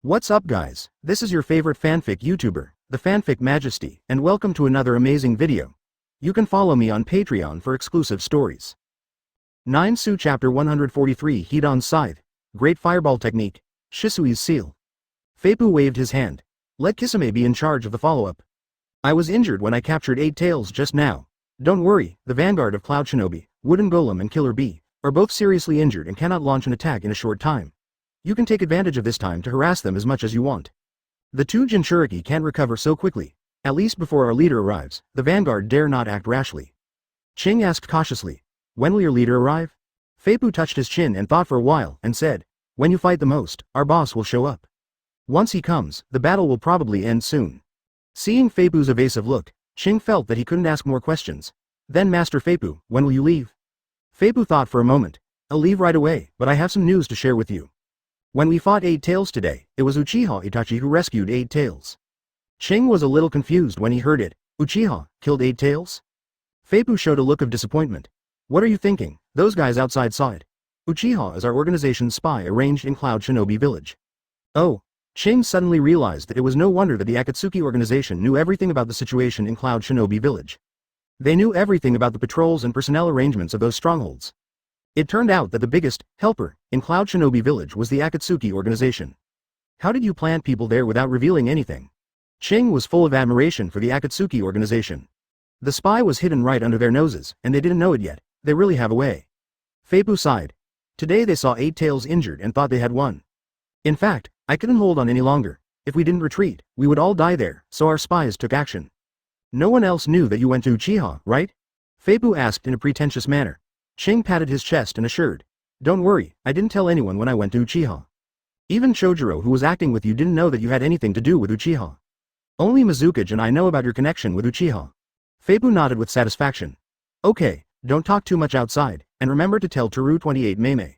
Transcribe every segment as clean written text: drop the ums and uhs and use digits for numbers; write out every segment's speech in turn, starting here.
What's up guys, this is your favorite fanfic YouTuber, the Fanfic Majesty, and welcome to another amazing video. You can follow me on Patreon for exclusive stories. 9 Su Chapter 143 Hidon Scythe, Great Fireball Technique, Shisui's Seal. Feipu waved his hand. Let Kisame be in charge of the follow-up. I was injured when I captured 8 tails just now. Don't worry, the vanguard of Cloud Shinobi, Wooden Golem and Killer Bee, are both seriously injured and cannot launch an attack in a short time. You can take advantage of this time to harass them as much as you want. The 2 Jinchuriki can't recover so quickly. At least before our leader arrives, the vanguard dare not act rashly. Ching asked cautiously, when will your leader arrive? Feipu touched his chin and thought for a while, and said, when you fight the most, our boss will show up. Once he comes, the battle will probably end soon. Seeing Feipu's evasive look, Ching felt that he couldn't ask more questions. Then Master Feipu, when will you leave? Feipu thought for a moment. I'll leave right away, but I have some news to share with you. When we fought 8 tails today, it was Uchiha Itachi who rescued 8 tails. Ching was a little confused when he heard it. Uchiha killed 8 tails? Feipu showed a look of disappointment. What are you thinking? Those guys outside saw it. Uchiha is our organization's spy arranged in Cloud Shinobi Village. Oh. Ching suddenly realized that it was no wonder that the Akatsuki Organization knew everything about the situation in Cloud Shinobi Village. They knew everything about the patrols and personnel arrangements of those strongholds. It turned out that the biggest helper in Cloud Shinobi Village was the Akatsuki Organization. How did you plant people there without revealing anything? Ching was full of admiration for the Akatsuki Organization. The spy was hidden right under their noses, and they didn't know it yet. They really have a way. Feipu sighed. Today they saw 8 tails injured and thought they had won. In fact, I couldn't hold on any longer. If we didn't retreat, we would all die there, so our spies took action. No one else knew that you went to Uchiha, right? Feipu asked in a pretentious manner. Ching patted his chest and assured. Don't worry, I didn't tell anyone when I went to Uchiha. Even Chojuro who was acting with you didn't know that you had anything to do with Uchiha. Only Mizukage and I know about your connection with Uchiha. Feipu nodded with satisfaction. Okay, don't talk too much outside, and remember to tell Teru 28 Meimei.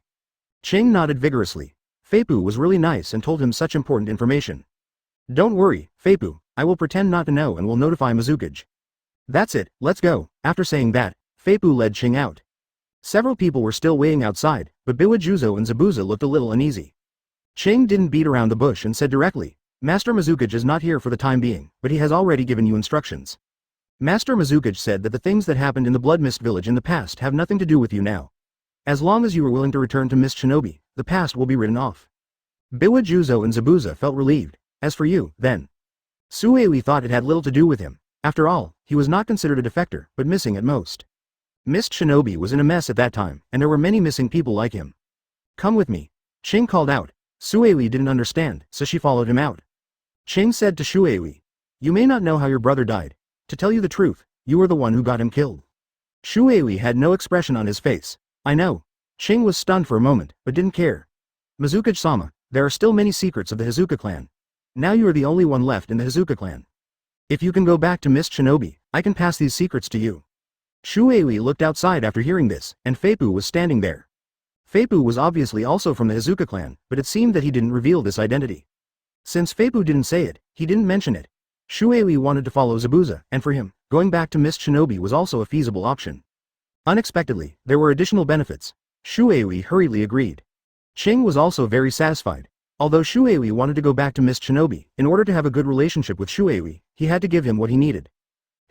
Ching nodded vigorously. Feipu was really nice and told him such important information. Don't worry, Feipu, I will pretend not to know and will notify Mizukage. That's it, let's go. After saying that, Feipu led Ching out. Several people were still waiting outside, but Biwajuzo and Zabuza looked a little uneasy. Ching didn't beat around the bush and said directly, Master Mizukage is not here for the time being, but he has already given you instructions. Master Mizukage said that the things that happened in the Blood Mist Village in the past have nothing to do with you now. As long as you are willing to return to Mist Shinobi, the past will be written off. Biwajuzo and Zabuza felt relieved. As for you, then. Sueiwi thought it had little to do with him. After all, he was not considered a defector, but missing at most. Mist Shinobi was in a mess at that time, and there were many missing people like him. Come with me. Ching called out. Sueiwi didn't understand, so she followed him out. Ching said to Shueiwi, you may not know how your brother died. To tell you the truth, you were the one who got him killed. Shueiwi had no expression on his face. I know. Ching was stunned for a moment, but didn't care. Mizukage-sama, there are still many secrets of the Hizuka clan. Now you are the only one left in the Hizuka clan. If you can go back to Mist Shinobi, I can pass these secrets to you. Shueiwi looked outside after hearing this, and Feipu was standing there. Feipu was obviously also from the Hizuka clan, but it seemed that he didn't reveal this identity. Since Feipu didn't say it, he didn't mention it. Shueiwi wanted to follow Zabuza, and for him, going back to Mist Shinobi was also a feasible option. Unexpectedly, there were additional benefits. Shueiwi hurriedly agreed. Ching was also very satisfied. Although Shueiwi wanted to go back to Mist Shinobi, in order to have a good relationship with Shueiwi, he had to give him what he needed.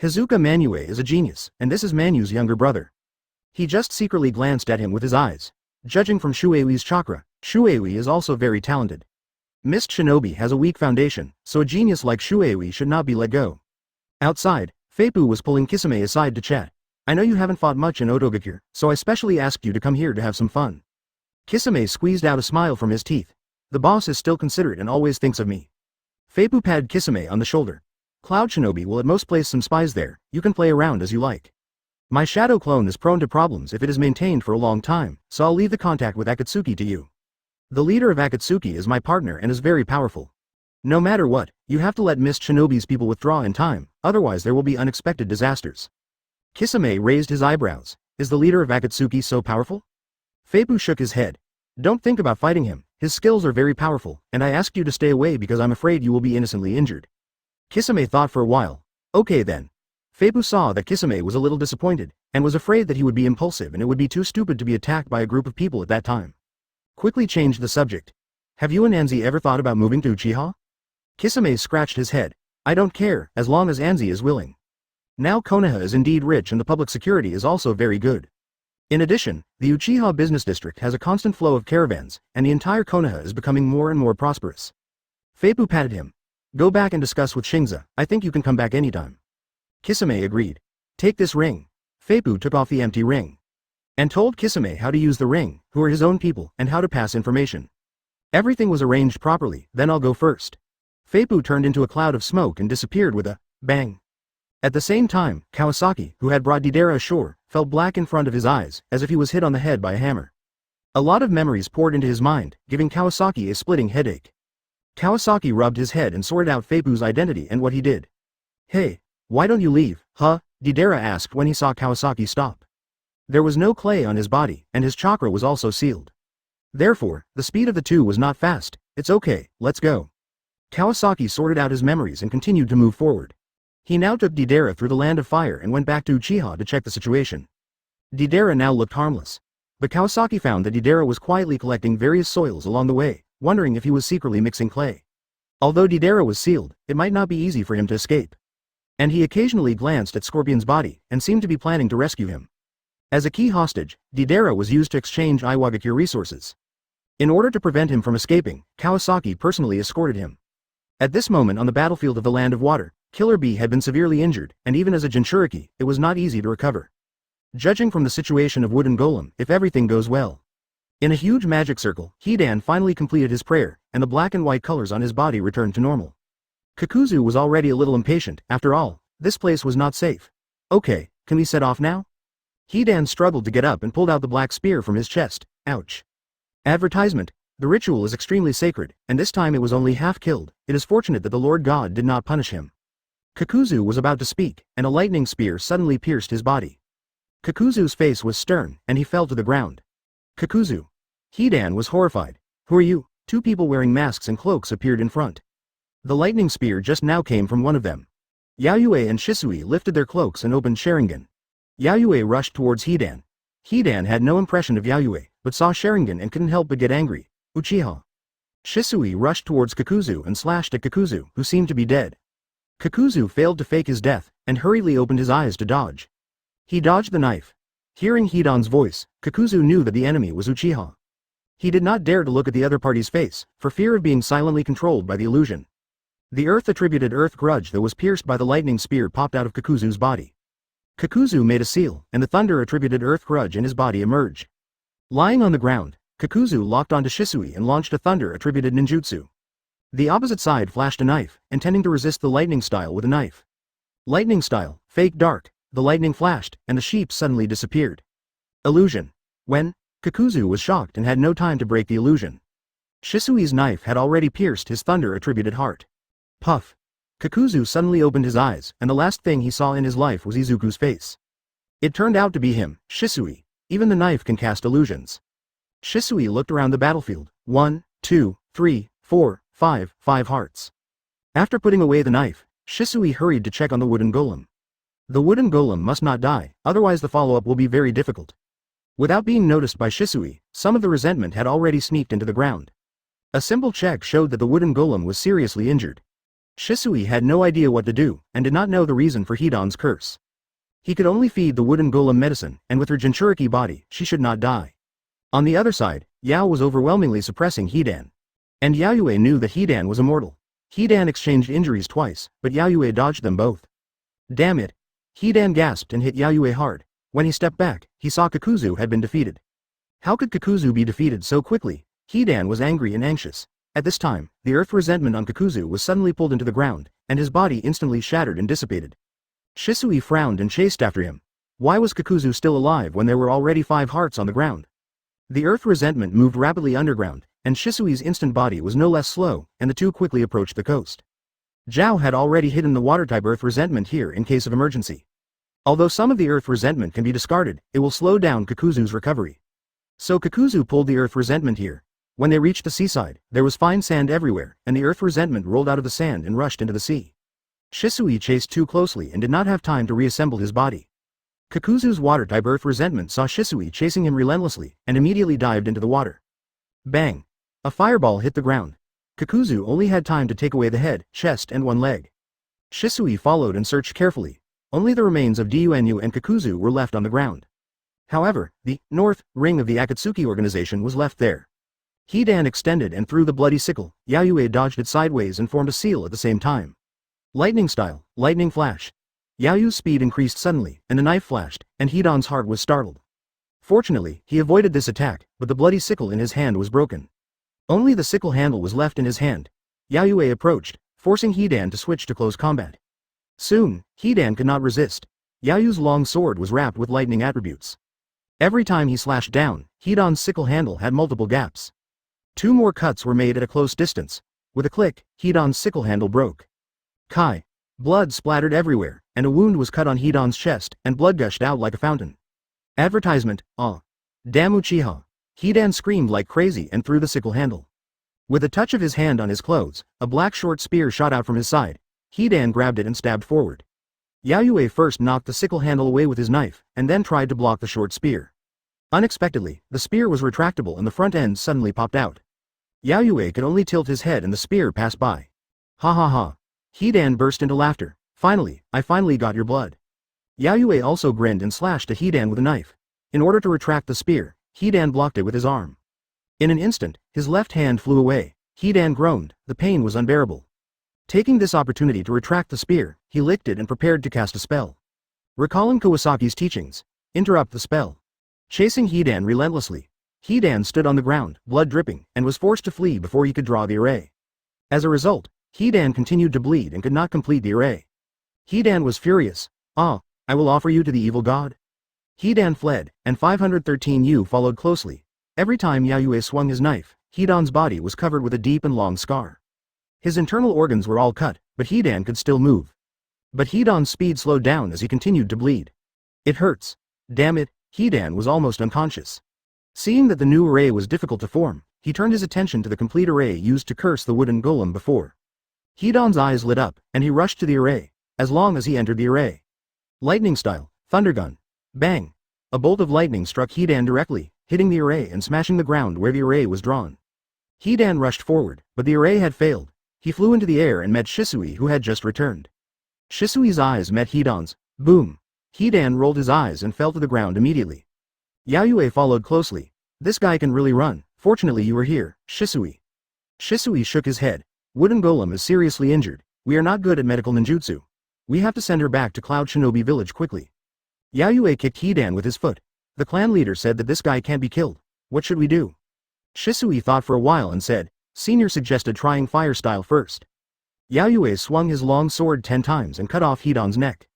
Hizuka Manue is a genius, and this is Manu's younger brother. He just secretly glanced at him with his eyes. Judging from Shueiwi's chakra, Shueiwi is also very talented. Mist Shinobi has a weak foundation, so a genius like Shueiwi should not be let go. Outside, Feipu was pulling Kisame aside to chat. I know you haven't fought much in Otogakure, so I specially asked you to come here to have some fun. Kisame squeezed out a smile from his teeth. The boss is still considerate and always thinks of me. Feipu patted Kisame on the shoulder. Cloud Shinobi will at most place some spies there, you can play around as you like. My shadow clone is prone to problems if it is maintained for a long time, so I'll leave the contact with Akatsuki to you. The leader of Akatsuki is my partner and is very powerful. No matter what, you have to let Mist Shinobi's people withdraw in time, otherwise there will be unexpected disasters. Kisame raised his eyebrows. Is the leader of Akatsuki so powerful? Feipu shook his head. Don't think about fighting him, his skills are very powerful, and I asked you to stay away because I'm afraid you will be innocently injured. Kisame thought for a while. Okay then. Feipu saw that Kisame was a little disappointed, and was afraid that he would be impulsive and it would be too stupid to be attacked by a group of people at that time. Quickly changed the subject. Have you and Anzi ever thought about moving to Uchiha? Kisame scratched his head. I don't care, as long as Anzi is willing. Now Konoha is indeed rich and the public security is also very good. In addition, the Uchiha business district has a constant flow of caravans, and the entire Konoha is becoming more and more prosperous. Feipu patted him. Go back and discuss with Shingza, I think you can come back anytime. Kisame agreed. Take this ring. Feipu took off the empty ring. And told Kisame how to use the ring, who are his own people, and how to pass information. Everything was arranged properly, then I'll go first. Feipu turned into a cloud of smoke and disappeared with a bang. At the same time, Kawasaki, who had brought Deidara ashore, felt black in front of his eyes, as if he was hit on the head by a hammer. A lot of memories poured into his mind, giving Kawasaki a splitting headache. Kawasaki rubbed his head and sorted out Feipu's identity and what he did. Hey, why don't you leave, huh? Deidara asked when he saw Kawasaki stop. There was no clay on his body, and his chakra was also sealed. Therefore, the speed of the two was not fast. It's okay, let's go. Kawasaki sorted out his memories and continued to move forward. He now took Deidara through the land of fire and went back to Uchiha to check the situation. Deidara now looked harmless. But Kawasaki found that Deidara was quietly collecting various soils along the way, wondering if he was secretly mixing clay. Although Deidara was sealed, it might not be easy for him to escape. And he occasionally glanced at Scorpion's body, and seemed to be planning to rescue him. As a key hostage, Deidara was used to exchange Iwagakure resources. In order to prevent him from escaping, Kawasaki personally escorted him. At this moment on the battlefield of the Land of Water, Killer Bee had been severely injured, and even as a Jinchuriki, it was not easy to recover. Judging from the situation of Wooden Golem, if everything goes well. In a huge magic circle, Hidan finally completed his prayer, and the black and white colors on his body returned to normal. Kakuzu was already a little impatient. After all, this place was not safe. Okay, can we set off now? Hidan struggled to get up and pulled out the black spear from his chest. Ouch. Advertisement. The ritual is extremely sacred, and this time it was only half killed. It is fortunate that the Lord God did not punish him. Kakuzu was about to speak, and a lightning spear suddenly pierced his body. Kakuzu's face was stern, and he fell to the ground. Kakuzu. Hidan was horrified. Who are you? Two people wearing masks and cloaks appeared in front. The lightning spear just now came from one of them. Yayue and Shisui lifted their cloaks and opened Sharingan. Yayue rushed towards Hidan. Hidan had no impression of Yayue, but saw Sharingan and couldn't help but get angry. Uchiha. Shisui rushed towards Kakuzu and slashed at Kakuzu, who seemed to be dead. Kakuzu failed to fake his death, and hurriedly opened his eyes to dodge. He dodged the knife. Hearing Hidan's voice, Kakuzu knew that the enemy was Uchiha. He did not dare to look at the other party's face, for fear of being silently controlled by the illusion. The earth-attributed earth grudge that was pierced by the lightning spear popped out of Kakuzu's body. Kakuzu made a seal, and the thunder-attributed earth grudge in his body emerged. Lying on the ground, Kakuzu locked onto Shisui and launched a thunder-attributed ninjutsu. The opposite side flashed a knife, intending to resist the lightning style with a knife. Lightning style, fake dark, the lightning flashed, and the sheep suddenly disappeared. Illusion. When? Kakuzu was shocked and had no time to break the illusion. Shisui's knife had already pierced his thunder-attributed heart. Puff. Kakuzu suddenly opened his eyes, and the last thing he saw in his life was Izuku's face. It turned out to be him, Shisui. Even the knife can cast illusions. Shisui looked around the battlefield. 1, 2, 3, 4, 5 hearts. After putting away the knife, Shisui hurried to check on the wooden golem. The wooden golem must not die, otherwise the follow-up will be very difficult. Without being noticed by Shisui, some of the resentment had already sneaked into the ground. A simple check showed that the wooden golem was seriously injured. Shisui had no idea what to do, and did not know the reason for Hidan's curse. He could only feed the wooden golem medicine, and with her Jinchuriki body, she should not die. On the other side, Yao was overwhelmingly suppressing Hidan. And Yayue knew that Hidan was immortal. Hidan exchanged injuries twice, but Yayue dodged them both. Damn it. Hidan gasped and hit Yayue hard. When he stepped back, he saw Kakuzu had been defeated. How could Kakuzu be defeated so quickly? Hidan was angry and anxious. At this time, the earth resentment on Kakuzu was suddenly pulled into the ground, and his body instantly shattered and dissipated. Shisui frowned and chased after him. Why was Kakuzu still alive when there were already 5 hearts on the ground? The earth resentment moved rapidly underground, and Shisui's instant body was no less slow, and the two quickly approached the coast. Zhao had already hidden the water-type earth resentment here in case of emergency. Although some of the earth resentment can be discarded, it will slow down Kakuzu's recovery. So Kakuzu pulled the earth resentment here. When they reached the seaside, there was fine sand everywhere, and the earth resentment rolled out of the sand and rushed into the sea. Shisui chased too closely and did not have time to reassemble his body. Kakuzu's water-type earth resentment saw Shisui chasing him relentlessly, and immediately dived into the water. Bang! A fireball hit the ground. Kakuzu only had time to take away the head, chest and one leg. Shisui followed and searched carefully. Only the remains of Dyuanyu and Kakuzu were left on the ground. However, the north ring of the Akatsuki Organization was left there. Hidan extended and threw the bloody sickle. Yayue dodged it sideways and formed a seal at the same time. Lightning style, lightning flash. Yaoyu's speed increased suddenly, and a knife flashed, and Hidan's heart was startled. Fortunately, he avoided this attack, but the bloody sickle in his hand was broken. Only the sickle handle was left in his hand. Yayue approached, forcing Hidan to switch to close combat. Soon, Hidan could not resist. Yaoyu's long sword was wrapped with lightning attributes. Every time he slashed down, Hidan's sickle handle had multiple gaps. 2 more cuts were made at a close distance. With a click, Hidan's sickle handle broke. Kai. Blood splattered everywhere, and a wound was cut on Hidan's chest, and blood gushed out like a fountain. Advertisement, Damn Uchiha. Hidan screamed like crazy and threw the sickle handle. With a touch of his hand on his clothes, a black short spear shot out from his side. Hidan grabbed it and stabbed forward. Yayue first knocked the sickle handle away with his knife, and then tried to block the short spear. Unexpectedly, the spear was retractable and the front end suddenly popped out. Yayue could only tilt his head and the spear passed by. Ha ha ha. Hidan burst into laughter. Finally, I finally got your blood. Yayue also grinned and slashed at Hidan with a knife. In order to retract the spear, Hidan blocked it with his arm. In an instant, his left hand flew away. Hidan groaned, the pain was unbearable. Taking this opportunity to retract the spear, he licked it and prepared to cast a spell. Recalling Kawasaki's teachings, interrupt the spell. Chasing Hidan relentlessly, Hidan stood on the ground, blood dripping, and was forced to flee before he could draw the array. As a result, Hidan continued to bleed and could not complete the array. Hidan was furious. I will offer you to the evil god. Hidan fled, and 513 Yu followed closely. Every time Yayue swung his knife, Hidan's body was covered with a deep and long scar. His internal organs were all cut, but Hidan could still move. But Hidan's speed slowed down as he continued to bleed. It hurts. Damn it, Hidan was almost unconscious. Seeing that the new array was difficult to form, he turned his attention to the complete array used to curse the wooden golem before. Hidan's eyes lit up, and he rushed to the array, as long as he entered the array. Lightning style, thundergun. Bang! A bolt of lightning struck Hidan directly, hitting the array and smashing the ground where the array was drawn. Hidan rushed forward, but the array had failed. He flew into the air and met Shisui, who had just returned. Shisui's eyes met Hidan's. Boom! Hidan rolled his eyes and fell to the ground immediately. Yayue followed closely. This guy can really run. Fortunately you were here, Shisui. Shisui shook his head. Wooden golem is seriously injured. We are not good at medical ninjutsu. We have to send her back to Cloud Shinobi Village quickly. Yayue kicked Hidan with his foot. The clan leader said that this guy can't be killed. What should we do? Shisui thought for a while and said, Senior suggested trying fire style first. Yayue swung his long sword 10 times and cut off Hidan's neck.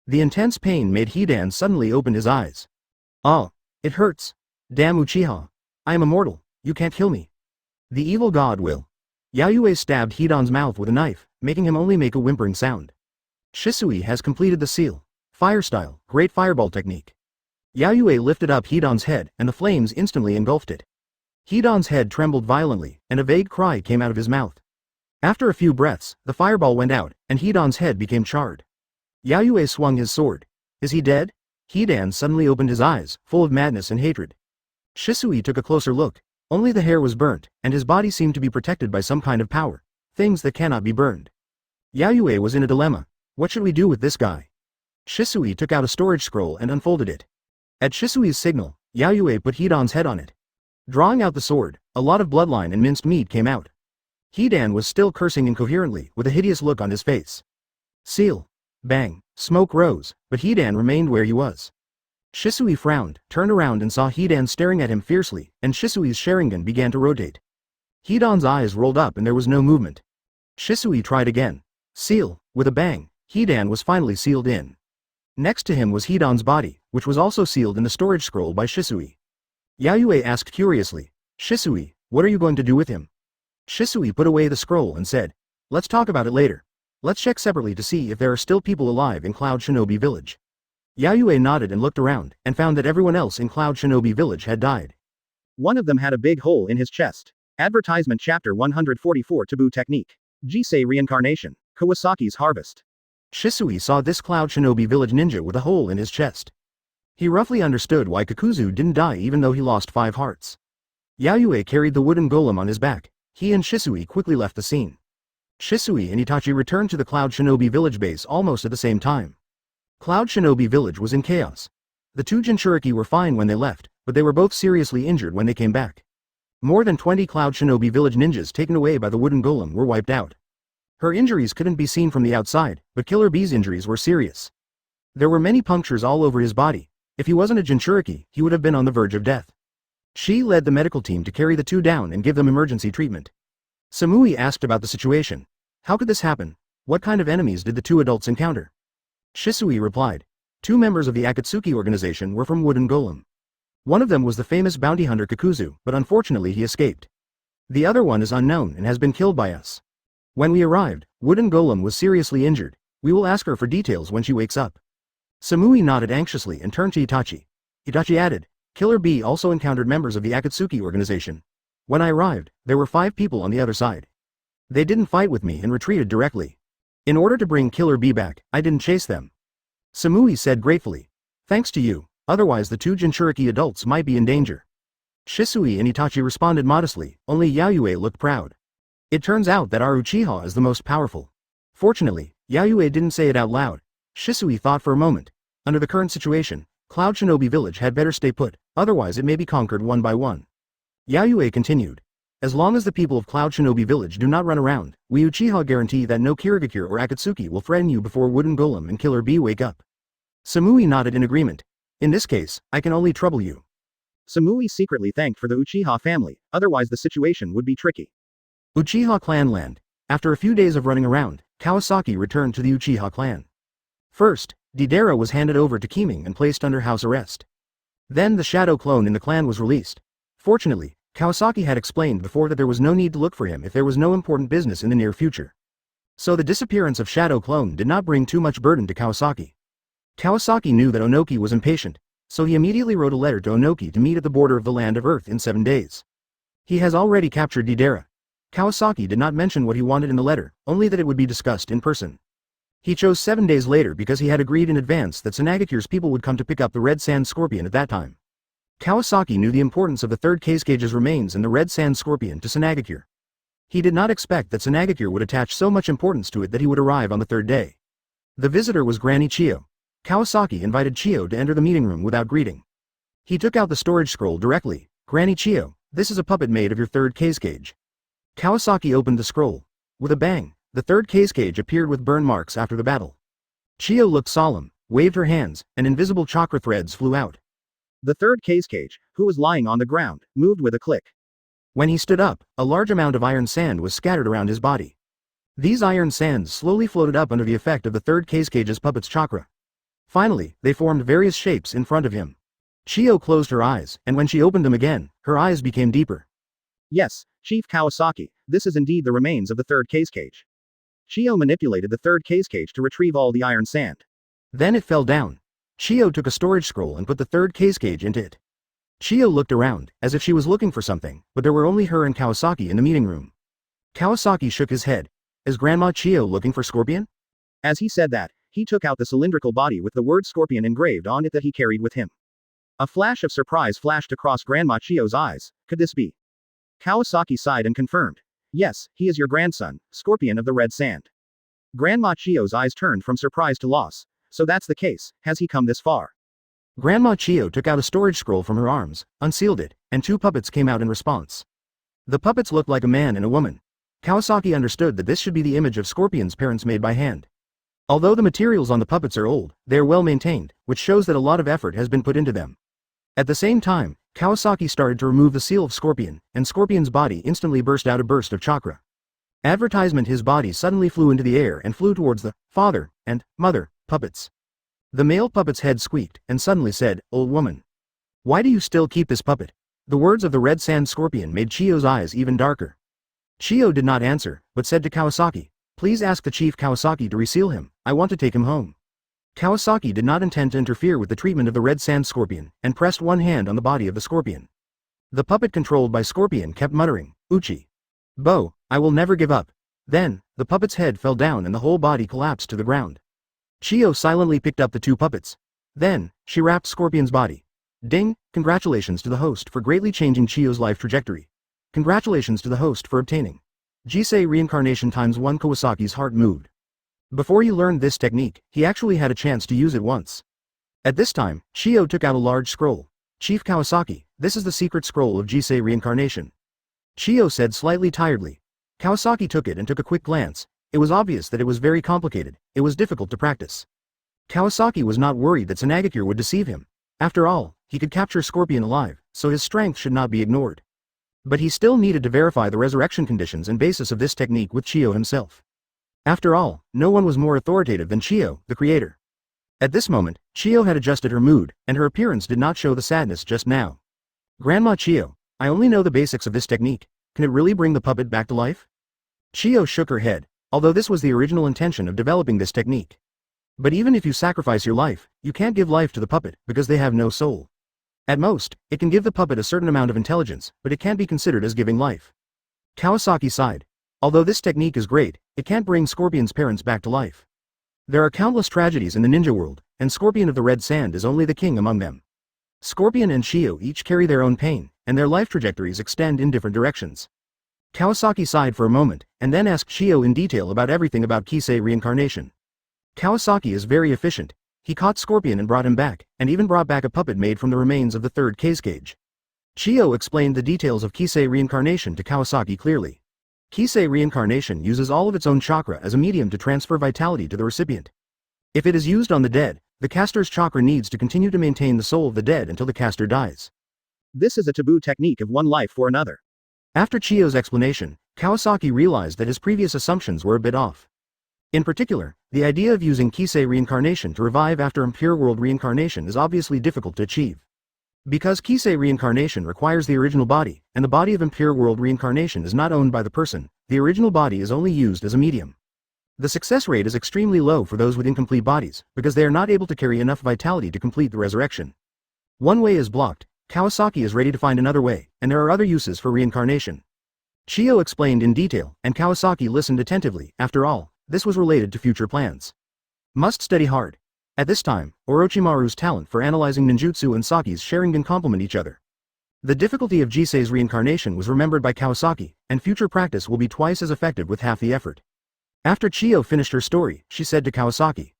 The intense pain made Hidan suddenly open his eyes. It hurts. Damn Uchiha. I am immortal, you can't kill me. The evil god will. Yayue stabbed Hidan's mouth with a knife, making him only make a whimpering sound. Shisui has completed the seal. Fire style, great fireball technique. Yayue lifted up Hidan's head and the flames instantly engulfed it. Hidan's head trembled violently, and a vague cry came out of his mouth. After a few breaths, the fireball went out, and Hidan's head became charred. Yayue swung his sword. Is he dead? Hidan suddenly opened his eyes, full of madness and hatred. Shisui took a closer look. Only the hair was burnt, and his body seemed to be protected by some kind of power. Things that cannot be burned. Yayue was in a dilemma. What should we do with this guy? Shisui took out a storage scroll and unfolded it. At Shisui's signal, Yayue put Hidan's head on it. Drawing out the sword, a lot of bloodline and minced meat came out. Hidan was still cursing incoherently, with a hideous look on his face. Seal. Bang. Smoke rose, but Hidan remained where he was. Shisui frowned, turned around and saw Hidan staring at him fiercely, and Shisui's Sharingan began to rotate. Hidan's eyes rolled up and there was no movement. Shisui tried again. Seal. With a bang, Hidan was finally sealed in. Next to him was Hidan's body, which was also sealed in the storage scroll by Shisui. Yayue asked curiously, Shisui, what are you going to do with him? Shisui put away the scroll and said, let's talk about it later. Let's check separately to see if there are still people alive in Cloud Shinobi Village. Yayue nodded and looked around, and found that everyone else in Cloud Shinobi Village had died. One of them had a big hole in his chest. Advertisement Chapter 144 Taboo Technique. Jisei Reincarnation. Kawasaki's Harvest. Shisui saw this Cloud Shinobi Village ninja with a hole in his chest. He roughly understood why Kakuzu didn't die even though he lost 5 hearts. Yayue carried the wooden golem on his back. He and Shisui quickly left the scene. Shisui and Itachi returned to the Cloud Shinobi village base almost at the same time. Cloud Shinobi village was in chaos. The two Jinchuriki were fine when they left, but they were both seriously injured when they came back. More than 20 Cloud Shinobi village ninjas taken away by the wooden golem were wiped out. Her injuries couldn't be seen from the outside, but Killer Bee's injuries were serious. There were many punctures all over his body. If he wasn't a Jinchuriki, he would have been on the verge of death. She led the medical team to carry the two down and give them emergency treatment. Samui asked about the situation. How could this happen? What kind of enemies did the two adults encounter? Shisui replied. Two members of the Akatsuki Organization were from Wooden Golem. One of them was the famous bounty hunter Kakuzu, but unfortunately he escaped. The other one is unknown and has been killed by us. When we arrived, Wooden Golem was seriously injured. We will ask her for details when she wakes up. Samui nodded anxiously and turned to Itachi. Itachi added, Killer Bee also encountered members of the Akatsuki Organization. When I arrived, there were 5 people on the other side. They didn't fight with me and retreated directly. In order to bring Killer Bee back, I didn't chase them. Samui said gratefully. Thanks to you, otherwise the two Jinchuriki adults might be in danger. Shisui and Itachi responded modestly, only Yayue looked proud. It turns out that our Uchiha is the most powerful. Fortunately, Yayue didn't say it out loud. Shisui thought for a moment. Under the current situation, Cloud Shinobi village had better stay put, otherwise it may be conquered one by one. Yayue continued. As long as the people of Cloud Shinobi village do not run around, we Uchiha guarantee that no Kirigakure or Akatsuki will threaten you before Wooden Golem and Killer Bee wake up. Samui nodded in agreement. In this case, I can only trouble you. Samui secretly thanked for the Uchiha family, otherwise the situation would be tricky. Uchiha clan land. After a few days of running around, Kawasaki returned to the Uchiha clan. First, Deidara was handed over to Keeming and placed under house arrest. Then the shadow clone in the clan was released. Fortunately, Kawasaki had explained before that there was no need to look for him if there was no important business in the near future. So the disappearance of Shadow Clone did not bring too much burden to Kawasaki. Kawasaki knew that Onoki was impatient, so he immediately wrote a letter to Onoki to meet at the border of the land of Earth in 7 days. He has already captured Deidara. Kawasaki did not mention what he wanted in the letter, only that it would be discussed in person. He chose 7 days later because he had agreed in advance that Sanagyure's people would come to pick up the Red Sand Scorpion at that time. Kawasaki knew the importance of the third Kage's remains and the Red Sand Scorpion to Sanagyure. He did not expect that Sanagyure would attach so much importance to it that he would arrive on the 3rd day. The visitor was Granny Chiyo. Kawasaki invited Chiyo to enter the meeting room without greeting. He took out the storage scroll directly. Granny Chiyo, this is a puppet made of your third Kage. Kawasaki opened the scroll. With a bang, the third Kage appeared with burn marks after the battle. Chiyo looked solemn, waved her hands, and invisible chakra threads flew out. The third Kage, who was lying on the ground, moved with a click. When he stood up, a large amount of iron sand was scattered around his body. These iron sands slowly floated up under the effect of the third Kage's puppet's chakra. Finally, they formed various shapes in front of him. Chiyo closed her eyes, and when she opened them again, her eyes became deeper. Yes, Chief Kawasaki, this is indeed the remains of the third Kage. Chiyo manipulated the third Kage to retrieve all the iron sand. Then it fell down. Chiyo took a storage scroll and put the third Kage into it. Chiyo looked around, as if she was looking for something, but there were only her and Kawasaki in the meeting room. Kawasaki shook his head. Is Grandma Chiyo looking for Scorpion? As he said that, he took out the cylindrical body with the word Scorpion engraved on it that he carried with him. A flash of surprise flashed across Grandma Chiyo's eyes. Could this be? Kawasaki sighed and confirmed. Yes, he is your grandson, Scorpion of the Red Sand. Grandma Chiyo's eyes turned from surprise to loss. So that's the case, has he come this far? Grandma Chiyo took out a storage scroll from her arms, unsealed it, and 2 puppets came out in response. The puppets looked like a man and a woman. Kawasaki understood that this should be the image of Scorpion's parents made by hand. Although the materials on the puppets are old, they are well maintained, which shows that a lot of effort has been put into them. At the same time, Kawasaki started to remove the seal of Scorpion, and Scorpion's body instantly burst out a burst of chakra. Advertisement his body suddenly flew into the air and flew towards the father and mother puppets. The male puppet's head squeaked, and suddenly said, Old woman. Why do you still keep this puppet? The words of the Red Sand Scorpion made Chiyo's eyes even darker. Chiyo did not answer, but said to Kawasaki, Please ask the Chief Kawasaki to reseal him, I want to take him home. Kawasaki did not intend to interfere with the treatment of the Red Sand Scorpion, and pressed one hand on the body of the Scorpion. The puppet controlled by Scorpion kept muttering, Uchi. Bo, I will never give up. Then, the puppet's head fell down and the whole body collapsed to the ground. Chiyo silently picked up the 2 puppets. Then, she wrapped Scorpion's body. Ding! Congratulations to the host for greatly changing Chiyo's life trajectory. Congratulations to the host for obtaining Jisei reincarnation times 1. Kawasaki's heart moved. Before he learned this technique, he actually had a chance to use it once. At this time, Chiyo took out a large scroll. Chief Kawasaki, this is the secret scroll of Jisei reincarnation. Chiyo said slightly tiredly. Kawasaki took it and took a quick glance. It was obvious that it was very complicated. It was difficult to practice. Kawasaki was not worried that Senagakure would deceive him. After all, he could capture Scorpion alive, so his strength should not be ignored. But he still needed to verify the resurrection conditions and basis of this technique with Chiyo himself. After all, no one was more authoritative than Chiyo, the creator. At this moment, Chiyo had adjusted her mood, and her appearance did not show the sadness just now. Grandma Chiyo, I only know the basics of this technique. Can it really bring the puppet back to life? Chiyo shook her head, although this was the original intention of developing this technique. But even if you sacrifice your life, you can't give life to the puppet, because they have no soul. At most, it can give the puppet a certain amount of intelligence, but it can't be considered as giving life. Kawasaki sighed. Although this technique is great, it can't bring Scorpion's parents back to life. There are countless tragedies in the ninja world, and Scorpion of the Red Sand is only the king among them. Scorpion and Chiyo each carry their own pain, and their life trajectories extend in different directions. Kawasaki sighed for a moment, and then asked Chiyo in detail about everything about Kisei reincarnation. Kawasaki is very efficient. He caught Scorpion and brought him back, and even brought back a puppet made from the remains of the third cage. Chiyo explained the details of Kisei reincarnation to Kawasaki clearly. Kisei reincarnation uses all of its own chakra as a medium to transfer vitality to the recipient. If it is used on the dead, the caster's chakra needs to continue to maintain the soul of the dead until the caster dies. This is a taboo technique of one life for another. After Chiyo's explanation, Kawasaki realized that his previous assumptions were a bit off. In particular, the idea of using Kisei reincarnation to revive after impure world reincarnation is obviously difficult to achieve. Because Kisei reincarnation requires the original body, and the body of impure world reincarnation is not owned by the person, the original body is only used as a medium. The success rate is extremely low for those with incomplete bodies, because they are not able to carry enough vitality to complete the resurrection. One way is blocked. Kawasaki is ready to find another way, and there are other uses for reincarnation. Chiyo explained in detail, and Kawasaki listened attentively. After all, this was related to future plans. Must study hard. At this time, Orochimaru's talent for analyzing ninjutsu and Saki's Sharingan complement each other. The difficulty of Jisei's reincarnation was remembered by Kawasaki, and future practice will be twice as effective with half the effort. After Chiyo finished her story, she said to Kawasaki,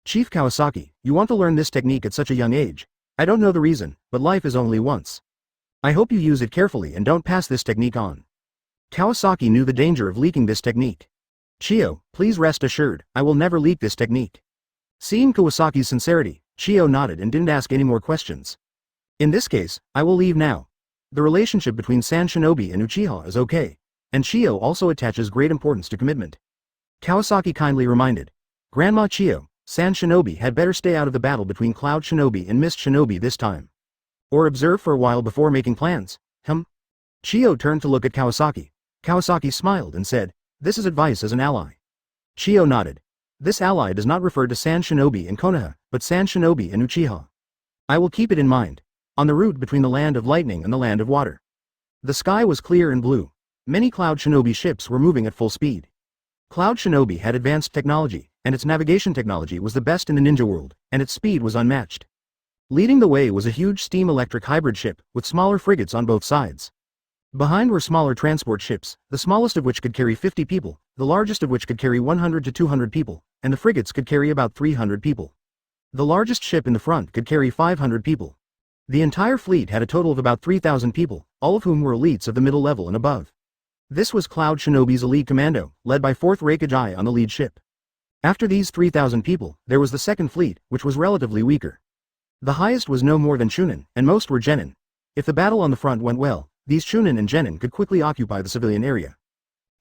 Chief Kawasaki, you want to learn this technique at such a young age. I don't know the reason, but life is only once. I hope you use it carefully and don't pass this technique on. Kawasaki knew the danger of leaking this technique. Chiyo, please rest assured, I will never leak this technique. Seeing Kawasaki's sincerity, Chiyo nodded and didn't ask any more questions. In this case, I will leave now. The relationship between San Shinobi and Uchiha is okay, and Chiyo also attaches great importance to commitment. Kawasaki kindly reminded. Grandma Chiyo, San Shinobi had better stay out of the battle between Cloud Shinobi and Mist Shinobi this time. Or observe for a while before making plans. Chiyo turned to look at Kawasaki. Kawasaki smiled and said, this is advice as an ally. Chiyo nodded. This ally does not refer to San Shinobi and Konoha, but San Shinobi and Uchiha. I will keep it in mind. On the route between the land of lightning and the land of water. The sky was clear and blue. Many Cloud Shinobi ships were moving at full speed. Cloud Shinobi had advanced technology, and its navigation technology was the best in the ninja world, and its speed was unmatched. Leading the way was a huge steam-electric hybrid ship, with smaller frigates on both sides. Behind were smaller transport ships, the smallest of which could carry 50 people, the largest of which could carry 100 to 200 people, and the frigates could carry about 300 people. The largest ship in the front could carry 500 people. The entire fleet had a total of about 3,000 people, all of whom were elites of the middle level and above. This was Cloud Shinobi's elite commando, led by 4th Reikage on the lead ship. After these 3,000 people, there was the second fleet, which was relatively weaker. The highest was no more than Chunin, and most were Genin. If the battle on the front went well, these Chunin and Genin could quickly occupy the civilian area,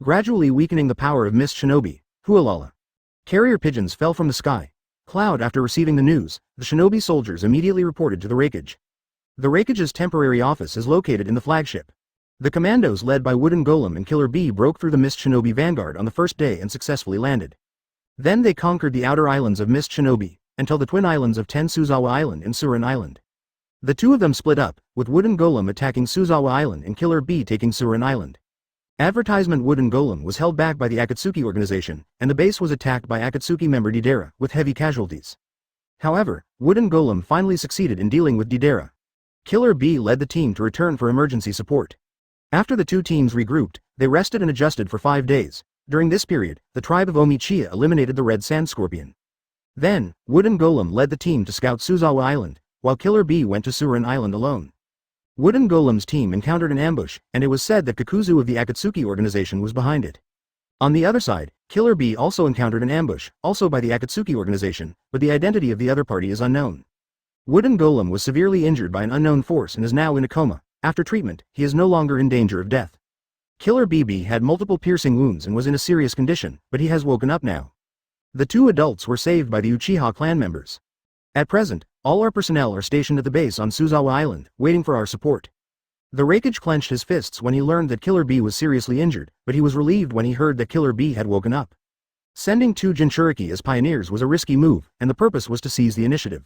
gradually weakening the power of Mist Shinobi. Hualala. Carrier pigeons fell from the sky. Cloud. After receiving the news, the Shinobi soldiers immediately reported to the Reikage. The Reikage's temporary office is located in the flagship. The commandos led by Wooden Golem and Killer Bee broke through the Mist Shinobi vanguard on the first day and successfully landed. Then they conquered the outer islands of Mist Shinobi, until the twin islands of Tensuzawa Island and Surin Island. The two of them split up, with Wooden Golem attacking Suzawa Island and Killer Bee taking Surin Island. Advertisement Wooden Golem was held back by the Akatsuki Organization, and the base was attacked by Akatsuki member Deidara, with heavy casualties. However, Wooden Golem finally succeeded in dealing with Deidara. Killer B led the team to return for emergency support. After the two teams regrouped, they rested and adjusted for 5 days. During this period, the tribe of Omichiya eliminated the Red Sand Scorpion. Then, Wooden Golem led the team to scout Suzawa Island, while Killer B went to Surin Island alone. Wooden Golem's team encountered an ambush, and it was said that Kakuzu of the Akatsuki Organization was behind it. On the other side, Killer B also encountered an ambush, also by the Akatsuki Organization, but the identity of the other party is unknown. Wooden Golem was severely injured by an unknown force and is now in a coma. After treatment, he is no longer in danger of death. Killer BB had multiple piercing wounds and was in a serious condition, but he has woken up now. The two adults were saved by the Uchiha clan members. At present, all our personnel are stationed at the base on Suzawa Island, waiting for our support. The Raikage clenched his fists when he learned that Killer B was seriously injured, but he was relieved when he heard that Killer B had woken up. Sending two Jinchuriki as pioneers was a risky move, and the purpose was to seize the initiative.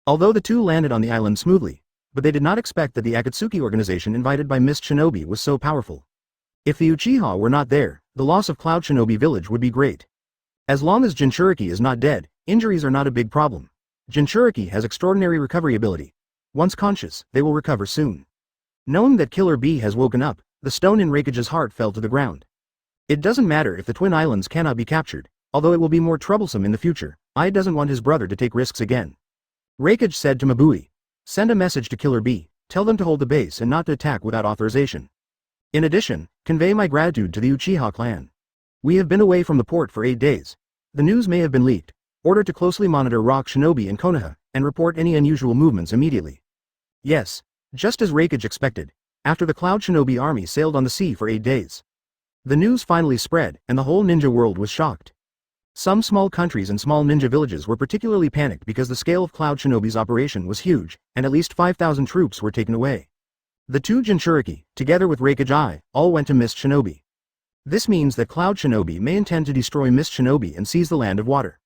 Although the two landed on the island smoothly, but they did not expect that the Akatsuki Organization invited by Mist Shinobi was so powerful. If the Uchiha were not there, the loss of Cloud Shinobi village would be great. As long as Jinchuriki is not dead, injuries are not a big problem. Jinchuriki has extraordinary recovery ability. Once conscious, they will recover soon. Knowing that Killer B has woken up, the stone in Raikage's heart fell to the ground. It doesn't matter if the Twin Islands cannot be captured, although it will be more troublesome in the future. Ai doesn't want his brother to take risks again. Raikage said to Mabui, "Send a message to Killer B, tell them to hold the base and not to attack without authorization. In addition, convey my gratitude to the Uchiha clan. We have been away from the port for 8 days. The news may have been leaked. Order to closely monitor Rock Shinobi and Konoha, and report any unusual movements immediately." Yes, just as Raikage expected, after the Cloud Shinobi army sailed on the sea for 8 days. The news finally spread, and the whole ninja world was shocked. Some small countries and small ninja villages were particularly panicked because the scale of Cloud Shinobi's operation was huge, and at least 5,000 troops were taken away. The two Jinchuriki, together with Raikage Ai, all went to Mist Shinobi. This means that Cloud Shinobi may intend to destroy Mist Shinobi and seize the Land of Water.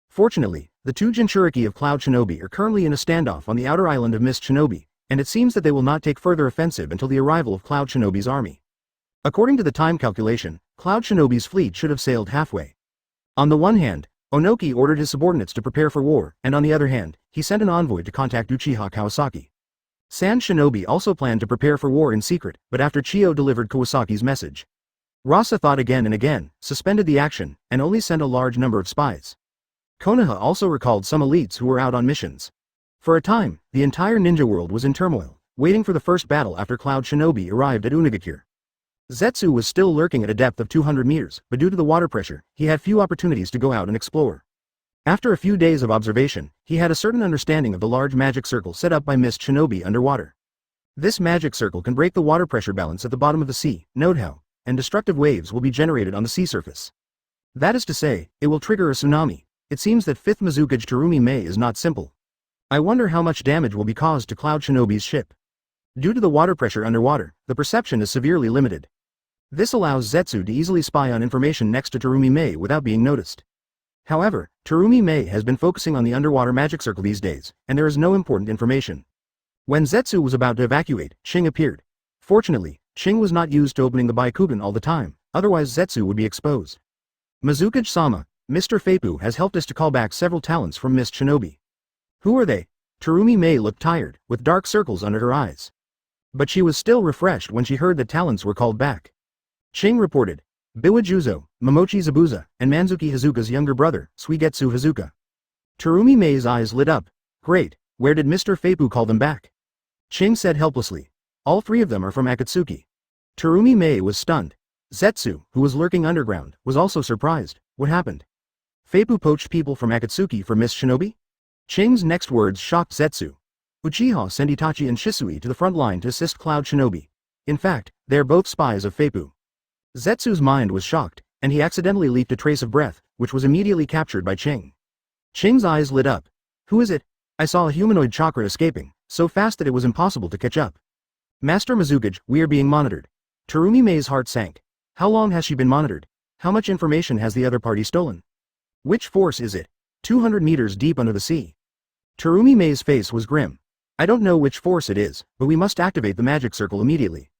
Fortunately, the two Jinchuriki of Cloud Shinobi are currently in a standoff on the outer island of Mist Shinobi, and it seems that they will not take further offensive until the arrival of Cloud Shinobi's army. According to the time calculation, Cloud Shinobi's fleet should have sailed halfway. On the one hand, Onoki ordered his subordinates to prepare for war, and on the other hand, he sent an envoy to contact Uchiha Kawasaki. Sand Shinobi also planned to prepare for war in secret, but after Chiyo delivered Kawasaki's message, Rasa thought again and again, suspended the action, and only sent a large number of spies. Konoha also recalled some elites who were out on missions. For a time, the entire ninja world was in turmoil, waiting for the first battle after Cloud Shinobi arrived at Unagakure. Zetsu was still lurking at a depth of 200 meters, but due to the water pressure, he had few opportunities to go out and explore. After a few days of observation, he had a certain understanding of the large magic circle set up by Mist Shinobi underwater. This magic circle can break the water pressure balance at the bottom of the sea, note how, and destructive waves will be generated on the sea surface. That is to say, it will trigger a tsunami. It seems that 5th Mizukage Terumi Mei is not simple. I wonder how much damage will be caused to Cloud Shinobi's ship. Due to the water pressure underwater, the perception is severely limited. This allows Zetsu to easily spy on information next to Terumi Mei without being noticed. However, Terumi Mei has been focusing on the underwater magic circle these days, and there is no important information. When Zetsu was about to evacuate, Ching appeared. Fortunately, Ching was not used to opening the Baikugan all the time, otherwise Zetsu would be exposed. Mizukage-sama, Mr. Feipu has helped us to call back several talents from Mist Shinobi. Who are they? Terumi Mei looked tired, with dark circles under her eyes. But she was still refreshed when she heard that talents were called back. Ching reported, Biwajuzo, Momochi Zabuza, and Manzuki Hazuka's younger brother, Suigetsu Hazuka. Terumi Mei's eyes lit up. Great, where did Mr. Feipu call them back? Ching said helplessly. All 3 of them are from Akatsuki. Terumi Mei was stunned. Zetsu, who was lurking underground, was also surprised. What happened? Feipu poached people from Akatsuki for Mist Shinobi? Ching's next words shocked Zetsu. Uchiha sent Itachi and Shisui to the front line to assist Cloud Shinobi. In fact, they are both spies of Feipu. Zetsu's mind was shocked, and he accidentally leaped a trace of breath, which was immediately captured by Ching. Ching's eyes lit up. Who is it? I saw a humanoid chakra escaping, so fast that it was impossible to catch up. Master Mizukage, we are being monitored. Terumi Mei's heart sank. How long has she been monitored? How much information has the other party stolen? Which force is it? 200 meters deep under the sea. Terumi Mei's face was grim. I don't know which force it is, but we must activate the magic circle immediately.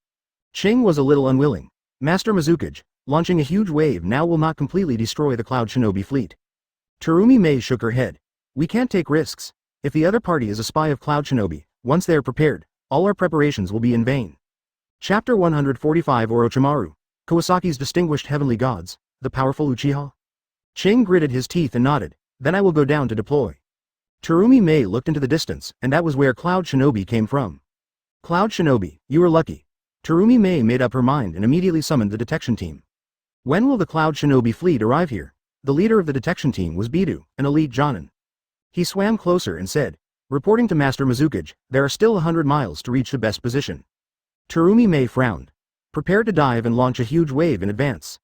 Ching was a little unwilling. Master Mizukage, launching a huge wave now will not completely destroy the Cloud Shinobi fleet. Terumi Mei shook her head. We can't take risks. If the other party is a spy of Cloud Shinobi, once they are prepared, all our preparations will be in vain. Chapter 145 Orochimaru, Kawasaki's distinguished heavenly gods, the powerful Uchiha? Ching gritted his teeth and nodded, then I will go down to deploy. Terumi Mei looked into the distance, and that was where Cloud Shinobi came from. Cloud Shinobi, you were lucky. Terumi Mei made up her mind and immediately summoned the detection team. When will the Cloud Shinobi fleet arrive here? The leader of the detection team was Bidu, an elite Jonin. He swam closer and said, reporting to Master Mizukage, there are still 100 miles to reach the best position. Terumi Mei frowned. Prepare to dive and launch a huge wave in advance.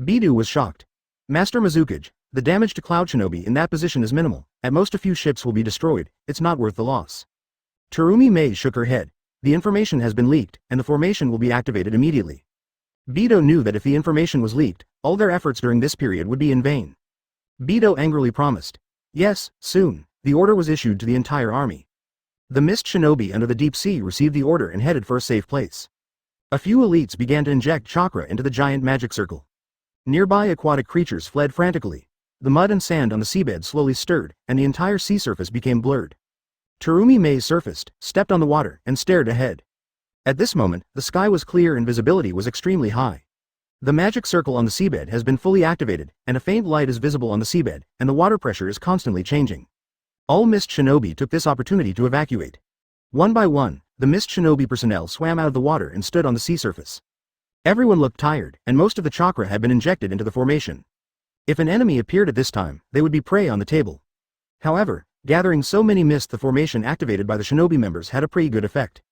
Bidu was shocked. Master Mizukage, the damage to Cloud Shinobi in that position is minimal, at most a few ships will be destroyed, it's not worth the loss. Terumi Mei shook her head. The information has been leaked, and the formation will be activated immediately. Bido knew that if the information was leaked, all their efforts during this period would be in vain. Bido angrily promised. Yes, soon, the order was issued to the entire army. The Mist Shinobi under the deep sea received the order and headed for a safe place. A few elites began to inject chakra into the giant magic circle. Nearby aquatic creatures fled frantically. The mud and sand on the seabed slowly stirred, and the entire sea surface became blurred. Terumi Mei surfaced, stepped on the water, and stared ahead. At this moment, the sky was clear and visibility was extremely high. The magic circle on the seabed has been fully activated, and a faint light is visible on the seabed, and the water pressure is constantly changing. All Mist Shinobi took this opportunity to evacuate. One by one, the Mist Shinobi personnel swam out of the water and stood on the sea surface. Everyone looked tired, and most of the chakra had been injected into the formation. If an enemy appeared at this time, they would be prey on the table. However, gathering so many mist the formation activated by the shinobi members had a pretty good effect.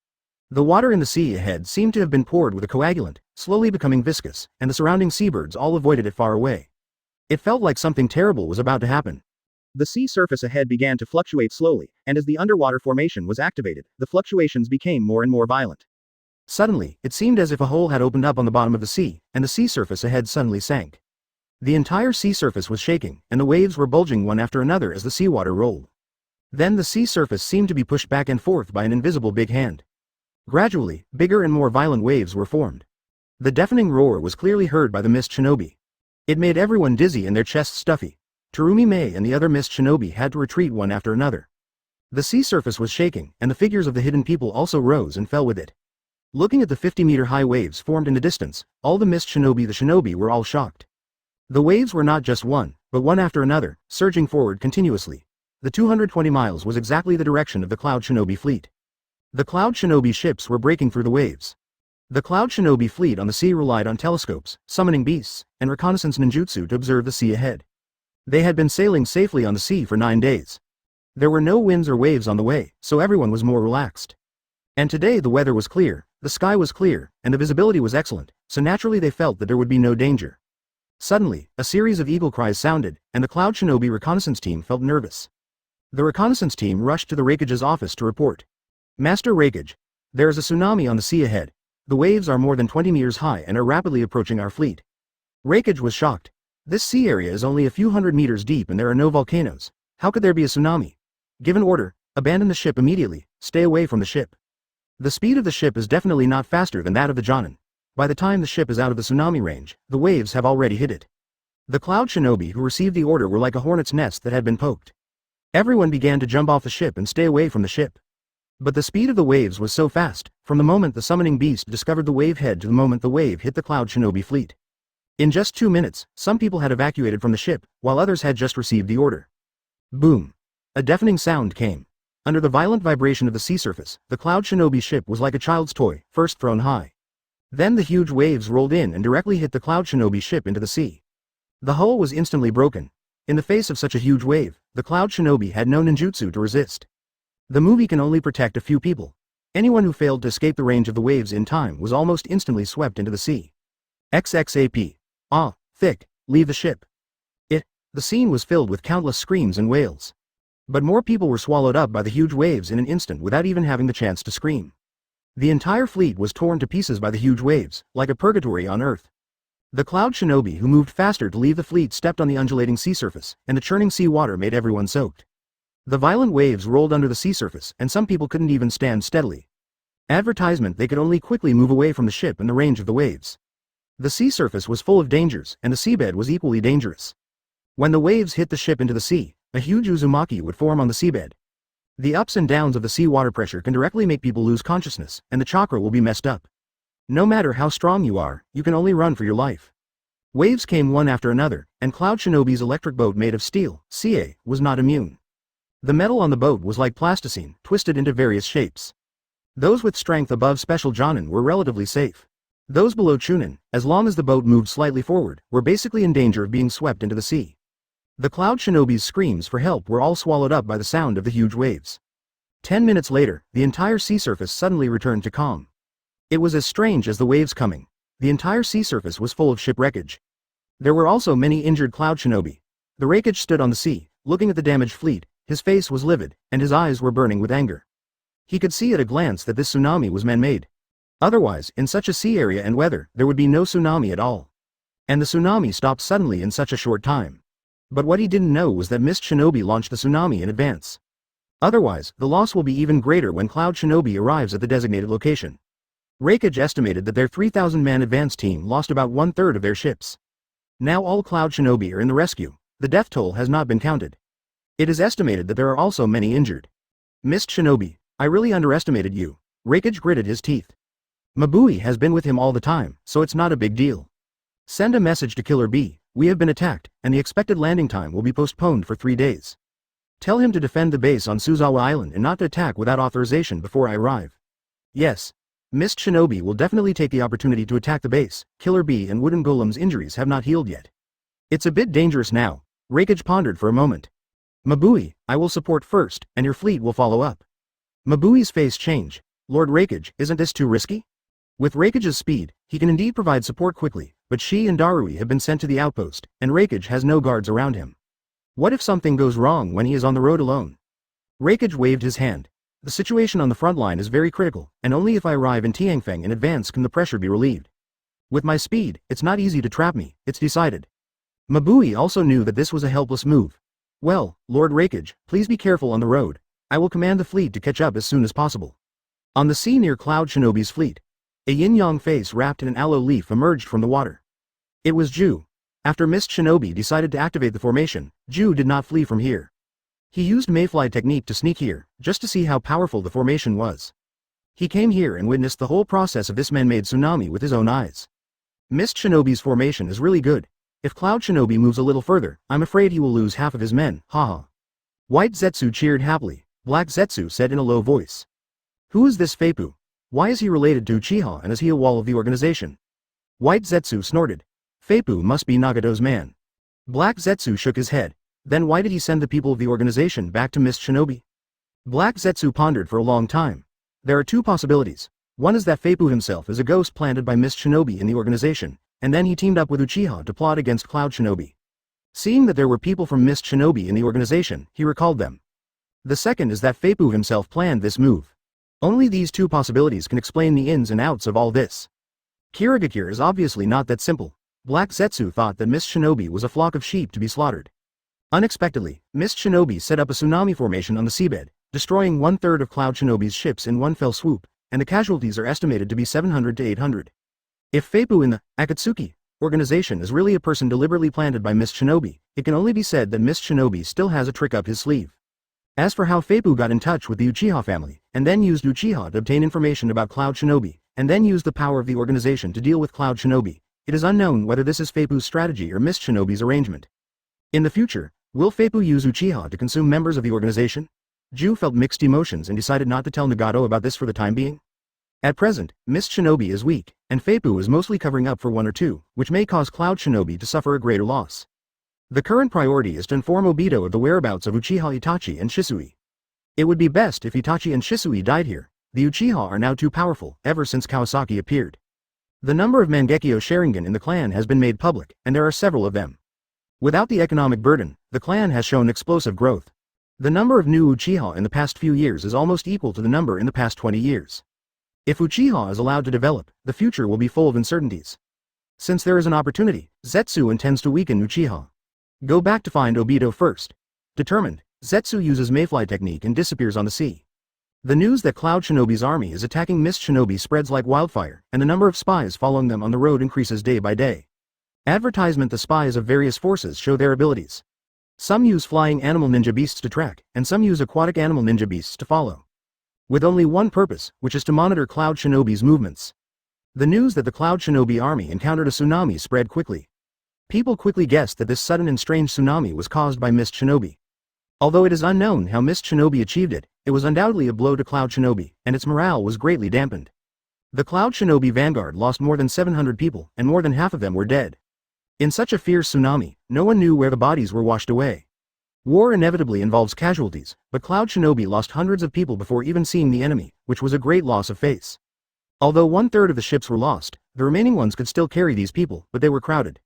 The water in the sea ahead seemed to have been poured with a coagulant, slowly becoming viscous, and the surrounding seabirds all avoided it far away. It felt like something terrible was about to happen. The sea surface ahead began to fluctuate slowly, and as the underwater formation was activated, the fluctuations became more and more violent. Suddenly, it seemed as if a hole had opened up on the bottom of the sea, and the sea surface ahead suddenly sank. The entire sea surface was shaking, and the waves were bulging one after another as the seawater rolled. Then the sea surface seemed to be pushed back and forth by an invisible big hand. Gradually, bigger and more violent waves were formed. The deafening roar was clearly heard by the Mist Shinobi. It made everyone dizzy and their chests stuffy. Terumi Mei and the other Mist Shinobi had to retreat one after another. The sea surface was shaking, and the figures of the hidden people also rose and fell with it. Looking at the 50-meter-high waves formed in the distance, all the Mist Shinobi were all shocked. The waves were not just one, but one after another, surging forward continuously. The 220 miles was exactly the direction of the Cloud Shinobi fleet. The Cloud Shinobi ships were breaking through the waves. The Cloud Shinobi fleet on the sea relied on telescopes, summoning beasts, and reconnaissance ninjutsu to observe the sea ahead. They had been sailing safely on the sea for 9 days. There were no winds or waves on the way, so everyone was more relaxed. And today the weather was clear, the sky was clear, and the visibility was excellent, so naturally they felt that there would be no danger. Suddenly, a series of eagle cries sounded, and the Cloud Shinobi reconnaissance team felt nervous. The reconnaissance team rushed to the Raikage's office to report. Master Raikage, there is a tsunami on the sea ahead. The waves are more than 20 meters high and are rapidly approaching our fleet. Raikage was shocked. This sea area is only a few hundred meters deep and there are no volcanoes. How could there be a tsunami? Give an order, abandon the ship immediately, stay away from the ship. The speed of the ship is definitely not faster than that of the Jonin. By the time the ship is out of the tsunami range, the waves have already hit it. The Cloud Shinobi who received the order were like a hornet's nest that had been poked. Everyone began to jump off the ship and stay away from the ship. But the speed of the waves was so fast, from the moment the summoning beast discovered the wave head to the moment the wave hit the Cloud Shinobi fleet. In just 2 minutes, some people had evacuated from the ship, while others had just received the order. Boom! A deafening sound came. Under the violent vibration of the sea surface, the Cloud Shinobi ship was like a child's toy, first thrown high. Then the huge waves rolled in and directly hit the Cloud Shinobi ship into the sea. The hull was instantly broken. In the face of such a huge wave, the Cloud Shinobi had no ninjutsu to resist. The movie can only protect a few people. Anyone who failed to escape the range of the waves in time was almost instantly swept into the sea. XXAP. Ah, thick, leave the ship. The scene was filled with countless screams and wails. But more people were swallowed up by the huge waves in an instant without even having the chance to scream. The entire fleet was torn to pieces by the huge waves, like a purgatory on Earth. The Cloud Shinobi who moved faster to leave the fleet stepped on the undulating sea surface, and the churning sea water made everyone soaked. The violent waves rolled under the sea surface, and some people couldn't even stand steadily. Advertisement: they could only quickly move away from the ship in the range of the waves. The sea surface was full of dangers, and the seabed was equally dangerous. When the waves hit the ship into the sea, a huge uzumaki would form on the seabed. The ups and downs of the sea water pressure can directly make people lose consciousness, and the chakra will be messed up. No matter how strong you are, you can only run for your life. Waves came one after another, and Cloud Shinobi's electric boat made of steel, Seiya, was not immune. The metal on the boat was like plasticine, twisted into various shapes. Those with strength above special Jonin were relatively safe. Those below Chunin, as long as the boat moved slightly forward, were basically in danger of being swept into the sea. The Cloud Shinobi's screams for help were all swallowed up by the sound of the huge waves. 10 minutes later, the entire sea surface suddenly returned to calm. It was as strange as the waves coming. The entire sea surface was full of shipwreckage. There were also many injured Cloud Shinobi. The wreckage stood on the sea, looking at the damaged fleet. His face was livid, and his eyes were burning with anger. He could see at a glance that this tsunami was man-made. Otherwise, in such a sea area and weather, there would be no tsunami at all. And the tsunami stopped suddenly in such a short time. But what he didn't know was that Mist Shinobi launched the tsunami in advance. Otherwise, the loss will be even greater when Cloud Shinobi arrives at the designated location. Wreckage estimated that their 3,000-man advance team lost about one-third of their ships. Now all Cloud Shinobi are in the rescue. The death toll has not been counted. It is estimated that there are also many injured. Mist Shinobi, I really underestimated you. Wreckage gritted his teeth. Mabui has been with him all the time, so it's not a big deal. Send a message to Killer B, we have been attacked, and the expected landing time will be postponed for 3 days. Tell him to defend the base on Suzawa Island and not to attack without authorization before I arrive. Yes. Mist Shinobi will definitely take the opportunity to attack the base. Killer B and Wooden Golem's injuries have not healed yet. It's a bit dangerous now. Wreckage pondered for a moment. Mabui, I will support first, and your fleet will follow up. Mabui's face changed. Lord Wreckage, isn't this too risky? With Wreckage's speed, he can indeed provide support quickly, but she and Darui have been sent to the outpost, and Wreckage has no guards around him. What if something goes wrong when he is on the road alone? Wreckage waved his hand. The situation on the front line is very critical, and only if I arrive in Tianfeng in advance can the pressure be relieved. With my speed, it's not easy to trap me, it's decided. Mabui also knew that this was a helpless move. Well, Lord Wreckage, please be careful on the road. I will command the fleet to catch up as soon as possible. On the sea near Cloud Shinobi's fleet, a yin-yang face wrapped in an aloe leaf emerged from the water. It was Ju. After Mist Shinobi decided to activate the formation, Ju did not flee from here. He used Mayfly technique to sneak here, just to see how powerful the formation was. He came here and witnessed the whole process of this man-made tsunami with his own eyes. Mist Shinobi's formation is really good. If Cloud Shinobi moves a little further, I'm afraid he will lose half of his men, haha. White Zetsu cheered happily. Black Zetsu said in a low voice. Who is this Feipu? Why is he related to Uchiha and is he a wall of the organization? White Zetsu snorted. Feipu must be Nagato's man. Black Zetsu shook his head. Then why did he send the people of the organization back to Mist Shinobi? Black Zetsu pondered for a long time. There are two possibilities. One is that Feipu himself is a ghost planted by Mist Shinobi in the organization, and then he teamed up with Uchiha to plot against Cloud Shinobi. Seeing that there were people from Mist Shinobi in the organization, he recalled them. The second is that Feipu himself planned this move. Only these two possibilities can explain the ins and outs of all this. Kirigakure is obviously not that simple. Black Zetsu thought that Mist Shinobi was a flock of sheep to be slaughtered. Unexpectedly, Mist Shinobi set up a tsunami formation on the seabed, destroying one-third of Cloud Shinobi's ships in one fell swoop, and the casualties are estimated to be 700 to 800. If Feipu in the Akatsuki Organization is really a person deliberately planted by Mist Shinobi, it can only be said that Mist Shinobi still has a trick up his sleeve. As for how Feipu got in touch with the Uchiha family, and then used Uchiha to obtain information about Cloud Shinobi, and then used the power of the organization to deal with Cloud Shinobi, it is unknown whether this is Feipu's strategy or Mist Shinobi's arrangement. In the future, will Feipu use Uchiha to consume members of the organization? Ju felt mixed emotions and decided not to tell Nagato about this for the time being. At present, Mist Shinobi is weak, and Feipu is mostly covering up for one or two, which may cause Cloud Shinobi to suffer a greater loss. The current priority is to inform Obito of the whereabouts of Uchiha Itachi and Shisui. It would be best if Itachi and Shisui died here. The Uchiha are now too powerful, ever since Kawasaki appeared. The number of Mangekyō Sharingan in the clan has been made public, and there are several of them. Without the economic burden, the clan has shown explosive growth. The number of new Uchiha in the past few years is almost equal to the number in the past 20 years. If Uchiha is allowed to develop, the future will be full of uncertainties. Since there is an opportunity, Zetsu intends to weaken Uchiha. Go back to find Obito first. Determined, Zetsu uses Mayfly technique and disappears on the sea. The news that Cloud Shinobi's army is attacking Mist Shinobi spreads like wildfire, and the number of spies following them on the road increases day by day. Advertisement: the spies of various forces show their abilities. Some use flying animal ninja beasts to track, and some use aquatic animal ninja beasts to follow. With only one purpose, which is to monitor Cloud Shinobi's movements. The news that the Cloud Shinobi army encountered a tsunami spread quickly. People quickly guessed that this sudden and strange tsunami was caused by Mist Shinobi. Although it is unknown how Mist Shinobi achieved it, it was undoubtedly a blow to Cloud Shinobi, and its morale was greatly dampened. The Cloud Shinobi vanguard lost more than 700 people, and more than half of them were dead. In such a fierce tsunami, no one knew where the bodies were washed away. War inevitably involves casualties, but Cloud Shinobi lost hundreds of people before even seeing the enemy, which was a great loss of face. Although 1/3 of the ships were lost, the remaining ones could still carry these people, but they were crowded.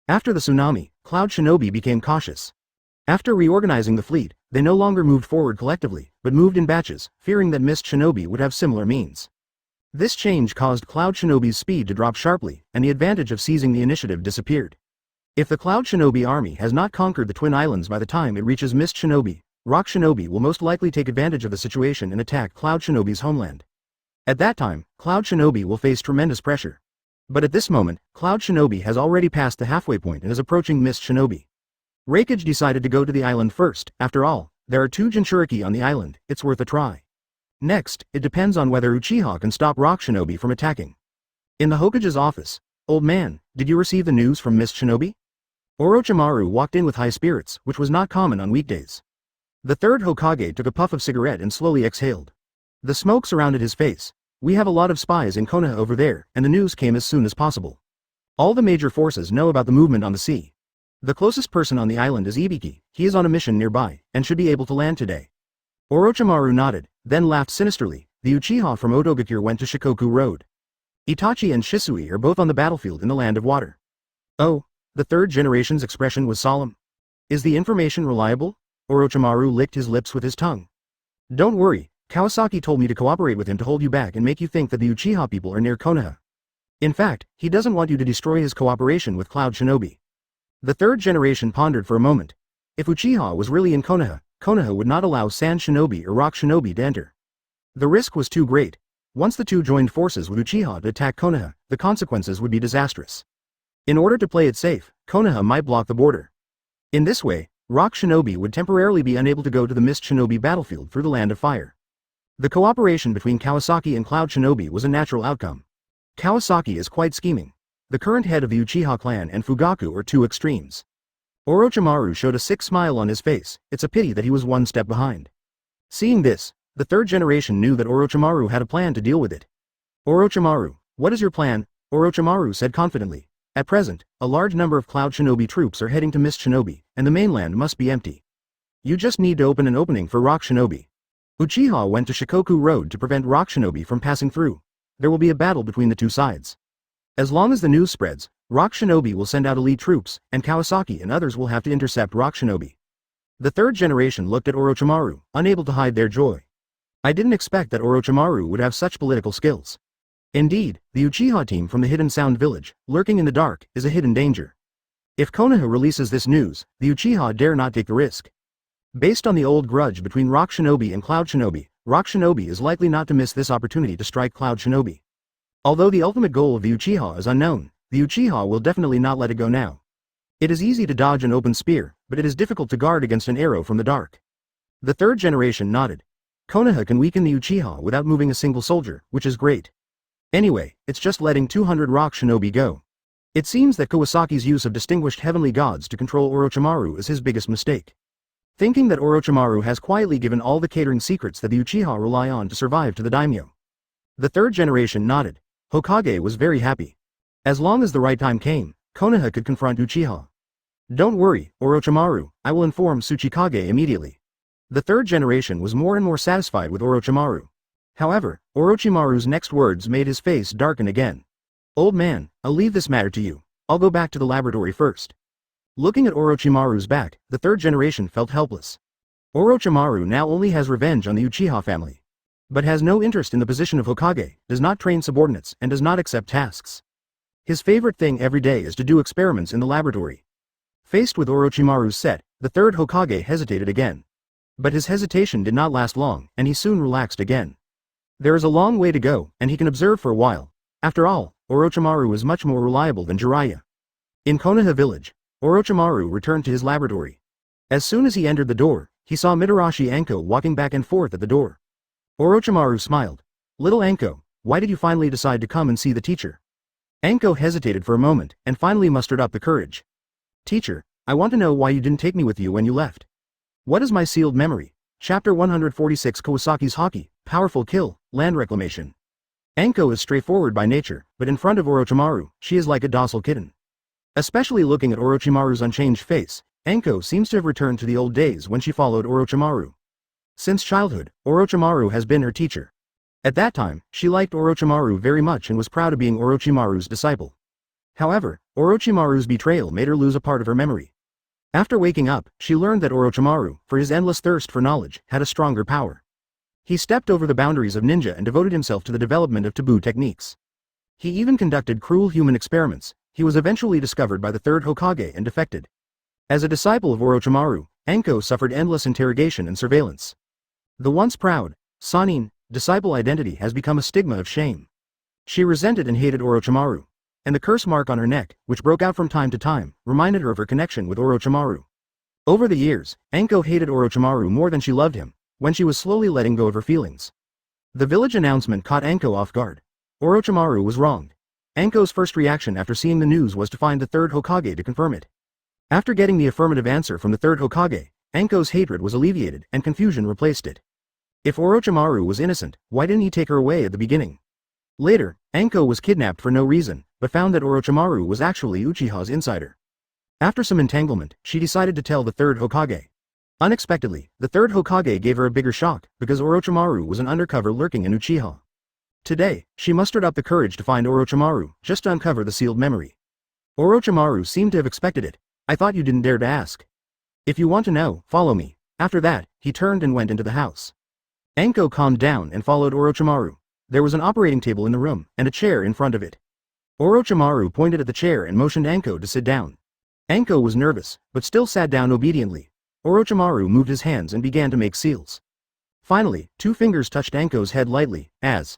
After the tsunami, Cloud Shinobi became cautious. After reorganizing the fleet, they no longer moved forward collectively, but moved in batches, fearing that Mist Shinobi would have similar means. This change caused Cloud Shinobi's speed to drop sharply, and the advantage of seizing the initiative disappeared. If the Cloud Shinobi army has not conquered the Twin Islands by the time it reaches Mist Shinobi, Rock Shinobi will most likely take advantage of the situation and attack Cloud Shinobi's homeland. At that time, Cloud Shinobi will face tremendous pressure. But at this moment, Cloud Shinobi has already passed the halfway point and is approaching Mist Shinobi. Reikage decided to go to the island first. After all, there are 2 Jinchuriki on the island, it's worth a try. Next, it depends on whether Uchiha can stop Rock Shinobi from attacking. In the Hokage's office, "Old man, did you receive the news from Mist Shinobi?" Orochimaru walked in with high spirits, which was not common on weekdays. The third Hokage took a puff of cigarette and slowly exhaled. The smoke surrounded his face. "We have a lot of spies in Konoha over there, and the news came as soon as possible. All the major forces know about the movement on the sea. The closest person on the island is Ibiki, he is on a mission nearby, and should be able to land today." Orochimaru nodded, then laughed sinisterly. The Uchiha from Otogakure went to Shikoku Road. Itachi and Shisui are both on the battlefield in the Land of Water. "Oh," the third generation's expression was solemn. "Is the information reliable?" Orochimaru licked his lips with his tongue. "Don't worry, Kawasaki told me to cooperate with him to hold you back and make you think that the Uchiha people are near Konoha. In fact, he doesn't want you to destroy his cooperation with Cloud Shinobi." The third generation pondered for a moment. If Uchiha was really in Konoha, Konoha would not allow Sand Shinobi or Rock Shinobi to enter. The risk was too great. Once the two joined forces with Uchiha to attack Konoha, the consequences would be disastrous. In order to play it safe, Konoha might block the border. In this way, Rock Shinobi would temporarily be unable to go to the Mist Shinobi battlefield through the Land of Fire. The cooperation between Kawasaki and Cloud Shinobi was a natural outcome. Kawasaki is quite scheming. The current head of the Uchiha clan and Fugaku are 2 extremes. Orochimaru showed a sick smile on his face. It's a pity that he was 1 step behind. Seeing this, the third generation knew that Orochimaru had a plan to deal with it. "Orochimaru, what is your plan?" Orochimaru said confidently. "At present, a large number of Cloud Shinobi troops are heading to Mist Shinobi, and the mainland must be empty. You just need to open an opening for Rock Shinobi." Uchiha went to Shikoku Road to prevent Rock Shinobi from passing through. There will be a battle between the 2 sides. As long as the news spreads, Rock Shinobi will send out elite troops, and Kawasaki and others will have to intercept Rock Shinobi. The third generation looked at Orochimaru, unable to hide their joy. I didn't expect that Orochimaru would have such political skills. Indeed, the Uchiha team from the Hidden Sound Village, lurking in the dark, is a hidden danger. If Konoha releases this news, the Uchiha dare not take the risk. Based on the old grudge between Rock Shinobi and Cloud Shinobi, Rock Shinobi is likely not to miss this opportunity to strike Cloud Shinobi. Although the ultimate goal of the Uchiha is unknown, the Uchiha will definitely not let it go now. It is easy to dodge an open spear, but it is difficult to guard against an arrow from the dark. The third generation nodded. Konoha can weaken the Uchiha without moving a single soldier, which is great. Anyway, it's just letting 200 Rock Shinobi go. It seems that Kawasaki's use of distinguished heavenly gods to control Orochimaru is his biggest mistake. Thinking that Orochimaru has quietly given all the catering secrets that the Uchiha rely on to survive to the daimyo. The third generation nodded. Hokage was very happy. As long as the right time came, Konoha could confront Uchiha. "Don't worry, Orochimaru, I will inform Tsuchikage immediately." The third generation was more and more satisfied with Orochimaru. However, Orochimaru's next words made his face darken again. "Old man, I'll leave this matter to you. I'll go back to the laboratory first." Looking at Orochimaru's back, the third generation felt helpless. Orochimaru now only has revenge on the Uchiha family. But has no interest in the position of Hokage, does not train subordinates, and does not accept tasks. His favorite thing every day is to do experiments in the laboratory. Faced with Orochimaru's set, the third Hokage hesitated again. But his hesitation did not last long, and he soon relaxed again. There is a long way to go, and he can observe for a while. After all, Orochimaru is much more reliable than Jiraiya. In Konoha village, Orochimaru returned to his laboratory. As soon as he entered the door, he saw Mitarashi Anko walking back and forth at the door. Orochimaru smiled. Little Anko, why did you finally decide to come and see the teacher? Anko hesitated for a moment, and finally mustered up the courage. Teacher, I want to know why you didn't take me with you when you left. What is my sealed memory? Chapter 146 Kawasaki's Haki, Powerful Kill, Land Reclamation. Anko is straightforward by nature, but in front of Orochimaru, she is like a docile kitten. Especially looking at Orochimaru's unchanged face, Anko seems to have returned to the old days when she followed Orochimaru. Since childhood, Orochimaru has been her teacher. At that time, she liked Orochimaru very much and was proud of being Orochimaru's disciple. However, Orochimaru's betrayal made her lose a part of her memory. After waking up, she learned that Orochimaru, for his endless thirst for knowledge, had a stronger power. He stepped over the boundaries of ninja and devoted himself to the development of taboo techniques. He even conducted cruel human experiments. He was eventually discovered by the third Hokage and defected. As a disciple of Orochimaru, Anko suffered endless interrogation and surveillance. The once proud, Sannin, disciple identity has become a stigma of shame. She resented and hated Orochimaru. And the curse mark on her neck, which broke out from time to time, reminded her of her connection with Orochimaru. Over the years, Anko hated Orochimaru more than she loved him, when she was slowly letting go of her feelings. The village announcement caught Anko off guard. Orochimaru was wronged. Anko's first reaction after seeing the news was to find the third Hokage to confirm it. After getting the affirmative answer from the third Hokage, Anko's hatred was alleviated and confusion replaced it. If Orochimaru was innocent, why didn't he take her away at the beginning? Later, Anko was kidnapped for no reason, but found that Orochimaru was actually Uchiha's insider. After some entanglement, she decided to tell the third Hokage. Unexpectedly, the third Hokage gave her a bigger shock, because Orochimaru was an undercover lurking in Uchiha. Today, she mustered up the courage to find Orochimaru, just to uncover the sealed memory. Orochimaru seemed to have expected it. I thought you didn't dare to ask. If you want to know, follow me. After that, he turned and went into the house. Anko calmed down and followed Orochimaru. There was an operating table in the room, and a chair in front of it. Orochimaru pointed at the chair and motioned Anko to sit down. Anko was nervous, but still sat down obediently. Orochimaru moved his hands and began to make seals. Finally, 2 fingers touched Anko's head lightly, as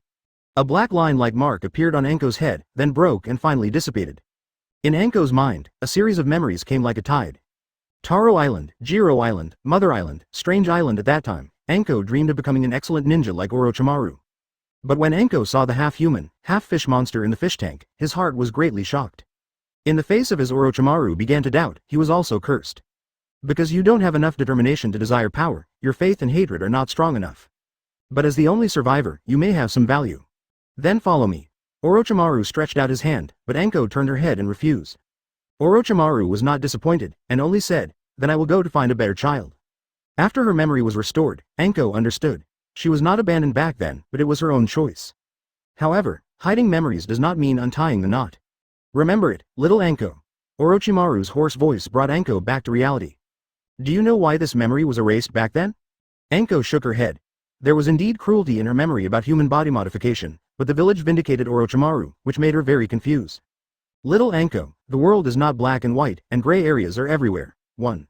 a black line-like mark appeared on Anko's head, then broke and finally dissipated. In Anko's mind, a series of memories came like a tide. Taro Island, Jiro Island, Mother Island, Strange Island. At that time, Anko dreamed of becoming an excellent ninja like Orochimaru. But when Anko saw the half-human, half-fish monster in the fish tank, his heart was greatly shocked. In the face of his Orochimaru began to doubt, he was also cursed. Because you don't have enough determination to desire power, your faith and hatred are not strong enough. But as the only survivor, you may have some value. Then follow me. Orochimaru stretched out his hand, but Anko turned her head and refused. Orochimaru was not disappointed, and only said, then I will go to find a better child. After her memory was restored, Anko understood. She was not abandoned back then, but it was her own choice. However, hiding memories does not mean untying the knot. Remember it, little Anko. Orochimaru's hoarse voice brought Anko back to reality. Do you know why this memory was erased back then? Anko shook her head. There was indeed cruelty in her memory about human body modification, but the village vindicated Orochimaru, which made her very confused. Little Anko, the world is not black and white, and gray areas are everywhere. 1.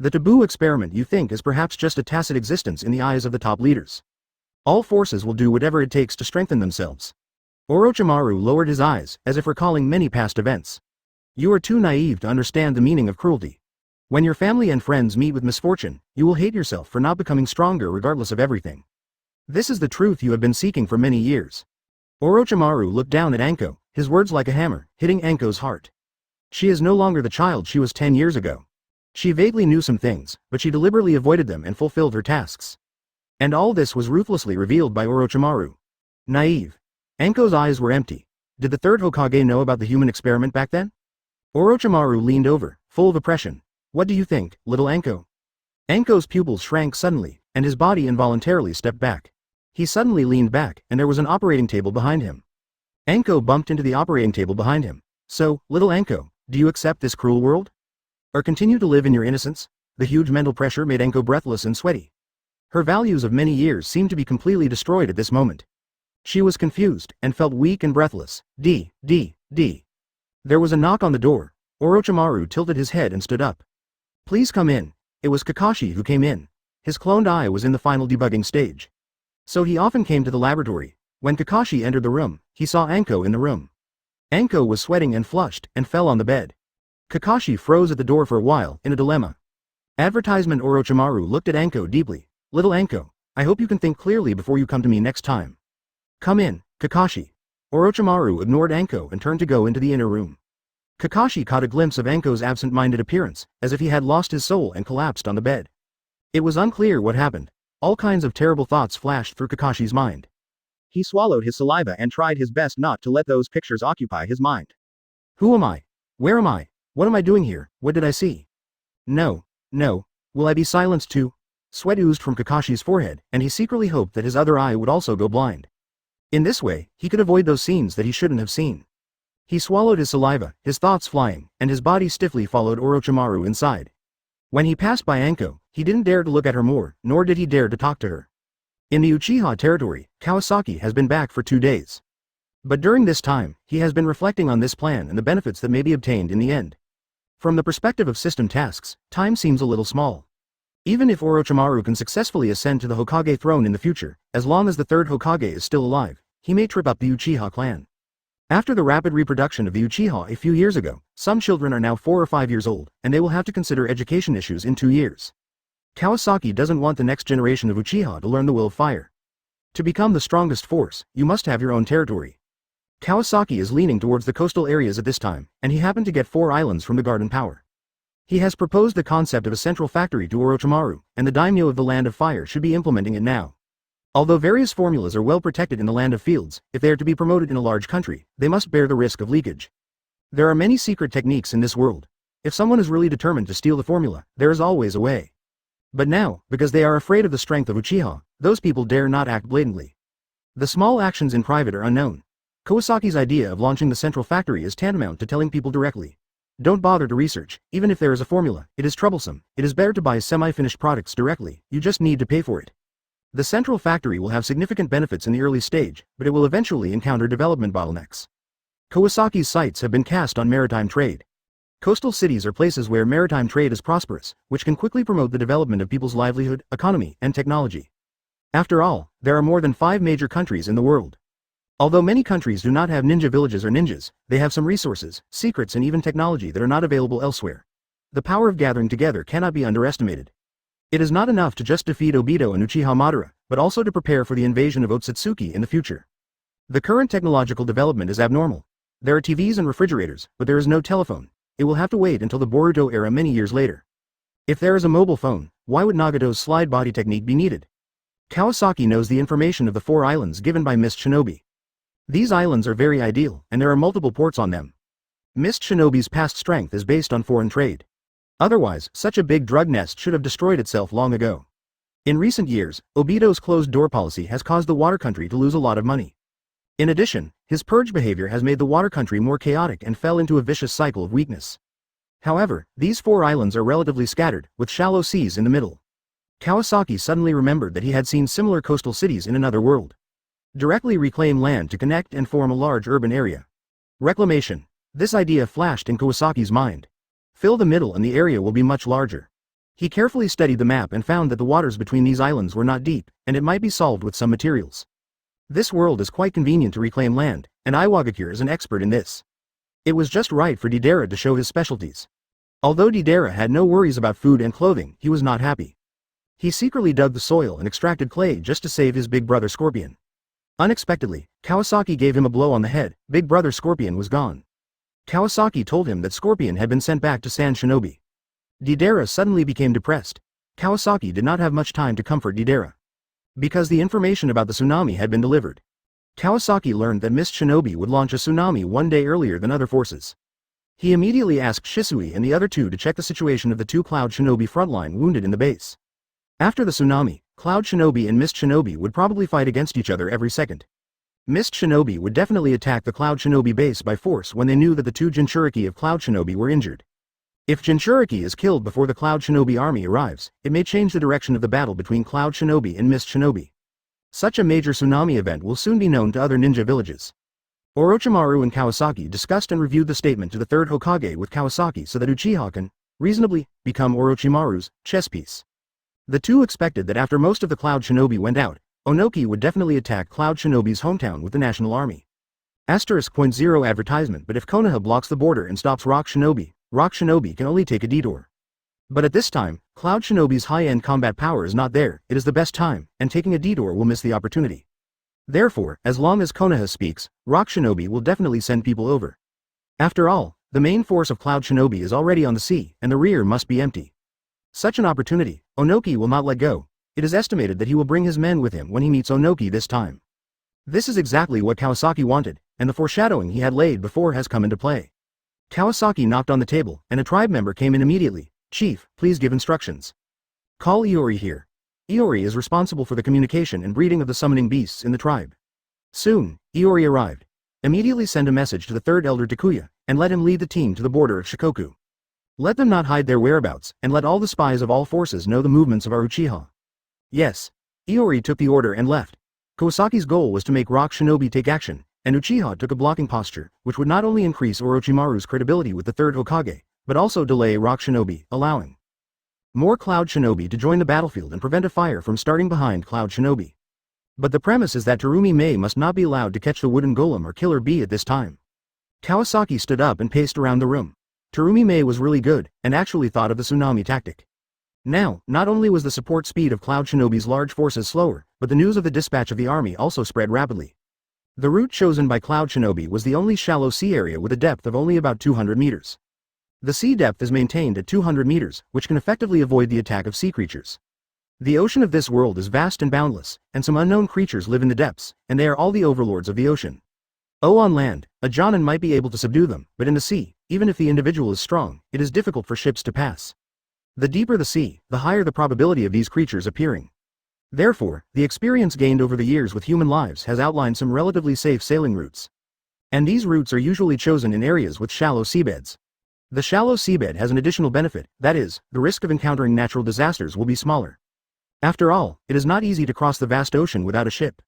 The taboo experiment you think is perhaps just a tacit existence in the eyes of the top leaders. All forces will do whatever it takes to strengthen themselves. Orochimaru lowered his eyes, as if recalling many past events. You are too naive to understand the meaning of cruelty. When your family and friends meet with misfortune, you will hate yourself for not becoming stronger regardless of everything. This is the truth you have been seeking for many years. Orochimaru looked down at Anko, his words like a hammer, hitting Anko's heart. She is no longer the child she was 10 years ago. She vaguely knew some things, but she deliberately avoided them and fulfilled her tasks. And all this was ruthlessly revealed by Orochimaru. Naive. Anko's eyes were empty. Did the third Hokage know about the human experiment back then? Orochimaru leaned over, full of oppression. What do you think, little Anko? Anko's pupils shrank suddenly, and his body involuntarily stepped back. He suddenly leaned back, and there was an operating table behind him. Anko bumped into the operating table behind him. So, little Anko, do you accept this cruel world? Or continue to live in your innocence? The huge mental pressure made Anko breathless and sweaty. Her values of many years seemed to be completely destroyed at this moment. She was confused, and felt weak and breathless. D. There was a knock on the door. Orochimaru tilted his head and stood up. Please come in. It was Kakashi who came in. His cloned eye was in the final debugging stage. So he often came to the laboratory. When Kakashi entered the room, he saw Anko in the room. Anko was sweating and flushed, and fell on the bed. Kakashi froze at the door for a while, in a dilemma. Advertisement. Orochimaru looked at Anko deeply. Little Anko, I hope you can think clearly before you come to me next time. Come in, Kakashi. Orochimaru ignored Anko and turned to go into the inner room. Kakashi caught a glimpse of Anko's absent-minded appearance, as if he had lost his soul and collapsed on the bed. It was unclear what happened. All kinds of terrible thoughts flashed through Kakashi's mind. He swallowed his saliva and tried his best not to let those pictures occupy his mind. Who am I? Where am I? What am I doing here? What did I see? No. Will I be silenced too? Sweat oozed from Kakashi's forehead, and he secretly hoped that his other eye would also go blind. In this way, he could avoid those scenes that he shouldn't have seen. He swallowed his saliva, his thoughts flying, and his body stiffly followed Orochimaru inside. When he passed by Anko, he didn't dare to look at her more, nor did he dare to talk to her. In the Uchiha territory, Kawasaki has been back for 2 days. But during this time, he has been reflecting on this plan and the benefits that may be obtained in the end. From the perspective of system tasks, time seems a little small. Even if Orochimaru can successfully ascend to the Hokage throne in the future, as long as the third Hokage is still alive, he may trip up the Uchiha clan. After the rapid reproduction of the Uchiha a few years ago, some children are now 4 or 5 years old, and they will have to consider education issues in 2 years. Kawasaki doesn't want the next generation of Uchiha to learn the will of fire. To become the strongest force, you must have your own territory. Kawasaki is leaning towards the coastal areas at this time, and he happened to get 4 islands from the Garden Power. He has proposed the concept of a central factory to Orochimaru, and the daimyo of the Land of Fire should be implementing it now. Although various formulas are well protected in the Land of Fields, if they are to be promoted in a large country, they must bear the risk of leakage. There are many secret techniques in this world. If someone is really determined to steal the formula, there is always a way. But now, because they are afraid of the strength of Uchiha, those people dare not act blatantly. The small actions in private are unknown. Kawasaki's idea of launching the central factory is tantamount to telling people directly. Don't bother to research, even if there is a formula, it is troublesome, it is better to buy semi-finished products directly, you just need to pay for it. The central factory will have significant benefits in the early stage, but it will eventually encounter development bottlenecks. Kawasaki's sights have been cast on maritime trade. Coastal cities are places where maritime trade is prosperous, which can quickly promote the development of people's livelihood, economy, and technology. After all, there are more than 5 major countries in the world. Although many countries do not have ninja villages or ninjas, they have some resources, secrets and even technology that are not available elsewhere. The power of gathering together cannot be underestimated. It is not enough to just defeat Obito and Uchiha Madara, but also to prepare for the invasion of Ōtsutsuki in the future. The current technological development is abnormal. There are TVs and refrigerators, but there is no telephone. It will have to wait until the Boruto era many years later. If there is a mobile phone, why would Nagato's slide body technique be needed? Kawasaki knows the information of the 4 islands given by Mist Shinobi. These islands are very ideal, and there are multiple ports on them. Mist Shinobi's past strength is based on foreign trade. Otherwise, such a big drug nest should have destroyed itself long ago. In recent years, Obito's closed-door policy has caused the water country to lose a lot of money. In addition, his purge behavior has made the water country more chaotic and fell into a vicious cycle of weakness. However, these 4 islands are relatively scattered, with shallow seas in the middle. Kawasaki suddenly remembered that he had seen similar coastal cities in another world. Directly reclaim land to connect and form a large urban area. Reclamation. This idea flashed in Kawasaki's mind. Fill the middle and the area will be much larger. He carefully studied the map and found that the waters between these islands were not deep, and it might be solved with some materials. This world is quite convenient to reclaim land, and Iwagakure is an expert in this. It was just right for Deidara to show his specialties. Although Deidara had no worries about food and clothing, he was not happy. He secretly dug the soil and extracted clay just to save his big brother Scorpion. Unexpectedly, Kawasaki gave him a blow on the head. Big brother Scorpion was gone. Kawasaki told him that Scorpion had been sent back to San Shinobi. Deidara suddenly became depressed. Kawasaki did not have much time to comfort Deidara. Because the information about the tsunami had been delivered. Kawasaki learned that Mist Shinobi would launch a tsunami 1 day earlier than other forces. He immediately asked Shisui and the other 2 to check the situation of the 2 Cloud Shinobi frontline wounded in the base. After the tsunami, Cloud Shinobi and Mist Shinobi would probably fight against each other every second. Mist Shinobi would definitely attack the Cloud Shinobi base by force when they knew that the 2 Jinchuriki of Cloud Shinobi were injured. If Jinchuriki is killed before the Cloud Shinobi army arrives, it may change the direction of the battle between Cloud Shinobi and Mist Shinobi. Such a major tsunami event will soon be known to other ninja villages. Orochimaru and Kawasaki discussed and reviewed the statement to the 3rd Hokage with Kawasaki so that Uchiha can, reasonably, become Orochimaru's chess piece. The 2 expected that after most of the Cloud Shinobi went out, Onoki would definitely attack Cloud Shinobi's hometown with the National Army. *0 advertisement. But if Konoha blocks the border and stops Rock Shinobi can only take a detour. But at this time, Cloud Shinobi's high-end combat power is not there. It is the best time, and taking a detour will miss the opportunity. Therefore, as long as Konoha speaks, Rock Shinobi will definitely send people over. After all, the main force of Cloud Shinobi is already on the sea, and the rear must be empty. Such an opportunity, Onoki will not let go. It is estimated that he will bring his men with him when he meets Onoki this time. This is exactly what Kawasaki wanted, and the foreshadowing he had laid before has come into play. Kawasaki knocked on the table, and a tribe member came in immediately. "Chief, please give instructions. Call Iori here." Iori is responsible for the communication and breeding of the summoning beasts in the tribe. Soon, Iori arrived. Immediately send a message to the third elder Takuya, and let him lead the team to the border of Shikoku. Let them not hide their whereabouts, and let all the spies of all forces know the movements of our Uchiha. Yes. Iori took the order and left. Kawasaki's goal was to make Rock Shinobi take action, and Uchiha took a blocking posture, which would not only increase Orochimaru's credibility with the third Hokage, but also delay Rock Shinobi, allowing more Cloud Shinobi to join the battlefield and prevent a fire from starting behind Cloud Shinobi. But the premise is that Terumi Mei must not be allowed to catch the wooden golem or killer bee at this time. Kawasaki stood up and paced around the room. Terumi Mei was really good, and actually thought of the tsunami tactic. Now, not only was the support speed of Cloud Shinobi's large forces slower, but the news of the dispatch of the army also spread rapidly. The route chosen by Cloud Shinobi was the only shallow sea area with a depth of only about 200 meters. The sea depth is maintained at 200 meters, which can effectively avoid the attack of sea creatures. The ocean of this world is vast and boundless, and some unknown creatures live in the depths, and they are all the overlords of the ocean. On land, a Jonin might be able to subdue them, but in the sea, even if the individual is strong, it is difficult for ships to pass. The deeper the sea, the higher the probability of these creatures appearing. Therefore, the experience gained over the years with human lives has outlined some relatively safe sailing routes. And these routes are usually chosen in areas with shallow seabeds. The shallow seabed has an additional benefit, that is, the risk of encountering natural disasters will be smaller. After all, it is not easy to cross the vast ocean without a ship.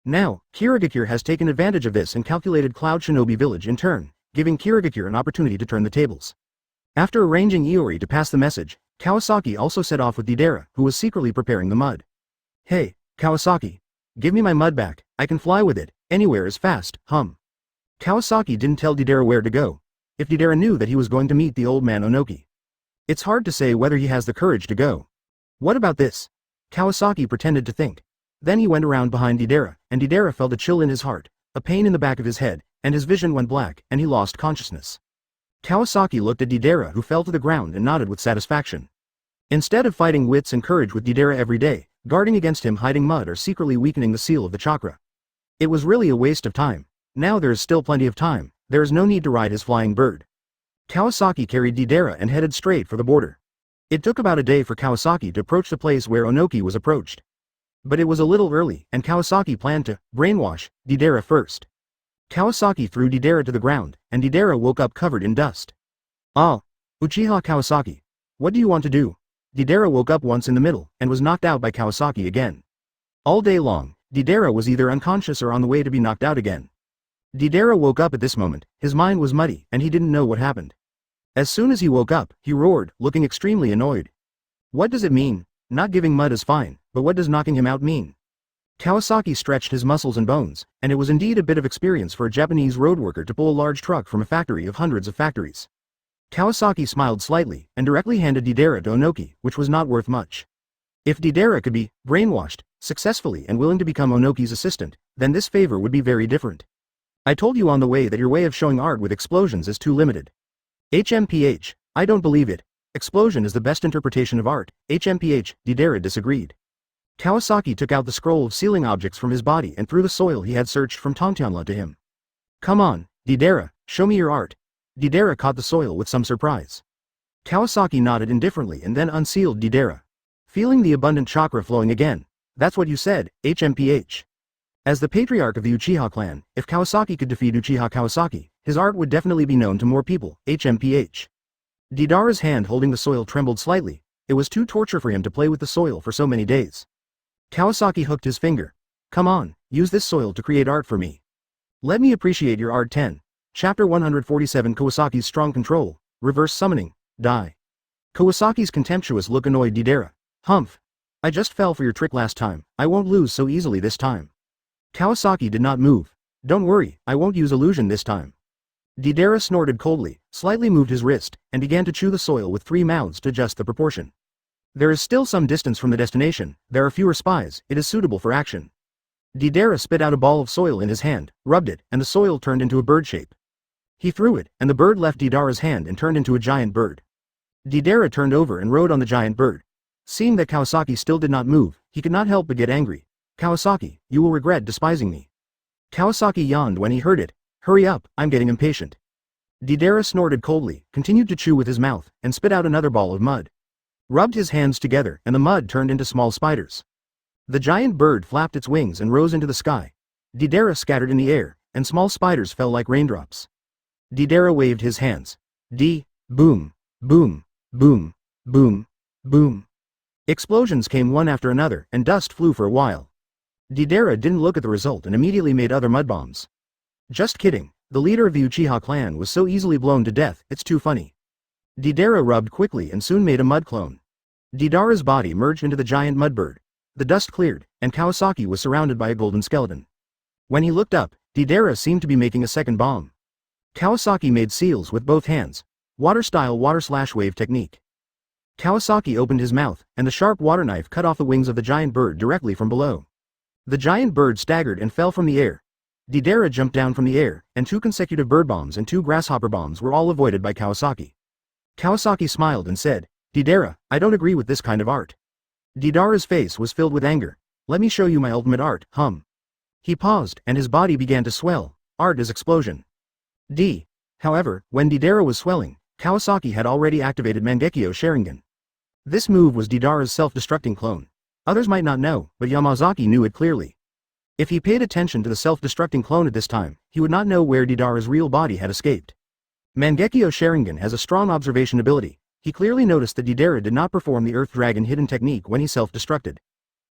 Now, Kirigakure has taken advantage of this and calculated Cloud Shinobi Village in turn, giving Kirigakure an opportunity to turn the tables. After arranging Iori to pass the message, Kawasaki also set off with Deidara, who was secretly preparing the mud. "Hey, Kawasaki. Give me my mud back, I can fly with it, anywhere is fast, hum." Kawasaki didn't tell Deidara where to go. If Deidara knew that he was going to meet the old man Onoki. It's hard to say whether he has the courage to go. What about this? Kawasaki pretended to think. Then he went around behind Deidara, and Deidara felt a chill in his heart, a pain in the back of his head, and his vision went black, and he lost consciousness. Kawasaki looked at Deidara, who fell to the ground and nodded with satisfaction. Instead of fighting wits and courage with Deidara every day, guarding against him hiding mud or secretly weakening the seal of the chakra. It was really a waste of time. Now there is still plenty of time, there is no need to ride his flying bird. Kawasaki carried Deidara and headed straight for the border. It took about a day for Kawasaki to approach the place where Onoki was approached. But it was a little early, and Kawasaki planned to brainwash Deidara first. Kawasaki threw Deidara to the ground, and Deidara woke up covered in dust. "Ah, Uchiha Kawasaki. What do you want to do?" Deidara woke up once in the middle, and was knocked out by Kawasaki again. All day long, Deidara was either unconscious or on the way to be knocked out again. Deidara woke up at this moment, his mind was muddy, and he didn't know what happened. As soon as he woke up, he roared, looking extremely annoyed. What does it mean? Not giving mud is fine, but what does knocking him out mean? Kawasaki stretched his muscles and bones, and it was indeed a bit of experience for a Japanese roadworker to pull a large truck from a factory of hundreds of factories. Kawasaki smiled slightly, and directly handed Deidara to Onoki, which was not worth much. If Deidara could be brainwashed successfully and willing to become Onoki's assistant, then this favor would be very different. I told you on the way that your way of showing art with explosions is too limited. HMPH, I don't believe it. Explosion is the best interpretation of art. HMPH, Deidara disagreed. Kawasaki took out the scroll of sealing objects from his body and threw the soil he had searched from Tontianla to him. Come on, Deidara, show me your art. Deidara caught the soil with some surprise. Kawasaki nodded indifferently and then unsealed Deidara. Feeling the abundant chakra flowing again. That's what you said, HMPH. As the patriarch of the Uchiha clan, if Kawasaki could defeat Uchiha Kawasaki, his art would definitely be known to more people, HMPH. Deidara's hand holding the soil trembled slightly. It was too torture for him to play with the soil for so many days. Kawasaki hooked his finger. Come on, use this soil to create art for me. Let me appreciate your art. 10. Chapter 147 Kawasaki's strong control, reverse summoning, die. Kawasaki's contemptuous look annoyed Deidara. Humph. I just fell for your trick last time, I won't lose so easily this time. Kawasaki did not move. Don't worry, I won't use illusion this time. Deidara snorted coldly, slightly moved his wrist, and began to chew the soil with 3 mouths to adjust the proportion. There is still some distance from the destination, there are fewer spies, it is suitable for action. Deidara spit out a ball of soil in his hand, rubbed it, and the soil turned into a bird shape. He threw it, and the bird left Deidara's hand and turned into a giant bird. Deidara turned over and rode on the giant bird. Seeing that Kawasaki still did not move, he could not help but get angry. Kawasaki, you will regret despising me. Kawasaki yawned when he heard it. Hurry up, I'm getting impatient. Deidara snorted coldly, continued to chew with his mouth, and spit out another ball of mud. Rubbed his hands together, and the mud turned into small spiders. The giant bird flapped its wings and rose into the sky. Deidara scattered in the air, and small spiders fell like raindrops. Deidara waved his hands. Boom, boom, boom, boom, boom. Explosions came one after another, and dust flew for a while. Deidara didn't look at the result and immediately made other mud bombs. Just kidding, the leader of the Uchiha clan was so easily blown to death, it's too funny. Deidara rubbed quickly and soon made a mud clone. Deidara's body merged into the giant mudbird. The dust cleared, and Kawasaki was surrounded by a golden skeleton. When he looked up, Deidara seemed to be making a second bomb. Kawasaki made seals with both hands. Water-style water/wave technique. Kawasaki opened his mouth, and the sharp water knife cut off the wings of the giant bird directly from below. The giant bird staggered and fell from the air. Deidara jumped down from the air, and 2 consecutive bird bombs and 2 grasshopper bombs were all avoided by Kawasaki. Kawasaki smiled and said, Deidara, I don't agree with this kind of art. Deidara's face was filled with anger. Let me show you my ultimate art, He paused, and his body began to swell. Art is explosion. However, when Deidara was swelling, Kawasaki had already activated Mangekyō Sharingan. This move was Deidara's self-destructing clone. Others might not know, but Yamazaki knew it clearly. If he paid attention to the self-destructing clone at this time, he would not know where Deidara's real body had escaped. Mangekyō Sharingan has a strong observation ability. He clearly noticed that Deidara did not perform the Earth Dragon hidden technique when he self-destructed.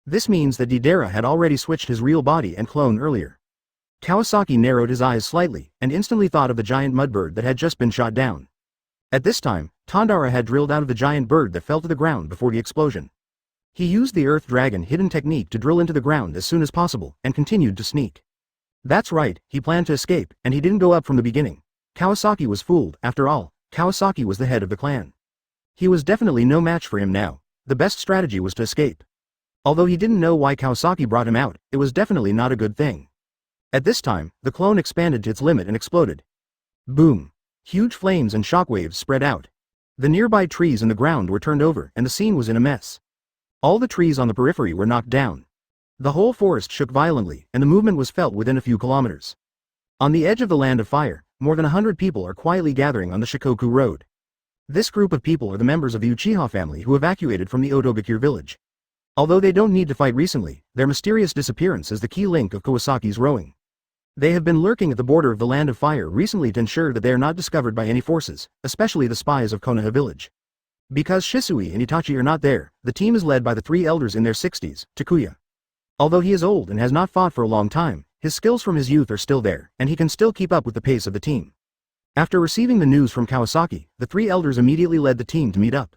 This means that Deidara had already switched his real body and clone earlier. Kawasaki narrowed his eyes slightly, and instantly thought of the giant mudbird that had just been shot down. At this time, Tandara had drilled out of the giant bird that fell to the ground before the explosion. He used the Earth Dragon hidden technique to drill into the ground as soon as possible, and continued to sneak. That's right, he planned to escape, and he didn't go up from the beginning. Kawasaki was fooled, after all, Kawasaki was the head of the clan. He was definitely no match for him now. The best strategy was to escape. Although he didn't know why Kawasaki brought him out, it was definitely not a good thing. At this time, the clone expanded to its limit and exploded. Boom! Huge flames and shockwaves spread out. The nearby trees and the ground were turned over, and the scene was in a mess. All the trees on the periphery were knocked down. The whole forest shook violently, and the movement was felt within a few kilometers. On the edge of the Land of Fire, more than 100 people are quietly gathering on the Shikoku Road. This group of people are the members of the Uchiha family who evacuated from the Ōtsutsuki village. Although they don't need to fight recently, their mysterious disappearance is the key link of Kawasaki's rowing. They have been lurking at the border of the Land of Fire recently to ensure that they are not discovered by any forces, especially the spies of Konoha village. Because Shisui and Itachi are not there, the team is led by the 3 elders in their 60s, Takuya. Although he is old and has not fought for a long time, his skills from his youth are still there, and he can still keep up with the pace of the team. After receiving the news from Kawasaki, the 3 elders immediately led the team to meet up.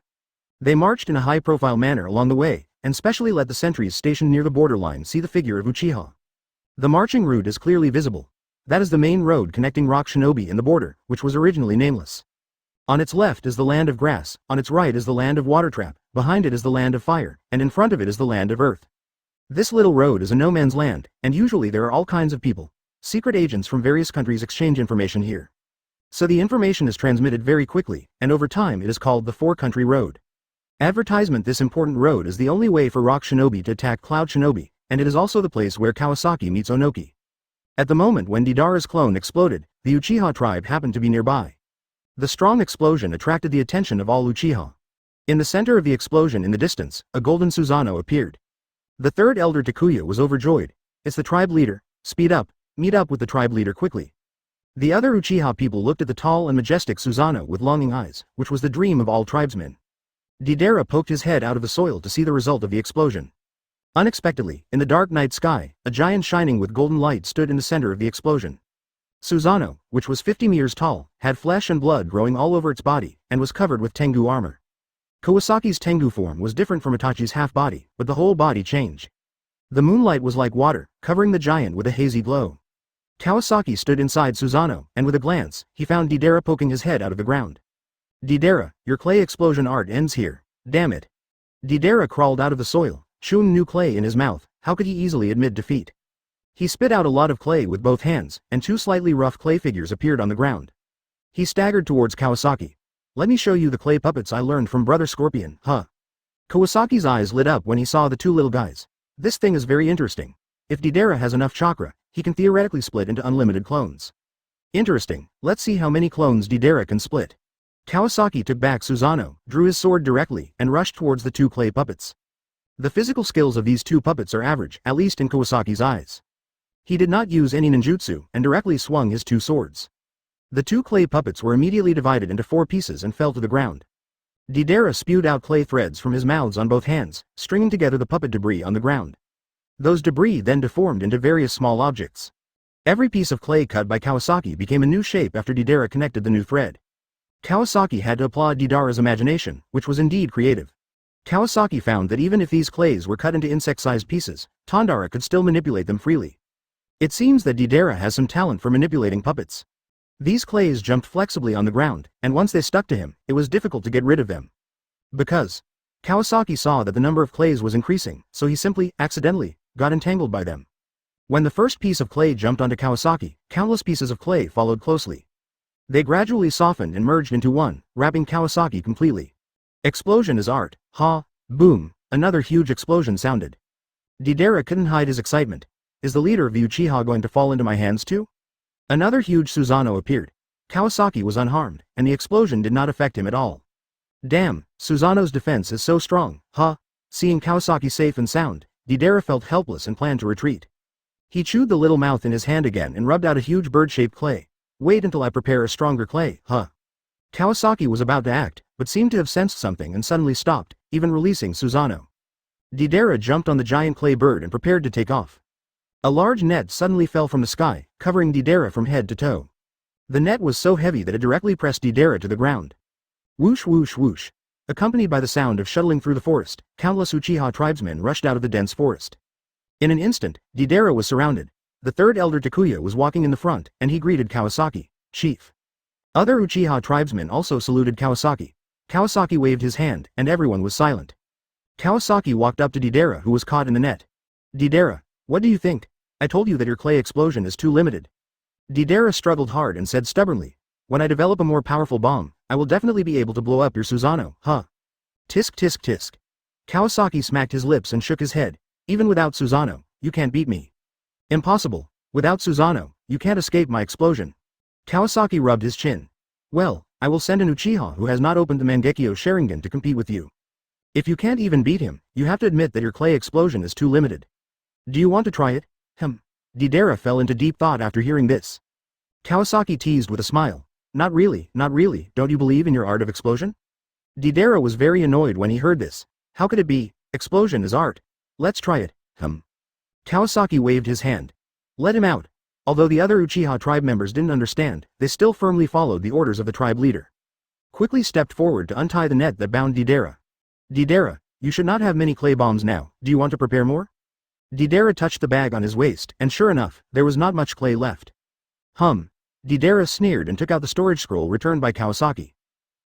They marched in a high-profile manner along the way, and specially let the sentries stationed near the borderline see the figure of Uchiha. The marching route is clearly visible. That is the main road connecting Rock Shinobi and the border, which was originally nameless. On its left is the Land of Grass, on its right is the Land of Water Trap, behind it is the Land of Fire, and in front of it is the Land of Earth. This little road is a no-man's land, and usually there are all kinds of people. Secret agents from various countries exchange information here. So the information is transmitted very quickly, and over time it is called the 4-country road. Advertisement: this important road is the only way for Rock Shinobi to attack Cloud Shinobi, and it is also the place where Kawasaki meets Onoki. At the moment when Deidara's clone exploded, the Uchiha tribe happened to be nearby. The strong explosion attracted the attention of all Uchiha. In the center of the explosion in the distance, a golden Susanoo appeared. The 3rd elder Takuya was overjoyed. It's the tribe leader. Speed up, meet up with the tribe leader quickly. The other Uchiha people looked at the tall and majestic Susanoo with longing eyes, which was the dream of all tribesmen. Deidara poked his head out of the soil to see the result of the explosion. Unexpectedly, in the dark night sky, a giant shining with golden light stood in the center of the explosion. Susanoo, which was 50 meters tall, had flesh and blood growing all over its body, and was covered with Tengu armor. Kawasaki's Tengu form was different from Itachi's half-body, but the whole body changed. The moonlight was like water, covering the giant with a hazy glow. Kawasaki stood inside Susanoo, and with a glance, he found Deidara poking his head out of the ground. Deidara, your clay explosion art ends here. Damn it. Deidara crawled out of the soil, chewing new clay in his mouth. How could he easily admit defeat? He spit out a lot of clay with both hands, and two slightly rough clay figures appeared on the ground. He staggered towards Kawasaki. Let me show you the clay puppets I learned from Brother Scorpion, huh? Kawasaki's eyes lit up when he saw the two little guys. This thing is very interesting. If Deidara has enough chakra, he can theoretically split into unlimited clones. Interesting, let's see how many clones Deidara can split. Kawasaki took back Susanoo, drew his sword directly, and rushed towards the two clay puppets. The physical skills of these two puppets are average, at least in Kawasaki's eyes. He did not use any ninjutsu, and directly swung his two swords. The two clay puppets were immediately divided into 4 pieces and fell to the ground. Deidara spewed out clay threads from his mouths on both hands, stringing together the puppet debris on the ground. Those debris then deformed into various small objects. Every piece of clay cut by Kawasaki became a new shape after Deidara connected the new thread. Kawasaki had to applaud Deidara's imagination, which was indeed creative. Kawasaki found that even if these clays were cut into insect-sized pieces, Tandara could still manipulate them freely. It seems that Deidara has some talent for manipulating puppets. These clays jumped flexibly on the ground, and once they stuck to him, it was difficult to get rid of them. Because Kawasaki saw that the number of clays was increasing, so he simply, accidentally, got entangled by them. When the first piece of clay jumped onto Kawasaki, countless pieces of clay followed closely. They gradually softened and merged into one, wrapping Kawasaki completely. Explosion is art. Ha! Boom! Another huge explosion sounded. Deidara couldn't hide his excitement. Is the leader of the Uchiha going to fall into my hands too? Another huge Susanoo appeared. Kawasaki was unharmed, and the explosion did not affect him at all. Damn, Susanoo's defense is so strong, huh? Seeing Kawasaki safe and sound, Deidara felt helpless and planned to retreat. He chewed the little mouth in his hand again and rubbed out a huge bird-shaped clay. Wait until I prepare a stronger clay, huh? Kawasaki was about to act, but seemed to have sensed something and suddenly stopped, even releasing Susanoo. Deidara jumped on the giant clay bird and prepared to take off. A large net suddenly fell from the sky, covering Deidara from head to toe. The net was so heavy that it directly pressed Deidara to the ground. Whoosh whoosh whoosh. Accompanied by the sound of shuttling through the forest, countless Uchiha tribesmen rushed out of the dense forest. In an instant, Deidara was surrounded. The third elder Takuya was walking in the front, and he greeted Kawasaki, Chief. Other Uchiha tribesmen also saluted Kawasaki. Kawasaki waved his hand, and everyone was silent. Kawasaki walked up to Deidara, who was caught in the net. Deidara, what do you think? I told you that your clay explosion is too limited. Deidara struggled hard and said stubbornly, when I develop a more powerful bomb, I will definitely be able to blow up your Susanoo, huh? Tisk tisk tisk. Kawasaki smacked his lips and shook his head. Even without Susanoo, you can't beat me. Impossible. Without Susanoo, you can't escape my explosion. Kawasaki rubbed his chin. Well, I will send an Uchiha who has not opened the Mangekyō Sharingan to compete with you. If you can't even beat him, you have to admit that your clay explosion is too limited. Do you want to try it? Deidara fell into deep thought after hearing this. Kawasaki teased with a smile. Not really, don't you believe in your art of explosion? Deidara was very annoyed when he heard this. How could it be? Explosion is art. Let's try it. Kawasaki waved his hand. Let him out. Although the other Uchiha tribe members didn't understand, they still firmly followed the orders of the tribe leader. Quickly stepped forward to untie the net that bound Deidara. Deidara, you should not have many clay bombs now. Do you want to prepare more? Deidara touched the bag on his waist, and sure enough, there was not much clay left. Deidara sneered and took out the storage scroll returned by Kawasaki.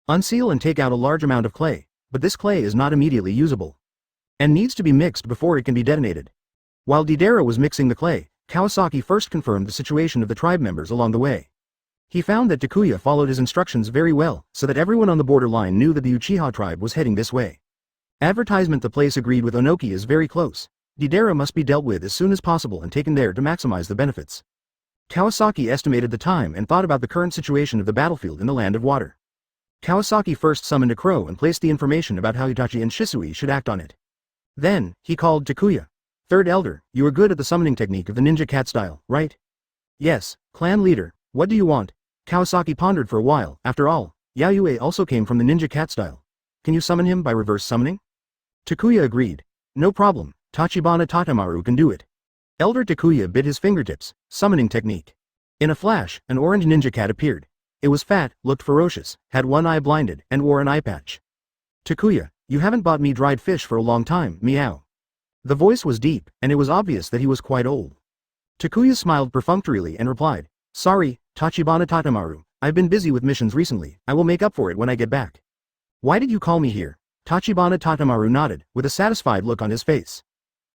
Unseal and take out a large amount of clay, but this clay is not immediately usable, and needs to be mixed before it can be detonated. While Deidara was mixing the clay, Kawasaki first confirmed the situation of the tribe members along the way. He found that Takuya followed his instructions very well, so that everyone on the borderline knew that the Uchiha tribe was heading this way. Advertisement: the place agreed with Onoki is very close. Deidara must be dealt with as soon as possible and taken there to maximize the benefits. Kawasaki estimated the time and thought about the current situation of the battlefield in the land of water. Kawasaki first summoned a crow and placed the information about how Itachi and Shisui should act on it. Then, he called Takuya. Third elder, you are good at the summoning technique of the ninja cat style, right? Yes, clan leader, what do you want? Kawasaki pondered for a while. After all, Yayue also came from the ninja cat style. Can you summon him by reverse summoning? Takuya agreed. No problem. Tachibana Tatamaru can do it. Elder Takuya bit his fingertips. Summoning technique. In a flash, an orange ninja cat appeared. It was fat, looked ferocious, had one eye blinded, and wore an eye patch. Takuya, you haven't bought me dried fish for a long time, meow. The voice was deep, and it was obvious that he was quite old. Takuya smiled perfunctorily and replied, "Sorry, Tachibana Tatamaru, I've been busy with missions recently, I will make up for it when I get back." "Why did you call me here?" Tachibana Tatamaru nodded, with a satisfied look on his face.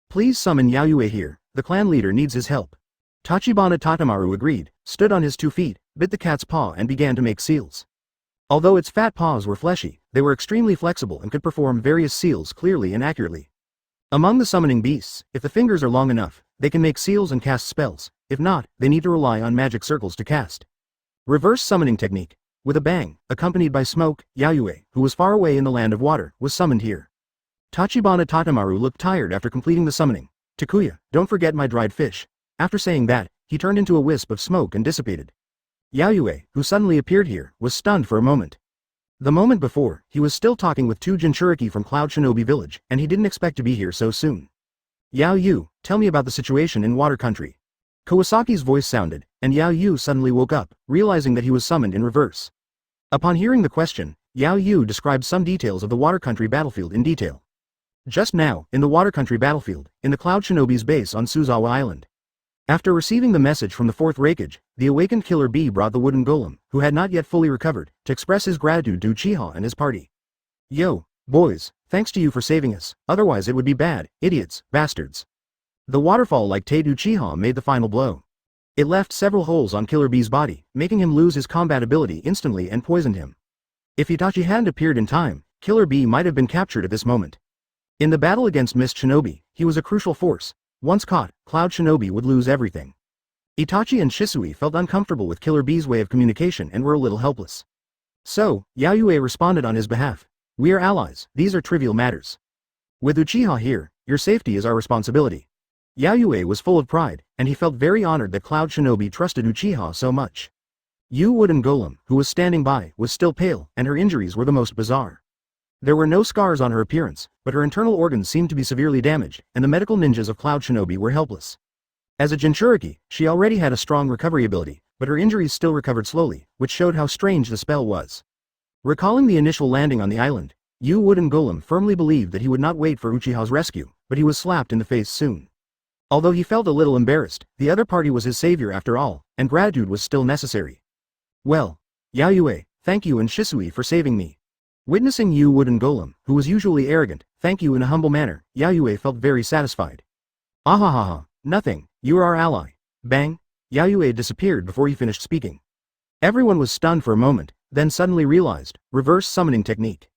"Please summon Yayue here, the clan leader needs his help." Tachibana Tatamaru agreed, stood on his 2 feet, bit the cat's paw and began to make seals. Although its fat paws were fleshy, they were extremely flexible and could perform various seals clearly and accurately. Among the summoning beasts, if the fingers are long enough, they can make seals and cast spells, if not, they need to rely on magic circles to cast. Reverse summoning technique. With a bang, accompanied by smoke, Yayue, who was far away in the land of water, was summoned here. Tachibana Tatamaru looked tired after completing the summoning. "Takuya, don't forget my dried fish." After saying that, he turned into a wisp of smoke and dissipated. Yayue, who suddenly appeared here, was stunned for a moment. The moment before, he was still talking with 2 Jinchuriki from Cloud Shinobi Village, and he didn't expect to be here so soon. "Yao Yu, tell me about the situation in Water Country." Kawasaki's voice sounded, and Yao Yu suddenly woke up, realizing that he was summoned in reverse. Upon hearing the question, Yao Yu described some details of the Water Country battlefield in detail. Just now, in the Water Country battlefield, in the Cloud Shinobi's base on Suzawa Island. After receiving the message from the 4th Raikage, the awakened Killer Bee brought the wooden golem, who had not yet fully recovered, to express his gratitude to Uchiha and his party. "Yo, boys, thanks to you for saving us, otherwise it would be bad, idiots, bastards." The waterfall like Tate Uchiha made the final blow. It left several holes on Killer Bee's body, making him lose his combat ability instantly and poisoned him. If Itachi hadn't appeared in time, Killer Bee might have been captured at this moment. In the battle against Mist Shinobi, he was a crucial force. Once caught, Cloud Shinobi would lose everything. Itachi and Shisui felt uncomfortable with Killer Bee's way of communication and were a little helpless. So, Yayue responded on his behalf. "We are allies, these are trivial matters. With Uchiha here, your safety is our responsibility." Yayue was full of pride, and he felt very honored that Cloud Shinobi trusted Uchiha so much. Yu Wooden Golem, who was standing by, was still pale, and her injuries were the most bizarre. There were no scars on her appearance, but her internal organs seemed to be severely damaged, and the medical ninjas of Cloud Shinobi were helpless. As a Jinchuriki, she already had a strong recovery ability, but her injuries still recovered slowly, which showed how strange the spell was. Recalling the initial landing on the island, Yu Wooden Golem firmly believed that he would not wait for Uchiha's rescue, but he was slapped in the face soon. Although he felt a little embarrassed, the other party was his savior after all, and gratitude was still necessary. "Well, Yayue, thank you and Shisui for saving me." Witnessing Yu Wooden Golem, who was usually arrogant, thank you in a humble manner, Yayue felt very satisfied. "Ahahaha, nothing, you are our ally." Bang! Yayue disappeared before he finished speaking. Everyone was stunned for a moment, then suddenly realized, reverse summoning technique.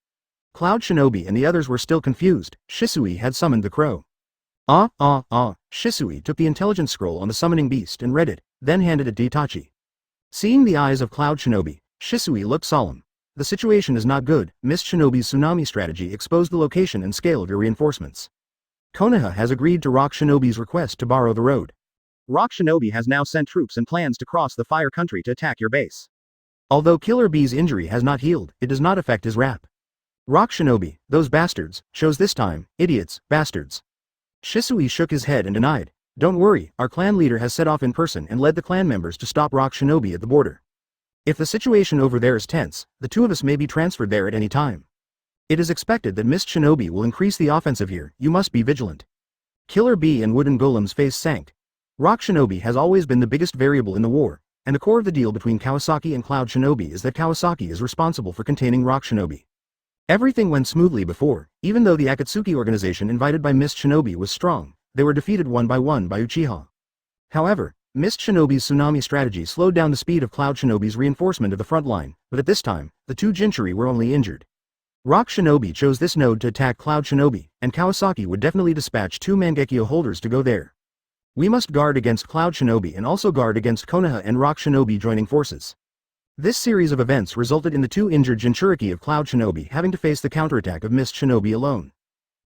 Cloud Shinobi and the others were still confused. Shisui had summoned the crow. Shisui took the intelligence scroll on the summoning beast and read it, then handed it to Itachi. Seeing the eyes of Cloud Shinobi, Shisui looked solemn. "The situation is not good. Mist Shinobi's tsunami strategy exposed the location and scale of your reinforcements. Konoha has agreed to Rock Shinobi's request to borrow the road. Rock Shinobi has now sent troops and plans to cross the Fire Country to attack your base. Although Killer Bee's injury has not healed, it does not affect his rap. Rock Shinobi, those bastards, chose this time, idiots, bastards." Shisui shook his head and denied. "Don't worry, our clan leader has set off in person and led the clan members to stop Rock Shinobi at the border. If the situation over there is tense, the 2 of us may be transferred there at any time. It is expected that Mist Shinobi will increase the offensive here, you must be vigilant." Killer Bee and Wooden Golem's face sank. Rock Shinobi has always been the biggest variable in the war, and the core of the deal between Kawasaki and Cloud Shinobi is that Kawasaki is responsible for containing Rock Shinobi. Everything went smoothly before, even though the Akatsuki Organization invited by Mist Shinobi was strong, they were defeated one by Uchiha. However, Mist Shinobi's tsunami strategy slowed down the speed of Cloud Shinobi's reinforcement of the front line, but at this time, the 2 Jinchuri were only injured. Rock Shinobi chose this node to attack Cloud Shinobi, and Kawasaki would definitely dispatch 2 Mangekyō holders to go there. "We must guard against Cloud Shinobi and also guard against Konoha and Rock Shinobi joining forces." This series of events resulted in the 2 injured Jinchuriki of Cloud Shinobi having to face the counterattack of Mist Shinobi alone.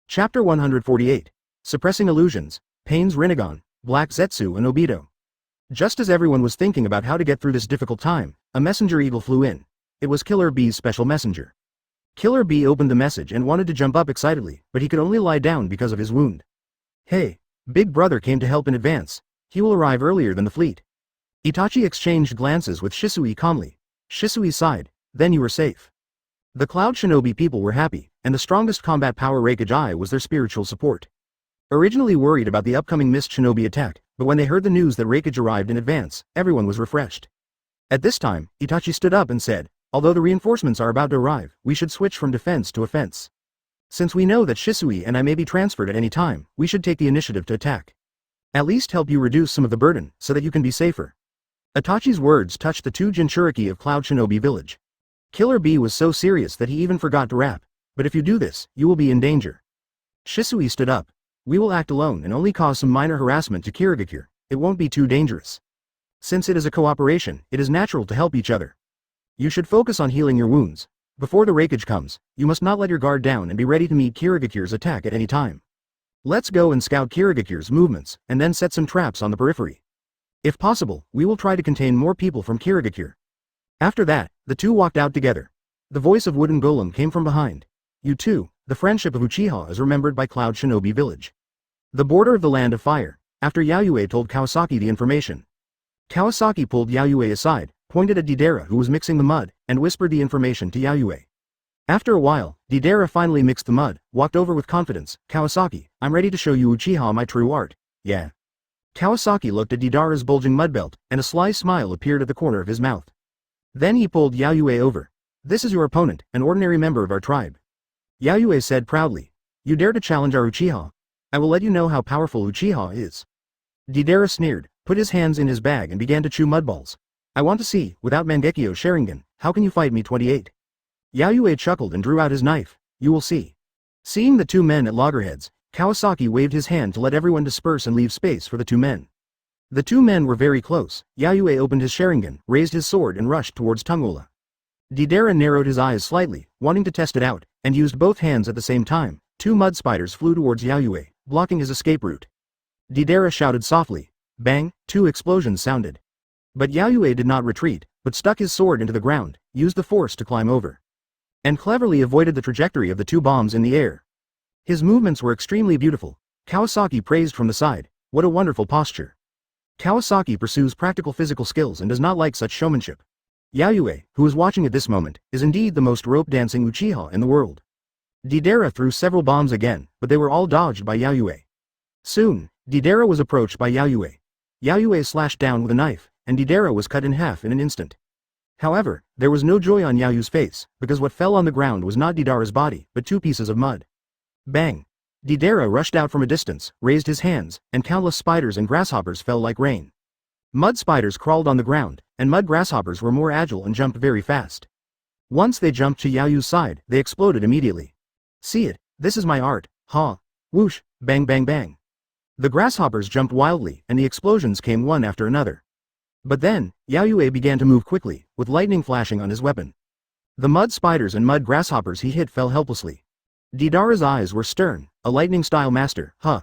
Chapter 148. Suppressing Illusions, Pain's Rinnegan, Black Zetsu and Obito. Just as everyone was thinking about how to get through this difficult time, a messenger eagle flew in. It was Killer Bee's special messenger. Killer Bee opened the message and wanted to jump up excitedly, but he could only lie down because of his wound. "Hey, Big Brother came to help in advance. He will arrive earlier than the fleet." Itachi exchanged glances with Shisui calmly. Shisui sighed, "Then you were safe." The Cloud Shinobi people were happy, and the strongest combat power Raikage I was their spiritual support. Originally worried about the upcoming mist shinobi attack, but when they heard the news that Reikage arrived in advance, everyone was refreshed. At this time, Itachi stood up and said, although the reinforcements are about to arrive, we should switch from defense to offense. Since we know that Shisui and I may be transferred at any time, we should take the initiative to attack. At least help you reduce some of the burden, so that you can be safer. Itachi's words touched the two Jinchuriki of Cloud Shinobi Village. Killer Bee was so serious that he even forgot to rap, but if you do this, you will be in danger. Shisui stood up. We will act alone and only cause some minor harassment to Kirigakure, it won't be too dangerous. Since it is a cooperation, it is natural to help each other. You should focus on healing your wounds. Before the Reikage comes, you must not let your guard down and be ready to meet Kirigakure's attack at any time. Let's go and scout Kirigakure's movements, and then set some traps on the periphery. If possible, we will try to contain more people from Kirigakure. After that, the two walked out together. The voice of Wooden Golem came from behind. You two, the friendship of Uchiha is remembered by Cloud Shinobi Village. The border of the Land of Fire, after Yayue told Kawasaki the information. Kawasaki pulled Yayue aside, pointed at Deidara who was mixing the mud, and whispered the information to Yayue. After a while, Deidara finally mixed the mud, walked over with confidence. Kawasaki, I'm ready to show you Uchiha my true art, yeah. Kawasaki looked at Deidara's bulging mud belt, and a sly smile appeared at the corner of his mouth. Then he pulled Yayue over. This is your opponent, an ordinary member of our tribe. Yayue said proudly. You dare to challenge our Uchiha? I will let you know how powerful Uchiha is. Deidara sneered, put his hands in his bag and began to chew mudballs. I want to see, without Mangekyō Sharingan, how can you fight me 28? Yayue chuckled and drew out his knife. You will see. Seeing the two men at loggerheads, Kawasaki waved his hand to let everyone disperse and leave space for the two men. The two men were very close. Yayue opened his Sharingan, raised his sword and rushed towards Tungola. Deidara narrowed his eyes slightly, wanting to test it out, and used both hands at the same time. Two mud spiders flew towards Yayue, blocking his escape route. Deidara shouted softly. Bang, two explosions sounded. But Yayue did not retreat, but stuck his sword into the ground, used the force to climb over. And cleverly avoided the trajectory of the two bombs in the air. His movements were extremely beautiful. Kawasaki praised from the side. What a wonderful posture. Kawasaki pursues practical physical skills and does not like such showmanship. Yayue, who is watching at this moment, is indeed the most rope-dancing Uchiha in the world. Deidara threw several bombs again, but they were all dodged by Yayue. Soon, Deidara was approached by Yayue. Yayue slashed down with a knife, and Deidara was cut in half in an instant. However, there was no joy on Yayu's face, because what fell on the ground was not Deidara's body, but two pieces of mud. Bang! Deidara rushed out from a distance, raised his hands, and countless spiders and grasshoppers fell like rain. Mud spiders crawled on the ground, and mud grasshoppers were more agile and jumped very fast. Once they jumped to Yayu's side, they exploded immediately. See it, this is my art, ha! Whoosh, bang bang bang. The grasshoppers jumped wildly, and the explosions came one after another. But then, Yayue began to move quickly, with lightning flashing on his weapon. The mud spiders and mud grasshoppers he hit fell helplessly. Deidara's eyes were stern, a lightning-style master, huh?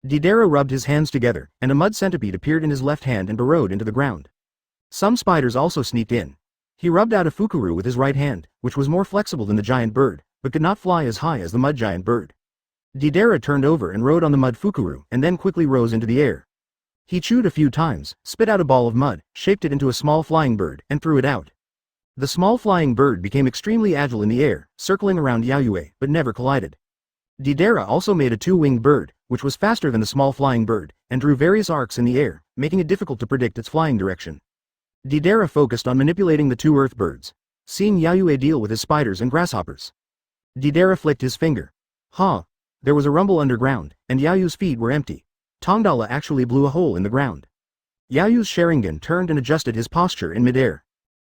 Deidara rubbed his hands together, and a mud centipede appeared in his left hand and burrowed into the ground. Some spiders also sneaked in. He rubbed out a fukuru with his right hand, which was more flexible than the giant bird, but could not fly as high as the mud giant bird. Deidara turned over and rode on the mud fukuru, and then quickly rose into the air. He chewed a few times, spit out a ball of mud, shaped it into a small flying bird, and threw it out. The small flying bird became extremely agile in the air, circling around Yayue, but never collided. Deidara also made a two-winged bird, which was faster than the small flying bird, and drew various arcs in the air, making it difficult to predict its flying direction. Deidara focused on manipulating the two earth birds, seeing Yayue deal with his spiders and grasshoppers. Deidara flicked his finger. Ha! There was a rumble underground, and Yayu's feet were empty. Tongdala actually blew a hole in the ground. Yayu's Sharingan turned and adjusted his posture in midair.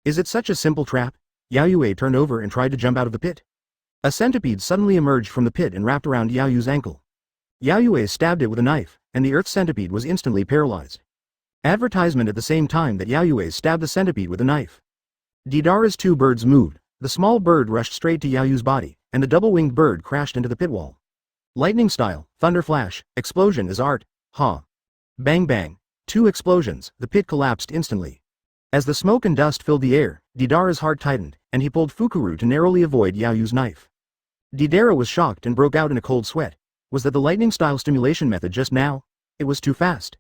Is it such a simple trap? Yayue turned over and tried to jump out of the pit. A centipede suddenly emerged from the pit and wrapped around Yayu's ankle. Yayue stabbed it with a knife, and the earth centipede was instantly paralyzed. Advertisement at the same time that Yayue stabbed the centipede with a knife. Deidara's two birds moved. The small bird rushed straight to Yayu's body, and the double-winged bird crashed into the pit wall. Lightning style, thunder flash, explosion is art, ha! Bang bang, two explosions, the pit collapsed instantly. As the smoke and dust filled the air, Deidara's heart tightened, and he pulled fukuru to narrowly avoid Yayu's knife. Deidara was shocked and broke out in a cold sweat. Was that the lightning-style stimulation method just now? It was too fast.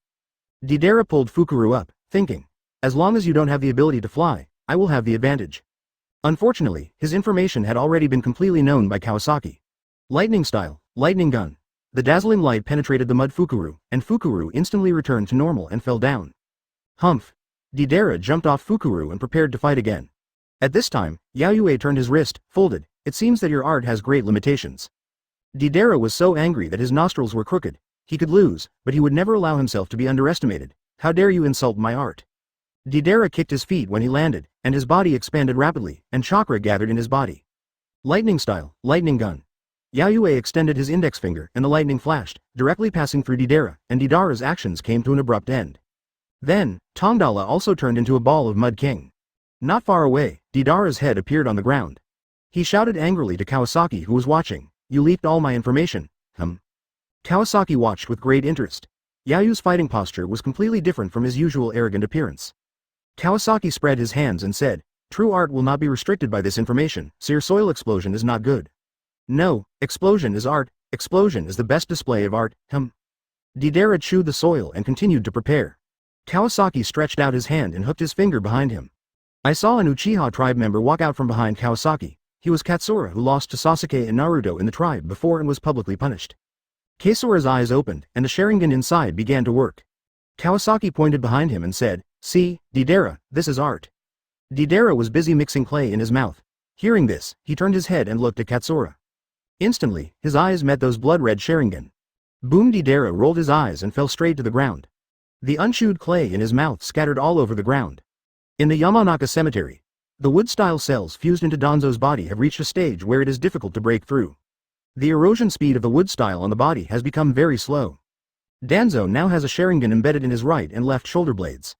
Deidara pulled fukuru up, thinking, as long as you don't have the ability to fly, I will have the advantage. Unfortunately, his information had already been completely known by Kawasaki. Lightning style, lightning gun. The dazzling light penetrated the mud Fukuru, and Fukuru instantly returned to normal and fell down. Humph! Deidara jumped off Fukuru and prepared to fight again. At this time, Yaoyue turned his wrist, folded. It seems that your art has great limitations. Deidara was so angry that his nostrils were crooked. He could lose, but he would never allow himself to be underestimated. How dare you insult my art? Deidara kicked his feet when he landed, and his body expanded rapidly, and chakra gathered in his body. Lightning style, lightning gun. Yaoyue extended his index finger and the lightning flashed, directly passing through Deidara, and Deidara's actions came to an abrupt end. Then, Tongdala also turned into a ball of mud king. Not far away, Deidara's head appeared on the ground. He shouted angrily to Kawasaki who was watching, "You leaked all my information." Kawasaki watched with great interest. Yaoyu's fighting posture was completely different from his usual arrogant appearance. Kawasaki spread his hands and said, "True art will not be restricted by this information, so your soil explosion is not good." "No, explosion is art, explosion is the best display of art." Deidara chewed the soil and continued to prepare. Kawasaki stretched out his hand and hooked his finger behind him. I saw an Uchiha tribe member walk out from behind Kawasaki. He was Katsura who lost to Sasuke and Naruto in the tribe before and was publicly punished. Katsura's eyes opened, and the Sharingan inside began to work. Kawasaki pointed behind him and said, "See, Deidara, this is art." Deidara was busy mixing clay in his mouth. Hearing this, he turned his head and looked at Katsura. Instantly, his eyes met those blood-red Sharingan. Boom! Deidara rolled his eyes and fell straight to the ground. The unchewed clay in his mouth scattered all over the ground. In the Yamanaka cemetery, the wood-style cells fused into Danzo's body have reached a stage where it is difficult to break through. The erosion speed of the wood style on the body has become very slow. Danzo now has a Sharingan embedded in his right and left shoulder blades.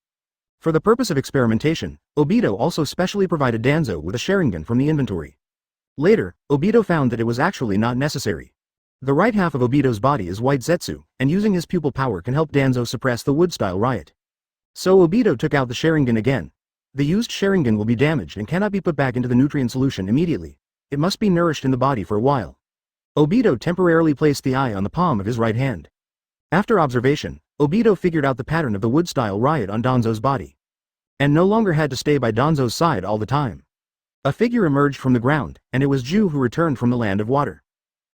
For the purpose of experimentation, Obito also specially provided Danzo with a Sharingan from the inventory. Later, Obito found that it was actually not necessary. The right half of Obito's body is white Zetsu, and using his pupil power can help Danzo suppress the wood-style riot. So Obito took out the Sharingan again. The used Sharingan will be damaged and cannot be put back into the nutrient solution immediately. It must be nourished in the body for a while. Obito temporarily placed the eye on the palm of his right hand. After observation, Obito figured out the pattern of the wood-style riot on Danzo's body. And no longer had to stay by Danzo's side all the time. A figure emerged from the ground, and it was Ju who returned from the land of water.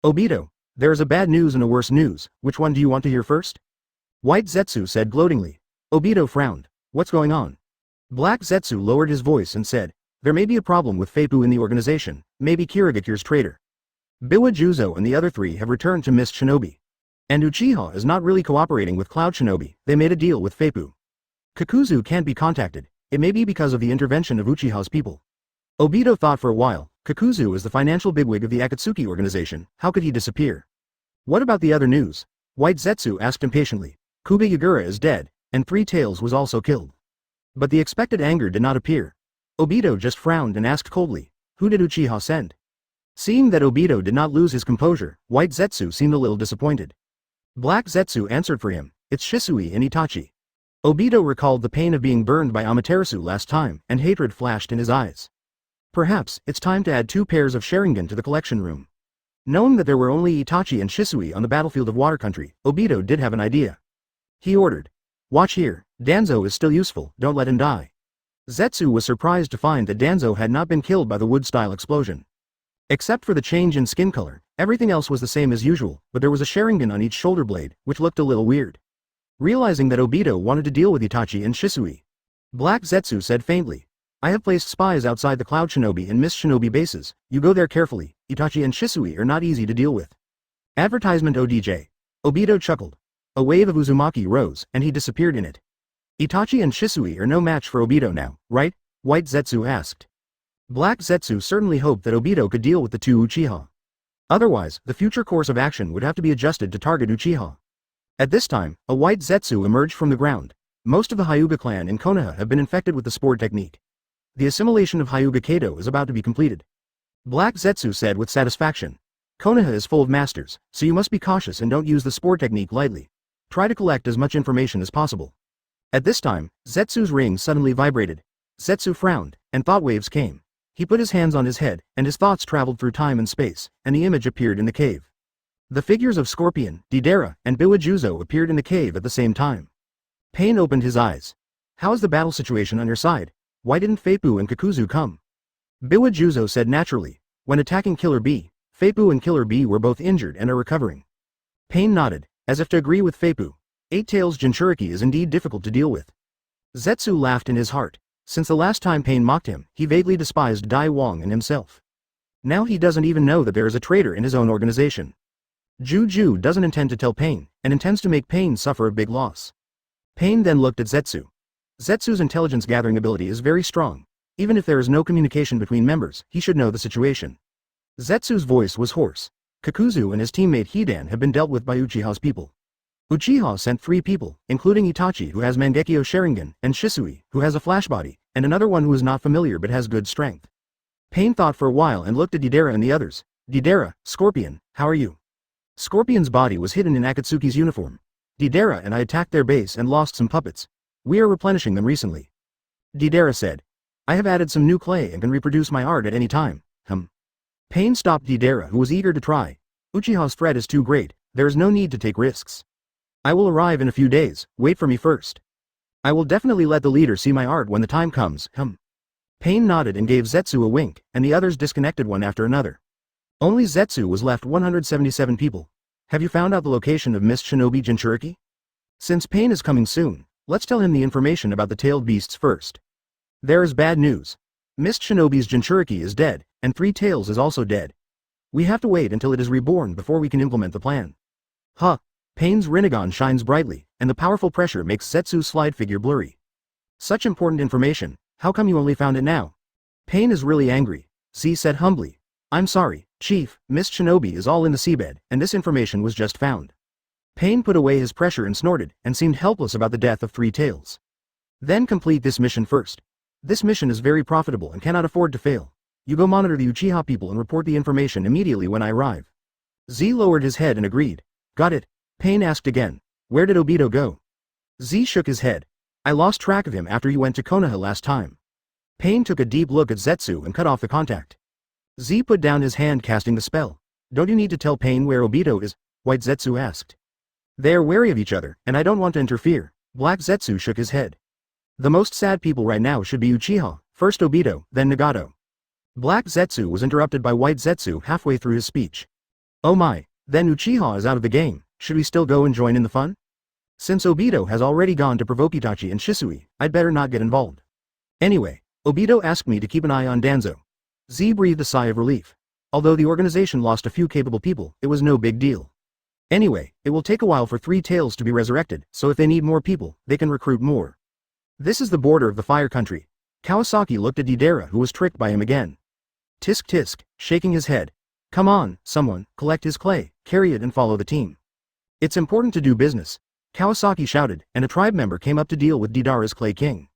"Obito, there is a bad news and a worse news, which one do you want to hear first?" White Zetsu said gloatingly. Obito frowned. "What's going on?" Black Zetsu lowered his voice and said, "There may be a problem with Feipu in the organization, maybe Kirigakure's traitor. Biwa Juzo and the other three have returned to Mist Shinobi. And Uchiha is not really cooperating with Cloud Shinobi, they made a deal with Feipu. Kakuzu can't be contacted, it may be because of the intervention of Uchiha's people." Obito thought for a while. Kakuzu is the financial bigwig of the Akatsuki Organization, how could he disappear? "What about the other news?" White Zetsu asked impatiently. "Kuga Yagura is dead, and Three Tails was also killed." But the expected anger did not appear. Obito just frowned and asked coldly, "Who did Uchiha send?" Seeing that Obito did not lose his composure, White Zetsu seemed a little disappointed. Black Zetsu answered for him, "It's Shisui and Itachi." Obito recalled the pain of being burned by Amaterasu last time, and hatred flashed in his eyes. Perhaps, it's time to add 2 pairs of Sharingan to the collection room. Knowing that there were only Itachi and Shisui on the battlefield of Water Country, Obito did have an idea. He ordered, "Watch here, Danzo is still useful, don't let him die." Zetsu was surprised to find that Danzo had not been killed by the wood-style explosion. Except for the change in skin color, everything else was the same as usual, but there was a Sharingan on each shoulder blade, which looked a little weird. Realizing that Obito wanted to deal with Itachi and Shisui, Black Zetsu said faintly, "I have placed spies outside the Cloud Shinobi and Mist Shinobi bases, you go there carefully, Itachi and Shisui are not easy to deal with." Advertisement ODJ. Obito chuckled. A wave of Uzumaki rose, and he disappeared in it. "Itachi and Shisui are no match for Obito now, right?" White Zetsu asked. Black Zetsu certainly hoped that Obito could deal with the 2 Uchiha. Otherwise, the future course of action would have to be adjusted to target Uchiha. At this time, a White Zetsu emerged from the ground. Most of the Hyuga clan in Konoha have been infected with the spore technique. The assimilation of Hyuga Kado is about to be completed. Black Zetsu said with satisfaction. "Konoha is full of masters, so you must be cautious and don't use the spore technique lightly. Try to collect as much information as possible." At this time, Zetsu's ring suddenly vibrated. Zetsu frowned, and thought waves came. He put his hands on his head, and his thoughts traveled through time and space, and the image appeared in the cave. The figures of Scorpion, Deidara, and Biwa Juzo appeared in the cave at the same time. Pain opened his eyes. "How is the battle situation on your side? Why didn't Feipu and Kakuzu come?" Biwa Juzo said naturally, "When attacking Killer B, Feipu and Killer B were both injured and are recovering." Pain nodded, as if to agree with Feipu. Eight Tails Jinchuriki is indeed difficult to deal with. Zetsu laughed in his heart. Since the last time Pain mocked him, he vaguely despised Dai Wang and himself. Now he doesn't even know that there is a traitor in his own organization. Juju doesn't intend to tell Pain, and intends to make Pain suffer a big loss. Pain then looked at Zetsu. Zetsu's intelligence gathering ability is very strong. Even if there is no communication between members, he should know the situation. Zetsu's voice was hoarse. Kakuzu and his teammate Hidan have been dealt with by Uchiha's people. Uchiha sent 3 people, including Itachi who has Mangekyō Sharingan, and Shisui, who has a flash body, and another one who is not familiar but has good strength. Pain thought for a while and looked at Deidara and the others. Deidara, Scorpion, how are you? Scorpion's body was hidden in Akatsuki's uniform. Deidara and I attacked their base and lost some puppets. We are replenishing them recently. Deidara said. I have added some new clay and can reproduce my art at any time. Pain stopped Deidara, who was eager to try. Uchiha's threat is too great, there is no need to take risks. I will arrive in a few days, wait for me first. I will definitely let the leader see my art when the time comes. Pain nodded and gave Zetsu a wink, and the others disconnected one after another. Only Zetsu was left 177 people. Have you found out the location of Mist Shinobi Jinchuriki? Since Pain is coming soon, let's tell him the information about the tailed beasts first. There is bad news. Mist Shinobi's Jinchuriki is dead, and 3 Tails is also dead. We have to wait until it is reborn before we can implement the plan. Pain's Rinnegan shines brightly, and the powerful pressure makes Zetsu's slide figure blurry. Such important information, how come you only found it now? Pain is really angry. Z said humbly. I'm sorry, Chief, Mist Shinobi is all in the seabed, and this information was just found. Pain put away his pressure and snorted, and seemed helpless about the death of 3 Tails. Then complete this mission first. This mission is very profitable and cannot afford to fail. You go monitor the Uchiha people and report the information immediately when I arrive. Z lowered his head and agreed. Got it. Pain asked again. Where did Obito go? Z shook his head. I lost track of him after you went to Konoha last time. Pain took a deep look at Zetsu and cut off the contact. Z put down his hand casting the spell. Don't you need to tell Pain where Obito is? White Zetsu asked. They are wary of each other, and I don't want to interfere. Black Zetsu shook his head. The most sad people right now should be Uchiha, first Obito, then Nagato. Black Zetsu was interrupted by White Zetsu halfway through his speech. Oh my, then Uchiha is out of the game, should we still go and join in the fun? Since Obito has already gone to provoke Itachi and Shisui, I'd better not get involved. Anyway, Obito asked me to keep an eye on Danzo. Z breathed a sigh of relief. Although the organization lost a few capable people, it was no big deal. Anyway, it will take a while for 3 Tails to be resurrected, so if they need more people, they can recruit more. This is the border of the Fire Country. Kawasaki looked at Deidara, who was tricked by him again. Tisk tisk, shaking his head. Come on, someone, collect his clay, carry it and follow the team. It's important to do business. Kawasaki shouted, and a tribe member came up to deal with Deidara's Clay King.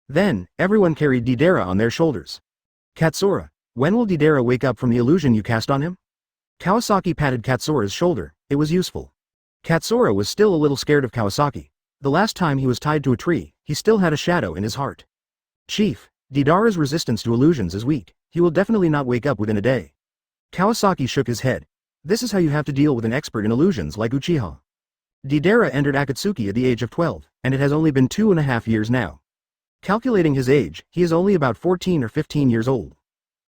Then, everyone carried Deidara on their shoulders. Katsura, when will Deidara wake up from the illusion you cast on him? Kawasaki patted Katsura's shoulder, it was useful. Katsura was still a little scared of Kawasaki. The last time he was tied to a tree, he still had a shadow in his heart. Chief, Deidara's resistance to illusions is weak, he will definitely not wake up within a day. Kawasaki shook his head. This is how you have to deal with an expert in illusions like Uchiha. Deidara entered Akatsuki at the age of 12, and it has only been 2.5 years now. Calculating his age, he is only about 14 or 15 years old.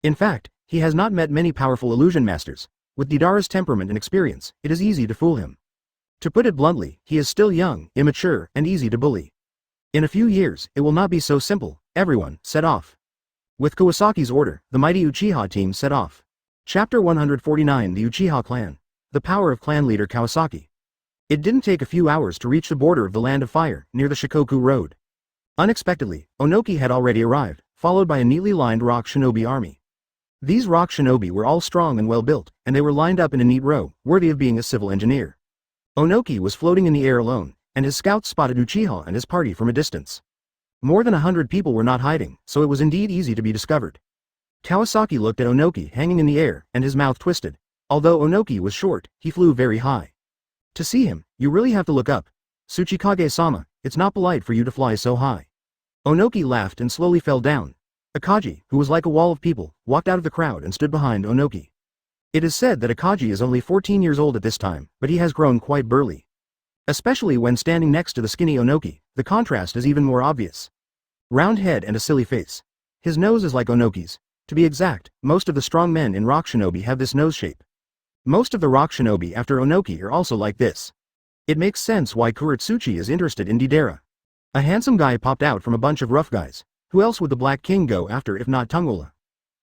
In fact, he has not met many powerful illusion masters. With Deidara's temperament and experience, it is easy to fool him. To put it bluntly, he is still young, immature, and easy to bully. In a few years, it will not be so simple. Everyone, set off. With Kawasaki's order, the mighty Uchiha team set off. Chapter 149 The Uchiha Clan. The Power of Clan Leader Kawasaki. It didn't take a few hours to reach the border of the Land of Fire, near the Shikoku Road. Unexpectedly, Onoki had already arrived, followed by a neatly lined rock shinobi army. These rock shinobi were all strong and well built, and they were lined up in a neat row, worthy of being a civil engineer. Onoki was floating in the air alone, and his scouts spotted Uchiha and his party from a distance. More than 100 people were not hiding, so it was indeed easy to be discovered. Kawasaki looked at Onoki hanging in the air, and his mouth twisted. Although Onoki was short, he flew very high. To see him, you really have to look up. Tsuchikage-sama, it's not polite for you to fly so high. Onoki laughed and slowly fell down. Akagi, who was like a wall of people, walked out of the crowd and stood behind Onoki. It is said that Akagi is only 14 years old at this time, but he has grown quite burly. Especially when standing next to the skinny Onoki, the contrast is even more obvious. Round head and a silly face. His nose is like Onoki's. To be exact, most of the strong men in Rock Shinobi have this nose shape. Most of the rock shinobi after Onoki are also like this. It makes sense why Kuretsuchi is interested in Deidara. A handsome guy popped out from a bunch of rough guys. Who else would the Black King go after if not Tungola?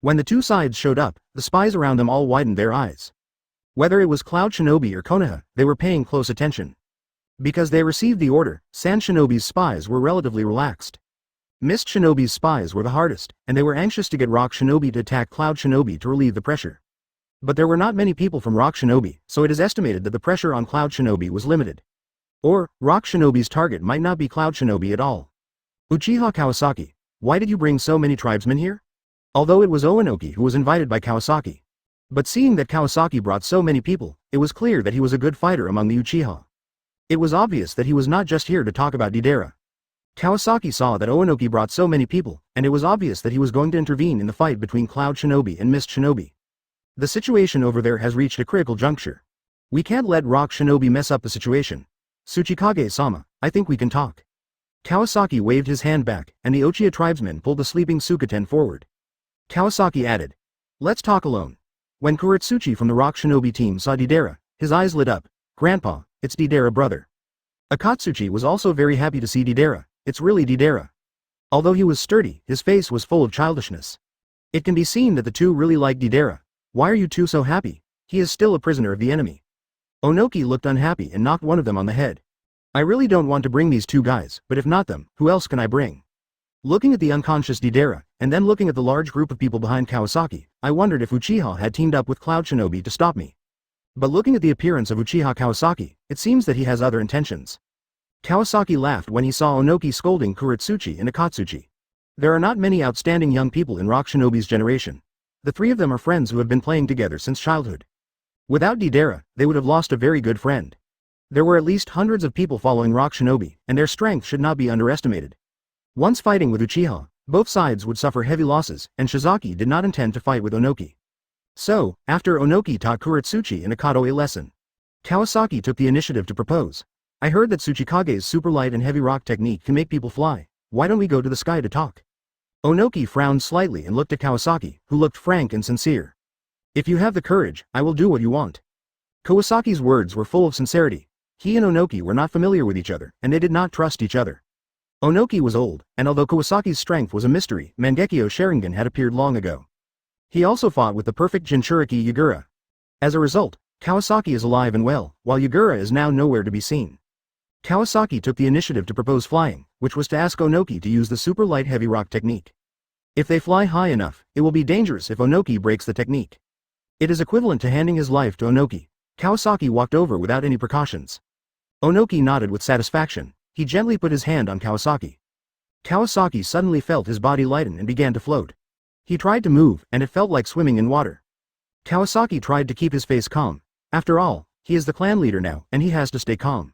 When the two sides showed up, the spies around them all widened their eyes. Whether it was Cloud Shinobi or Konoha, they were paying close attention. Because they received the order, Sand Shinobi's spies were relatively relaxed. Mist Shinobi's spies were the hardest, and they were anxious to get Rock Shinobi to attack Cloud Shinobi to relieve the pressure. But there were not many people from Rock Shinobi, so it is estimated that the pressure on Cloud Shinobi was limited. Or, Rock Shinobi's target might not be Cloud Shinobi at all. Uchiha Kawasaki, why did you bring so many tribesmen here? Although it was Onoki who was invited by Kawasaki. But seeing that Kawasaki brought so many people, it was clear that he was a good fighter among the Uchiha. It was obvious that he was not just here to talk about Deidara. Kawasaki saw that Onoki brought so many people, and it was obvious that he was going to intervene in the fight between Cloud Shinobi and Mist Shinobi. The situation over there has reached a critical juncture. We can't let Rock Shinobi mess up the situation. Tsuchikage-sama, I think we can talk. Kawasaki waved his hand back, and the Uchiha tribesmen pulled the sleeping Sukaten forward. Kawasaki added, let's talk alone. When Kuretsuchi from the Rock Shinobi team saw Deidara, his eyes lit up. Grandpa, it's Deidara brother. Akatsuki was also very happy to see Deidara. It's really Deidara. Although he was sturdy, his face was full of childishness. It can be seen that the two really like Deidara. Why are you two so happy? He is still a prisoner of the enemy. Onoki looked unhappy and knocked one of them on the head. I really don't want to bring these two guys, but if not them, who else can I bring? Looking at the unconscious Deidara, and then looking at the large group of people behind Kawasaki, I wondered if Uchiha had teamed up with Cloud Shinobi to stop me. But looking at the appearance of Uchiha Kawasaki, it seems that he has other intentions. Kawasaki laughed when he saw Onoki scolding Kuretsuchi and Akatsuki. There are not many outstanding young people in Rock Shinobi's generation. The three of them are friends who have been playing together since childhood. Without Deidara, they would have lost a very good friend. There were at least hundreds of people following Rock Shinobi, and their strength should not be underestimated. Once fighting with Uchiha, both sides would suffer heavy losses, and Shizaki did not intend to fight with Onoki. So, after Onoki taught Kuretsuchi and Akato a lesson, Kawasaki took the initiative to propose. I heard that Tsuchikage's super light and heavy rock technique can make people fly. Why don't we go to the sky to talk? Onoki frowned slightly and looked at Kawasaki, who looked frank and sincere. If you have the courage, I will do what you want. Kawasaki's words were full of sincerity. He and Onoki were not familiar with each other, and they did not trust each other. Onoki was old, and although Kawasaki's strength was a mystery, Mangekyō Sharingan had appeared long ago. He also fought with the perfect Jinchuriki Yagura. As a result, Kawasaki is alive and well, while Yagura is now nowhere to be seen. Kawasaki took the initiative to propose flying, which was to ask Onoki to use the super light heavy rock technique. If they fly high enough, it will be dangerous if Onoki breaks the technique. It is equivalent to handing his life to Onoki. Kawasaki walked over without any precautions. Onoki nodded with satisfaction. He gently put his hand on Kawasaki. Kawasaki suddenly felt his body lighten and began to float. He tried to move, and it felt like swimming in water. Kawasaki tried to keep his face calm. After all, he is the clan leader now, and he has to stay calm.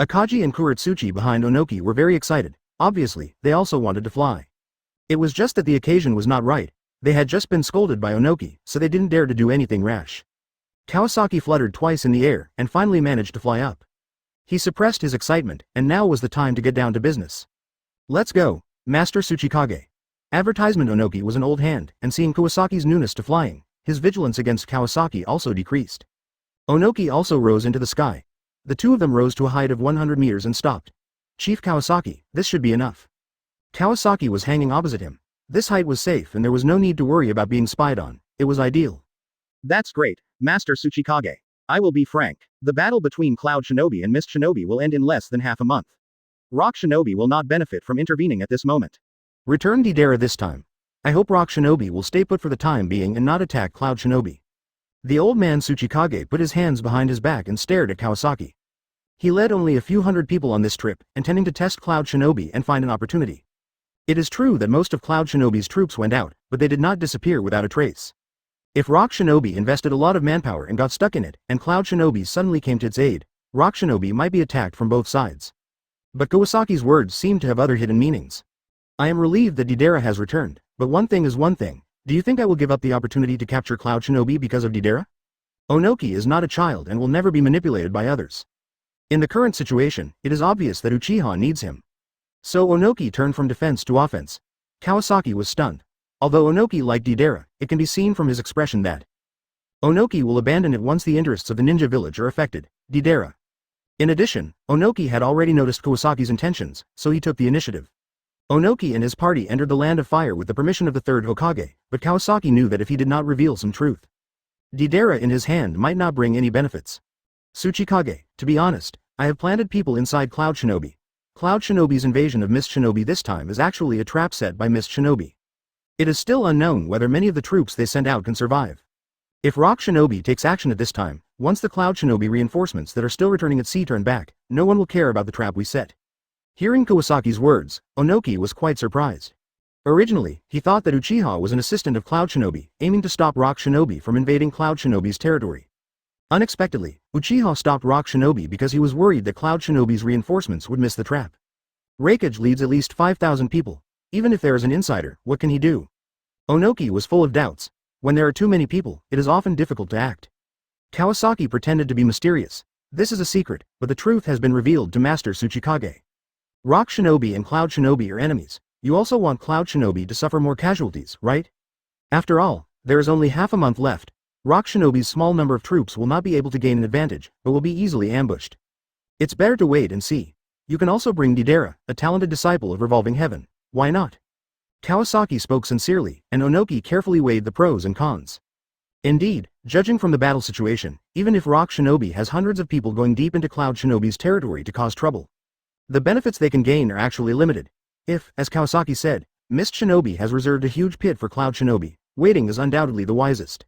Akaji and Kuretsuchi behind Onoki were very excited. Obviously, they also wanted to fly. It was just that the occasion was not right. They had just been scolded by Onoki, so they didn't dare to do anything rash. Kawasaki fluttered twice in the air and finally managed to fly up. He suppressed his excitement, and now was the time to get down to business. Let's go, Master Tsuchikage. Advertisement. Onoki was an old hand, and seeing Kawasaki's newness to flying, his vigilance against Kawasaki also decreased. Onoki also rose into the sky. The two of them rose to a height of 100 meters and stopped. Chief Kawasaki, this should be enough. Kawasaki was hanging opposite him. This height was safe and there was no need to worry about being spied on. It was ideal. That's great, Master Tsuchikage. I will be frank. The battle between Cloud Shinobi and Mist Shinobi will end in less than half a month. Rock Shinobi will not benefit from intervening at this moment. Return Deidara this time. I hope Rock Shinobi will stay put for the time being and not attack Cloud Shinobi. The old man Tsuchikage put his hands behind his back and stared at Kawasaki. He led only a few hundred people on this trip, intending to test Cloud Shinobi and find an opportunity. It is true that most of Cloud Shinobi's troops went out, but they did not disappear without a trace. If Rock Shinobi invested a lot of manpower and got stuck in it, and Cloud Shinobi suddenly came to its aid, Rock Shinobi might be attacked from both sides. But Kawasaki's words seemed to have other hidden meanings. I am relieved that Deidara has returned, but one thing is one thing. Do you think I will give up the opportunity to capture Cloud Shinobi because of Deidara? Onoki is not a child and will never be manipulated by others. In the current situation, it is obvious that Uchiha needs him. So Onoki turned from defense to offense. Kawasaki was stunned. Although Onoki liked Deidara, it can be seen from his expression that Onoki will abandon it once the interests of the ninja village are affected. Deidara. In addition, Onoki had already noticed Kawasaki's intentions, so he took the initiative. Onoki and his party entered the Land of Fire with the permission of the third Hokage, but Kawasaki knew that if he did not reveal some truth, Deidara in his hand might not bring any benefits. Tsuchikage, to be honest, I have planted people inside Cloud Shinobi. Cloud Shinobi's invasion of Mist Shinobi this time is actually a trap set by Mist Shinobi. It is still unknown whether many of the troops they sent out can survive. If Rock Shinobi takes action at this time, once the Cloud Shinobi reinforcements that are still returning at sea turn back, no one will care about the trap we set. Hearing Kawasaki's words, Onoki was quite surprised. Originally, he thought that Uchiha was an assistant of Cloud Shinobi, aiming to stop Rock Shinobi from invading Cloud Shinobi's territory. Unexpectedly, Uchiha stopped Rock Shinobi because he was worried that Cloud Shinobi's reinforcements would miss the trap. Raikage leads at least 5,000 people. Even if there is an insider, what can he do? Onoki was full of doubts. When there are too many people, it is often difficult to act. Kawasaki pretended to be mysterious. This is a secret, but the truth has been revealed to Master Tsuchikage. Rock Shinobi and Cloud Shinobi are enemies. You also want Cloud Shinobi to suffer more casualties, right? After all, there is only half a month left. Rock Shinobi's small number of troops will not be able to gain an advantage, but will be easily ambushed. It's better to wait and see. You can also bring Deidara, a talented disciple of Revolving Heaven. Why not? Kawasaki spoke sincerely, and Onoki carefully weighed the pros and cons. Indeed, judging from the battle situation, even if Rock Shinobi has hundreds of people going deep into Cloud Shinobi's territory to cause trouble, the benefits they can gain are actually limited. If, as Kawasaki said, Mist Shinobi has reserved a huge pit for Cloud Shinobi, waiting is undoubtedly the wisest.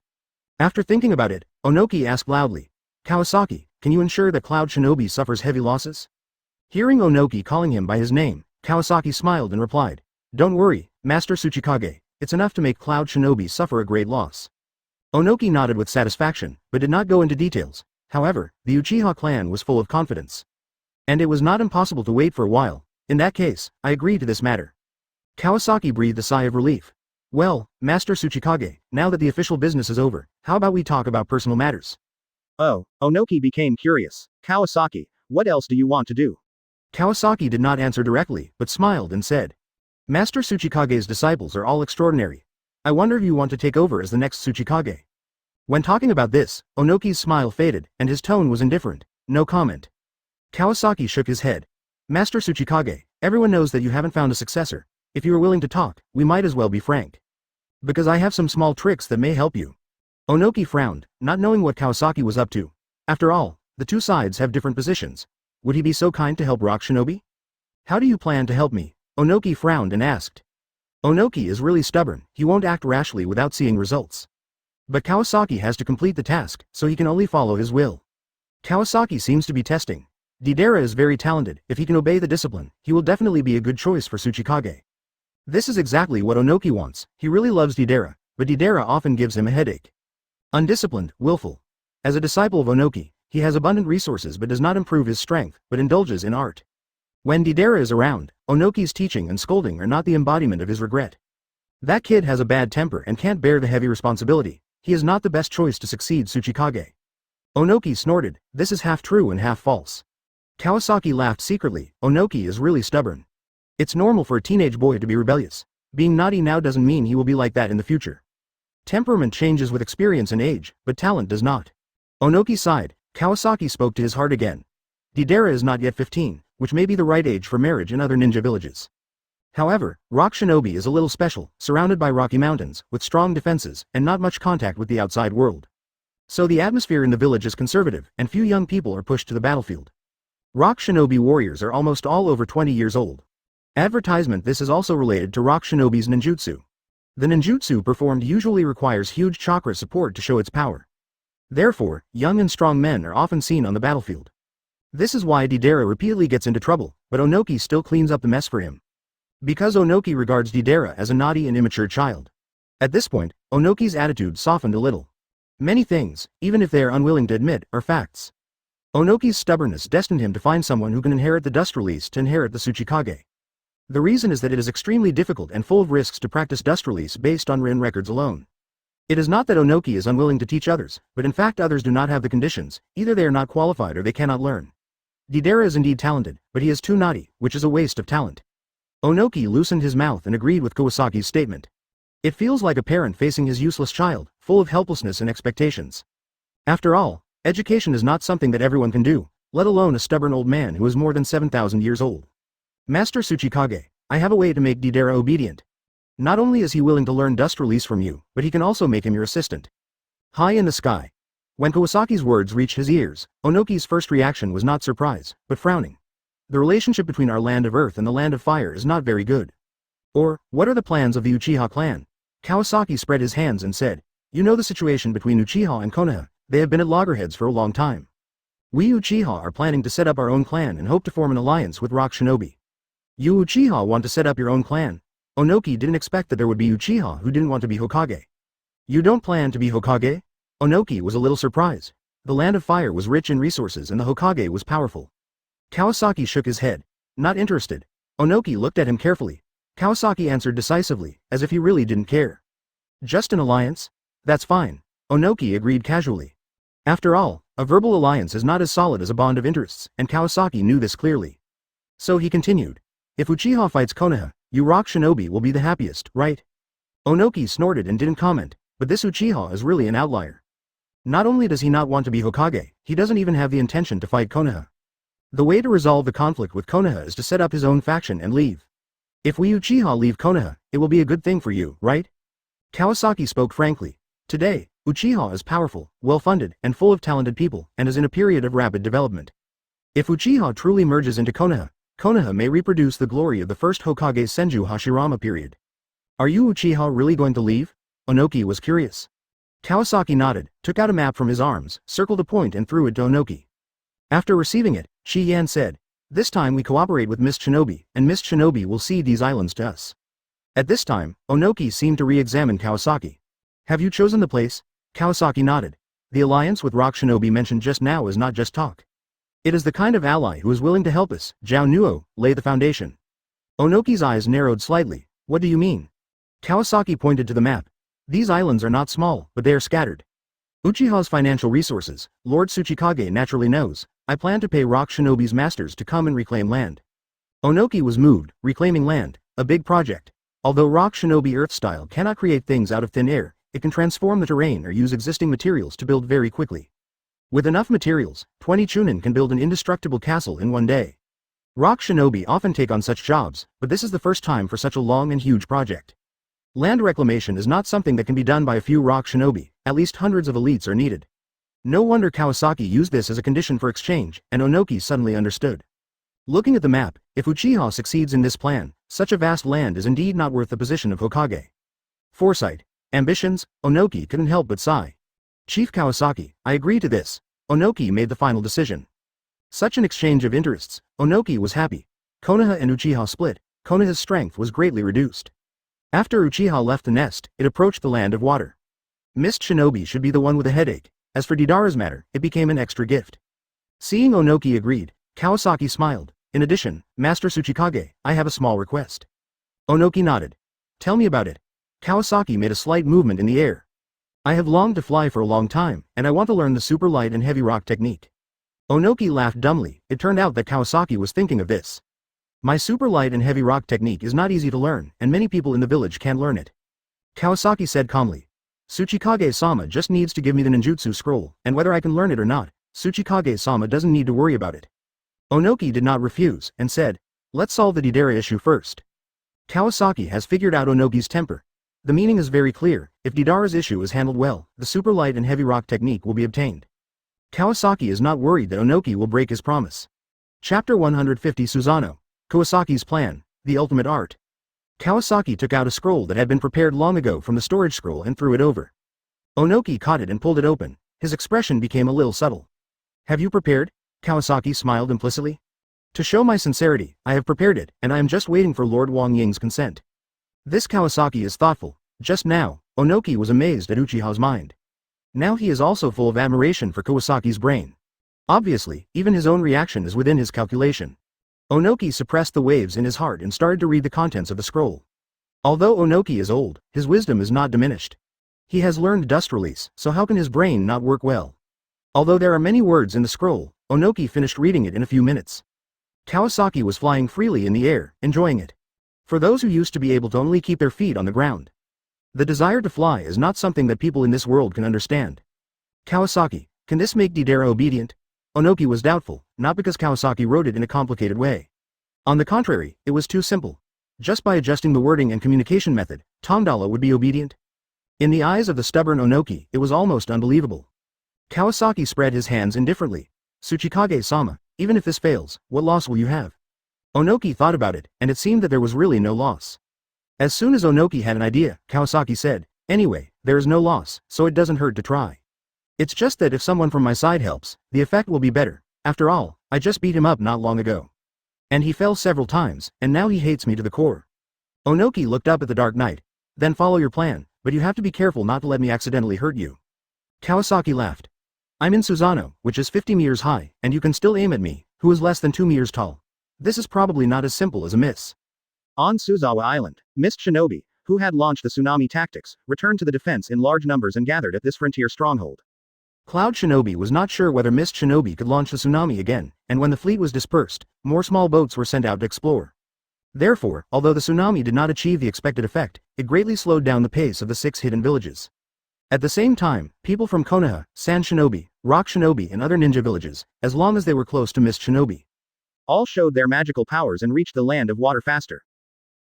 After thinking about it, Onoki asked loudly, Kawasaki, can you ensure that Cloud Shinobi suffers heavy losses? Hearing Onoki calling him by his name, Kawasaki smiled and replied, Don't worry, Master Tsuchikage, it's enough to make Cloud Shinobi suffer a great loss. Onoki nodded with satisfaction, but did not go into details. However, the Uchiha clan was full of confidence. And it was not impossible to wait for a while. In that case, I agree to this matter. Kawasaki breathed a sigh of relief. Well, Master Tsuchikage, now that the official business is over, how about we talk about personal matters? Oh, Onoki became curious. Kawasaki, what else do you want to do? Kawasaki did not answer directly, but smiled and said, Master Tsuchikage's disciples are all extraordinary. I wonder if you want to take over as the next Tsuchikage. When talking about this, Onoki's smile faded, and his tone was indifferent. No comment. Kawasaki shook his head. Master Tsuchikage, everyone knows that you haven't found a successor. If you are willing to talk, we might as well be frank. Because I have some small tricks that may help you. Onoki frowned, not knowing what Kawasaki was up to. After all, the two sides have different positions. Would he be so kind to help Rock Shinobi? How do you plan to help me? Onoki frowned and asked. Onoki is really stubborn, he won't act rashly without seeing results. But Kawasaki has to complete the task, so he can only follow his will. Kawasaki seems to be testing. Deidara is very talented, if he can obey the discipline, he will definitely be a good choice for Tsuchikage. This is exactly what Onoki wants, he really loves Deidara, but Deidara often gives him a headache. Undisciplined, willful. As a disciple of Onoki, he has abundant resources but does not improve his strength, but indulges in art. When Deidara is around, Onoki's teaching and scolding are not the embodiment of his regret. That kid has a bad temper and can't bear the heavy responsibility. He is not the best choice to succeed Tsuchikage. Onoki snorted, this is half true and half false. Kawasaki laughed secretly, Onoki is really stubborn. It's normal for a teenage boy to be rebellious. Being naughty now doesn't mean he will be like that in the future. Temperament changes with experience and age, but talent does not. Onoki sighed. Kawasaki spoke to his heart again. Deidara is not yet 15, which may be the right age for marriage in other ninja villages. However, Rock Shinobi is a little special, surrounded by rocky mountains, with strong defenses, and not much contact with the outside world. So the atmosphere in the village is conservative, and few young people are pushed to the battlefield. Rock Shinobi warriors are almost all over 20 years old. Advertisement. This is also related to Rock Shinobi's ninjutsu. The ninjutsu performed usually requires huge chakra support to show its power. Therefore, young and strong men are often seen on the battlefield. This is why Deidara repeatedly gets into trouble, but Onoki still cleans up the mess for him. Because Onoki regards Deidara as a naughty and immature child. At this point, Onoki's attitude softened a little. Many things, even if they are unwilling to admit, are facts. Onoki's stubbornness destined him to find someone who can inherit the dust release to inherit the Tsuchikage. The reason is that it is extremely difficult and full of risks to practice dust release based on written records alone. It is not that Onoki is unwilling to teach others, but in fact others do not have the conditions, either they are not qualified or they cannot learn. Deidara is indeed talented, but he is too naughty, which is a waste of talent. Onoki loosened his mouth and agreed with Kawasaki's statement. It feels like a parent facing his useless child, full of helplessness and expectations. After all, education is not something that everyone can do, let alone a stubborn old man who is more than 7,000 years old. Master Tsuchikage, I have a way to make Deidara obedient. Not only is he willing to learn dust release from you, but he can also make him your assistant. High in the sky. When Kawasaki's words reached his ears, Onoki's first reaction was not surprise, but frowning. The relationship between our land of earth and the land of fire is not very good. Or, what are the plans of the Uchiha clan? Kawasaki spread his hands and said, you know the situation between Uchiha and Konoha, they have been at loggerheads for a long time. We Uchiha are planning to set up our own clan and hope to form an alliance with Rock Shinobi. You Uchiha want to set up your own clan? Onoki didn't expect that there would be Uchiha who didn't want to be Hokage. You don't plan to be Hokage? Onoki was a little surprised. The land of fire was rich in resources and the Hokage was powerful. Kawasaki shook his head. Not interested. Onoki looked at him carefully. Kawasaki answered decisively, as if he really didn't care. Just an alliance? That's fine. Onoki agreed casually. After all, a verbal alliance is not as solid as a bond of interests, and Kawasaki knew this clearly. So he continued. If Uchiha fights Konoha, you Rock Shinobi will be the happiest, right? Onoki snorted and didn't comment, but this Uchiha is really an outlier. Not only does he not want to be Hokage, he doesn't even have the intention to fight Konoha. The way to resolve the conflict with Konoha is to set up his own faction and leave. If we Uchiha leave Konoha, it will be a good thing for you, right? Kawasaki spoke frankly. Today, Uchiha is powerful, well-funded, and full of talented people, and is in a period of rapid development. If Uchiha truly merges into Konoha, Konoha may reproduce the glory of the first Hokage's Senju Hashirama period. Are you Uchiha really going to leave? Onoki was curious. Kawasaki nodded, took out a map from his arms, circled a point and threw it to Onoki. After receiving it, Shi Yan said, this time we cooperate with Miss Shinobi, and Miss Shinobi will cede these islands to us. At this time, Onoki seemed to re-examine Kawasaki. Have you chosen the place? Kawasaki nodded. The alliance with Rock Shinobi mentioned just now is not just talk. It is the kind of ally who is willing to help us, Jiao Nuo, lay the foundation. Onoki's eyes narrowed slightly. What do you mean? Kawasaki pointed to the map. These islands are not small, but they are scattered. Uchiha's financial resources, Lord Tsuchikage naturally knows. I plan to pay Rock Shinobi's masters to come and reclaim land. Onoki was moved. Reclaiming land, a big project. Although Rock Shinobi Earth style cannot create things out of thin air, it can transform the terrain or use existing materials to build very quickly. With enough materials, 20 Chunin can build an indestructible castle in one day. Rock Shinobi often take on such jobs, but this is the first time for such a long and huge project. Land reclamation is not something that can be done by a few Rock Shinobi, at least hundreds of elites are needed. No wonder Kawasaki used this as a condition for exchange, and Onoki suddenly understood. Looking at the map, if Uchiha succeeds in this plan, such a vast land is indeed not worth the position of Hokage. Foresight. Ambitions, Onoki couldn't help but sigh. Chief Kawasaki, I agree to this. Onoki made the final decision. Such an exchange of interests, Onoki was happy. Konoha and Uchiha split, Konoha's strength was greatly reduced. After Uchiha left the nest, it approached the land of water. Mist Shinobi should be the one with a headache. As for Deidara's matter, it became an extra gift. Seeing Onoki agreed, Kawasaki smiled. In addition, Master Tsuchikage, I have a small request. Onoki nodded. Tell me about it. Kawasaki made a slight movement in the air. I have longed to fly for a long time, and I want to learn the super light and heavy rock technique. Onoki laughed dumbly. It turned out that Kawasaki was thinking of this. My super light and heavy rock technique is not easy to learn, and many people in the village can learn it. Kawasaki said calmly. Tsuchikage-sama just needs to give me the ninjutsu scroll, and whether I can learn it or not, Tsuchikage-sama doesn't need to worry about it. Onoki did not refuse, and said, let's solve the Deidara issue first. Kawasaki has figured out Onoki's temper. The meaning is very clear. If Deidara's issue is handled well, the super light and heavy rock technique will be obtained. Kawasaki is not worried that Onoki will break his promise. Chapter 150 Susanoo. Kawasaki's plan, the ultimate art. Kawasaki took out a scroll that had been prepared long ago from the storage scroll and threw it over. Onoki caught it and pulled it open. His expression became a little subtle. Have you prepared? Kawasaki smiled implicitly. To show my sincerity, I have prepared it, and I am just waiting for Lord Wang Ying's consent. This Kawasaki is thoughtful. Just now, Onoki was amazed at Uchiha's mind. Now he is also full of admiration for Kawasaki's brain. Obviously, even his own reaction is within his calculation. Onoki suppressed the waves in his heart and started to read the contents of the scroll. Although Onoki is old, his wisdom is not diminished. He has learned dust release, so how can his brain not work well? Although there are many words in the scroll, Onoki finished reading it in a few minutes. Kawasaki was flying freely in the air, enjoying it. For those who used to be able to only keep their feet on the ground. The desire to fly is not something that people in this world can understand. Kawasaki, can this make Deidara obedient? Onoki was doubtful, not because Kawasaki wrote it in a complicated way. On the contrary, it was too simple. Just by adjusting the wording and communication method, Tongdala would be obedient. In the eyes of the stubborn Onoki, it was almost unbelievable. Kawasaki spread his hands indifferently. Tsuchikage-sama, even if this fails, what loss will you have? Onoki thought about it, and it seemed that there was really no loss. As soon as Onoki had an idea, Kawasaki said, anyway, there is no loss, so it doesn't hurt to try. It's just that if someone from my side helps, the effect will be better. After all, I just beat him up not long ago. And he fell several times, and now he hates me to the core. Onoki looked up at the Dark Knight. Then follow your plan, but you have to be careful not to let me accidentally hurt you. Kawasaki laughed. I'm in Susanoo, which is 50 meters high, and you can still aim at me, who is less than 2 meters tall. This is probably not as simple as a miss. On Suzawa Island, mist shinobi, who had launched the tsunami tactics, returned to the defense in large numbers and gathered at this frontier stronghold. Cloud Shinobi was not sure whether Mist Shinobi could launch the tsunami again, and when the fleet was dispersed, more small boats were sent out to explore. Therefore, although the tsunami did not achieve the expected effect, it greatly slowed down the pace of the 6 hidden villages. At the same time, people from Konoha, Sand Shinobi, Rock Shinobi and other ninja villages, as long as they were close to Mist Shinobi, all showed their magical powers and reached the land of water faster,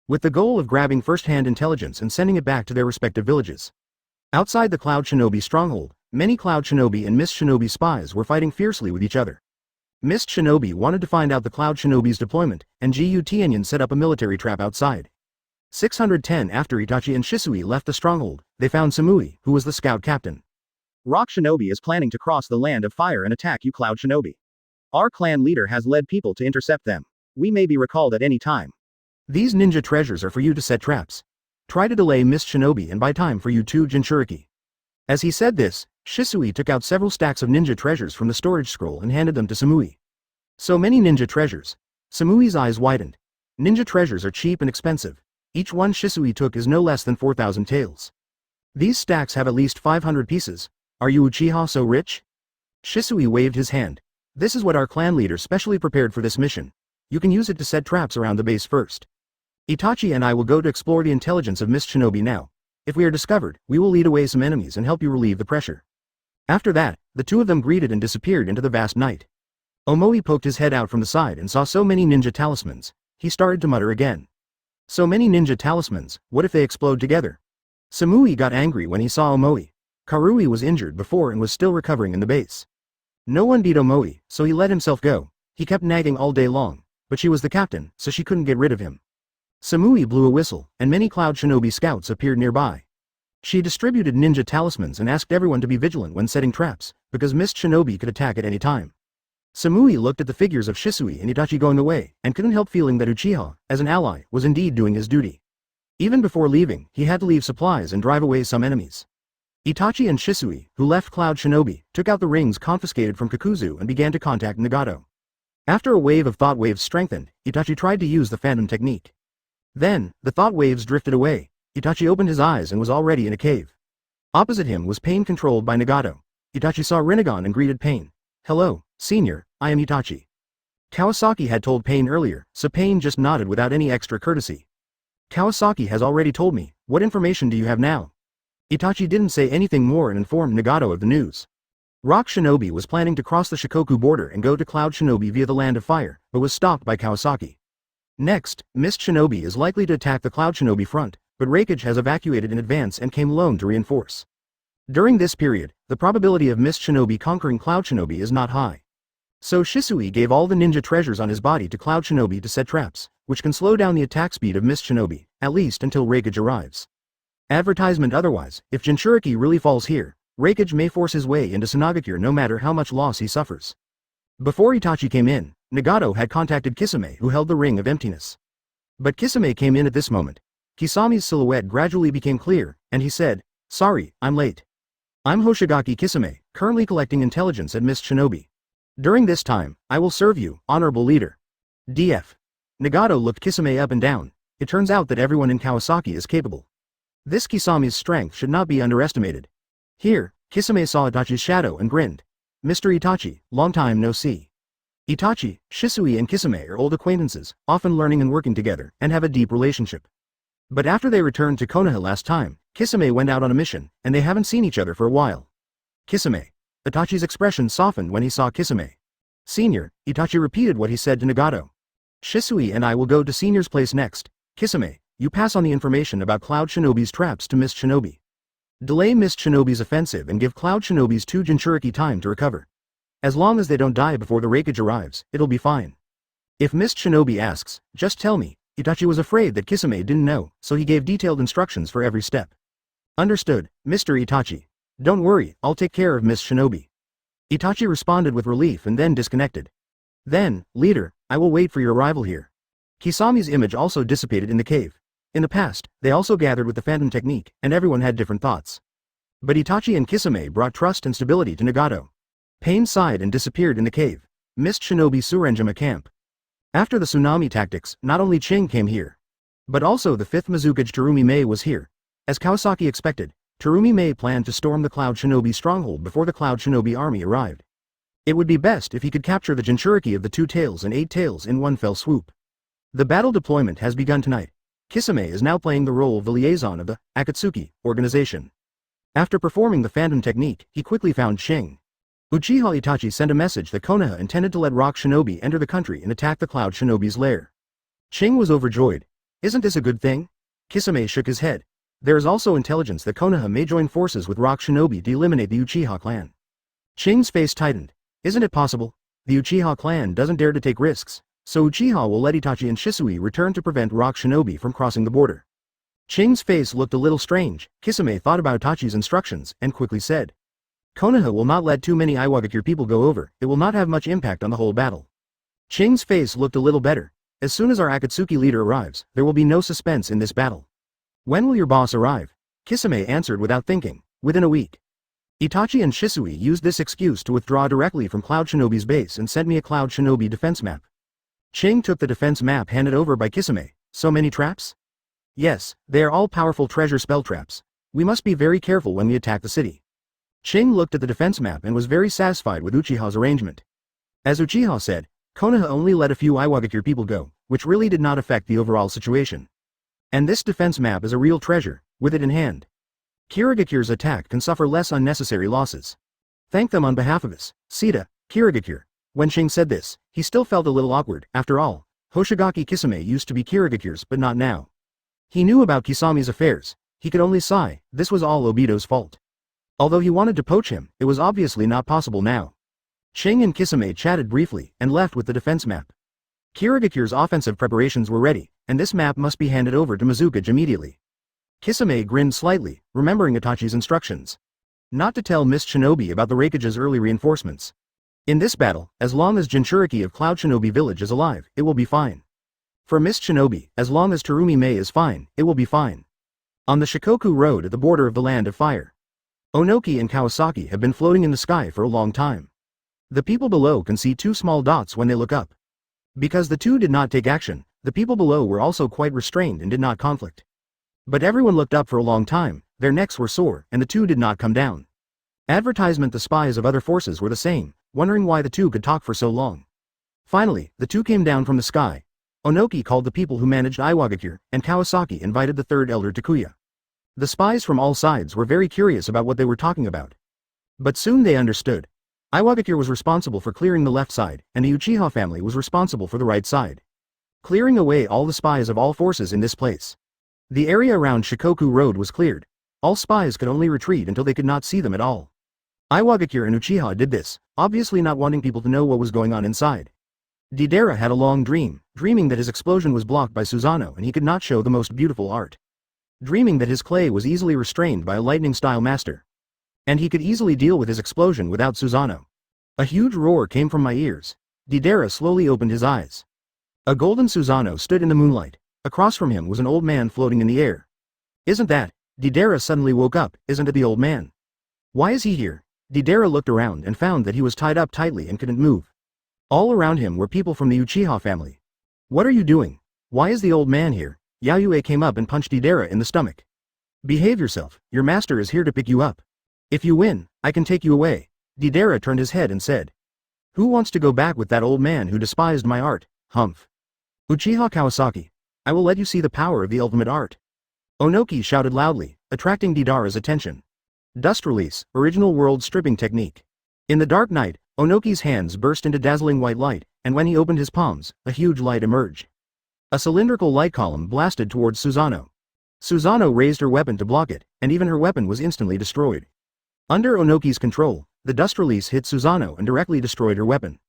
with the goal of grabbing first-hand intelligence and sending it back to their respective villages. Outside the Cloud Shinobi stronghold, many Cloud Shinobi and Mist Shinobi spies were fighting fiercely with each other. Mist Shinobi wanted to find out the Cloud Shinobi's deployment, and Gu Tianyan set up a military trap outside. 610 after Itachi and Shisui left the stronghold, they found Samui, who was the scout captain. Rock Shinobi is planning to cross the land of fire and attack you Cloud Shinobi. Our clan leader has led people to intercept them. We may be recalled at any time. These ninja treasures are for you to set traps. Try to delay Mist Shinobi and buy time for you 2 Jinchuriki. As he said this, Shisui took out several stacks of ninja treasures from the storage scroll and handed them to Samui. So many ninja treasures. Samui's eyes widened. Ninja treasures are cheap and expensive. Each one Shisui took is no less than 4,000 taels. These stacks have at least 500 pieces. Are you Uchiha so rich? Shisui waved his hand. This is what our clan leader specially prepared for this mission. You can use it to set traps around the base first. Itachi and I will go to explore the intelligence of Mist Shinobi now. If we are discovered, we will lead away some enemies and help you relieve the pressure. After that, the two of them greeted and disappeared into the vast night. Omoi poked his head out from the side and saw so many ninja talismans. He started to mutter again. So many ninja talismans, what if they explode together? Samui got angry when he saw Omoi. Karui was injured before and was still recovering in the base. No one beat Omoi, so he let himself go. He kept nagging all day long, but she was the captain, so she couldn't get rid of him. Samui blew a whistle, and many Cloud Shinobi scouts appeared nearby. She distributed ninja talismans and asked everyone to be vigilant when setting traps, because Mist Shinobi could attack at any time. Samui looked at the figures of Shisui and Itachi going away, and couldn't help feeling that Uchiha, as an ally, was indeed doing his duty. Even before leaving, he had to leave supplies and drive away some enemies. Itachi and Shisui, who left Cloud Shinobi, took out the rings confiscated from Kakuzu and began to contact Nagato. After a wave of thought waves strengthened, Itachi tried to use the phantom technique. Then, the thought waves drifted away. Itachi opened his eyes and was already in a cave. Opposite him was Pain controlled by Nagato. Itachi saw Rinnegan and greeted Pain. Hello, senior, I am Itachi. Kawasaki had told Pain earlier, so Pain just nodded without any extra courtesy. Kawasaki has already told me, what information do you have now? Itachi didn't say anything more and informed Nagato of the news. Rock Shinobi was planning to cross the Shikoku border and go to Cloud Shinobi via the Land of Fire, but was stopped by Kawasaki. Next, Mist Shinobi is likely to attack the Cloud Shinobi front, but Reikage has evacuated in advance and came alone to reinforce. During this period, the probability of Mist Shinobi conquering Cloud Shinobi is not high. So Shisui gave all the ninja treasures on his body to Cloud Shinobi to set traps, which can slow down the attack speed of Mist Shinobi, at least until Reikage arrives. Advertisement otherwise, if Jinchuriki really falls here, Reikage may force his way into Sunagakure no matter how much loss he suffers. Before Itachi came in, Nagato had contacted Kisame who held the Ring of Emptiness. But Kisame came in at this moment. Kisami's silhouette gradually became clear, and he said, sorry, I'm late. I'm Hoshigaki Kisame, currently collecting intelligence at Mist Shinobi. During this time, I will serve you, honorable leader. DF. Nagato looked Kisame up and down. It turns out that everyone in Kawasaki is capable. This Kisami's strength should not be underestimated. Here, Kisame saw Itachi's shadow and grinned. Mr. Itachi, long time no see. Itachi, Shisui and Kisame are old acquaintances, often learning and working together, and have a deep relationship. But after they returned to Konoha last time, Kisame went out on a mission, and they haven't seen each other for a while. Kisame. Itachi's expression softened when he saw Kisame. Senior, Itachi repeated what he said to Nagato. Shisui and I will go to Senior's place next. Kisame, you pass on the information about Cloud Shinobi's traps to Mist Shinobi. Delay Mist Shinobi's offensive and give Cloud Shinobi's 2 Jinchuriki time to recover. As long as they don't die before the Raikage arrives, it'll be fine. If Mist Shinobi asks, just tell me. Itachi was afraid that Kisame didn't know, so he gave detailed instructions for every step. Understood, Mr. Itachi. Don't worry, I'll take care of Mist Shinobi. Itachi responded with relief and then disconnected. Then, leader, I will wait for your arrival here. Kisami's image also dissipated in the cave. In the past, they also gathered with the Phantom Technique, and everyone had different thoughts. But Itachi and Kisame brought trust and stability to Nagato. Pain sighed and disappeared in the cave. Mist Shinobi Surenjima camp. After the tsunami tactics, not only Ching came here, but also the 5th Mizukage Terumi Mei was here. As Kawasaki expected, Terumi Mei planned to storm the Cloud Shinobi stronghold before the Cloud Shinobi army arrived. It would be best if he could capture the Jinchuriki of the 2 tails and 8 tails in one fell swoop. The battle deployment has begun tonight. Kisame is now playing the role of the liaison of the Akatsuki Organization. After performing the Phantom Technique, he quickly found Ching. Uchiha Itachi sent a message that Konoha intended to let Rock Shinobi enter the country and attack the Cloud Shinobi's lair. Ching was overjoyed. Isn't this a good thing? Kisame shook his head. There is also intelligence that Konoha may join forces with Rock Shinobi to eliminate the Uchiha clan. Ching's face tightened. Isn't it possible? The Uchiha clan doesn't dare to take risks, so Uchiha will let Itachi and Shisui return to prevent Rock Shinobi from crossing the border. Ching's face looked a little strange. Kisame thought about Itachi's instructions and quickly said, Konoha will not let too many Iwagakure people go over, it will not have much impact on the whole battle. Ching's face looked a little better. As soon as our Akatsuki leader arrives, there will be no suspense in this battle. When will your boss arrive? Kisame answered without thinking, within a week. Itachi and Shisui used this excuse to withdraw directly from Cloud Shinobi's base and sent me a Cloud Shinobi defense map. Ching took the defense map handed over by Kisame. So many traps? Yes, they are all powerful treasure spell traps. We must be very careful when we attack the city. Ching looked at the defense map and was very satisfied with Uchiha's arrangement. As Uchiha said, Konoha only let a few Iwagakure people go, which really did not affect the overall situation. And this defense map is a real treasure, with it in hand. Kirigakure's attack can suffer less unnecessary losses. Thank them on behalf of us, Sita, Kirigakure. When Ching said this, he still felt a little awkward. After all, Hoshigaki Kisame used to be Kirigakure's but not now. He knew about Kisami's affairs. He could only sigh, this was all Obito's fault. Although he wanted to poach him, it was obviously not possible now. Ching and Kisame chatted briefly and left with the defense map. Kirigakure's offensive preparations were ready, and this map must be handed over to Mizukage immediately. Kisame grinned slightly, remembering Itachi's instructions. Not to tell Mist Shinobi about the Raikage's early reinforcements. In this battle, as long as Jinchuriki of Cloud Shinobi village is alive, it will be fine. For Mist Shinobi, as long as Terumi Mei is fine, it will be fine. On the Shikoku Road at the border of the Land of Fire, Onoki and Kawasaki have been floating in the sky for a long time. The people below can see 2 small dots when they look up. Because the 2 did not take action, the people below were also quite restrained and did not conflict. But everyone looked up for a long time, their necks were sore, and the 2 did not come down. Advertisement: the spies of other forces were the same, wondering why the 2 could talk for so long. Finally, the 2 came down from the sky. Onoki called the people who managed Iwagakure, and Kawasaki invited the 3rd elder Takuya. The spies from all sides were very curious about what they were talking about. But soon they understood. Iwagakure was responsible for clearing the left side, and the Uchiha family was responsible for the right side. Clearing away all the spies of all forces in this place. The area around Shikoku Road was cleared. All spies could only retreat until they could not see them at all. Iwagakure and Uchiha did this, obviously not wanting people to know what was going on inside. Deidara had a long dream, dreaming that his explosion was blocked by Susanoo and he could not show the most beautiful art. Dreaming that his clay was easily restrained by a lightning-style master. And he could easily deal with his explosion without Susanoo. A huge roar came from my ears. Deidara slowly opened his eyes. A golden Susanoo stood in the moonlight. Across from him was an old man floating in the air. Isn't that? Deidara suddenly woke up. Isn't it the old man? Why is he here? Deidara looked around and found that he was tied up tightly and couldn't move. All around him were people from the Uchiha family. What are you doing? Why is the old man here? Yayue came up and punched Deidara in the stomach. Behave yourself, your master is here to pick you up. If you win, I can take you away. Deidara turned his head and said. Who wants to go back with that old man who despised my art? Humph. Uchiha Kawasaki. I will let you see the power of the ultimate art. Onoki shouted loudly, attracting Deidara's attention. Dust release, original world stripping technique. In the dark night, Onoki's hands burst into dazzling white light, and when he opened his palms, a huge light emerged. A cylindrical light column blasted towards Susanoo. Susanoo raised her weapon to block it, and even her weapon was instantly destroyed. Under Onoki's control, the dust release hit Susanoo and directly destroyed her weapon.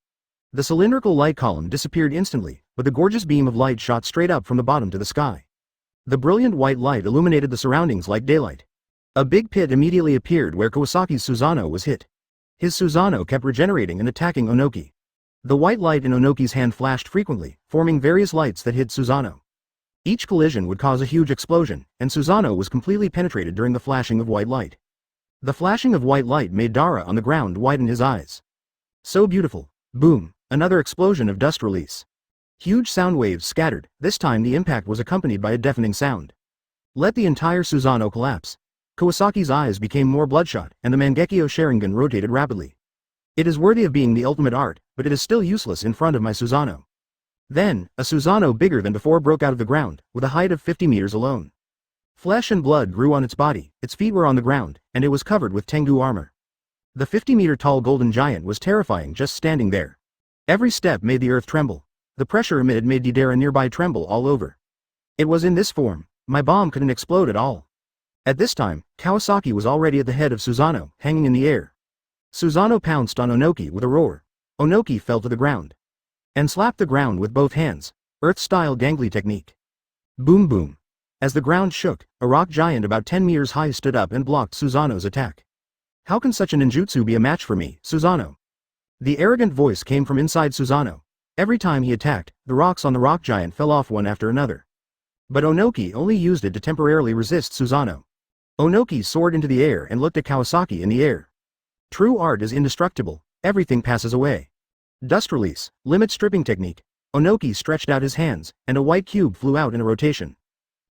The cylindrical light column disappeared instantly, but the gorgeous beam of light shot straight up from the bottom to the sky. The brilliant white light illuminated the surroundings like daylight. A big pit immediately appeared where Kawasaki's Susanoo was hit. His Susanoo kept regenerating and attacking Onoki. The white light in Onoki's hand flashed frequently, forming various lights that hit Susanoo. Each collision would cause a huge explosion, and Susanoo was completely penetrated during the flashing of white light. The flashing of white light made Dara on the ground widen his eyes. So beautiful. Boom. Another explosion of dust release. Huge sound waves scattered. This time the impact was accompanied by a deafening sound. Let the entire Susanoo collapse. Kawasaki's eyes became more bloodshot, and the Mangekyō Sharingan rotated rapidly. It is worthy of being the ultimate art, but it is still useless in front of my Susanoo. Then, a Susanoo bigger than before broke out of the ground, with a height of 50 meters alone. Flesh and blood grew on its body, its feet were on the ground, and it was covered with Tengu armor. The 50-meter-tall golden giant was terrifying just standing there. Every step made the earth tremble. The pressure emitted made Deidara nearby tremble all over. It was in this form. My bomb couldn't explode at all. At this time, Kawasaki was already at the head of Susanoo, hanging in the air. Susanoo pounced on Onoki with a roar. Onoki fell to the ground. And slapped the ground with both hands. Earth-style gangly technique. Boom boom. As the ground shook, a rock giant about 10 meters high stood up and blocked Susanoo's attack. How can such a ninjutsu be a match for me, Susanoo? The arrogant voice came from inside Susanoo. Every time he attacked, the rocks on the rock giant fell off one after another. But Onoki only used it to temporarily resist Susanoo. Onoki soared into the air and looked at Kawasaki in the air. True art is indestructible, everything passes away. Dust release, limit stripping technique. Onoki stretched out his hands, and a white cube flew out in a rotation.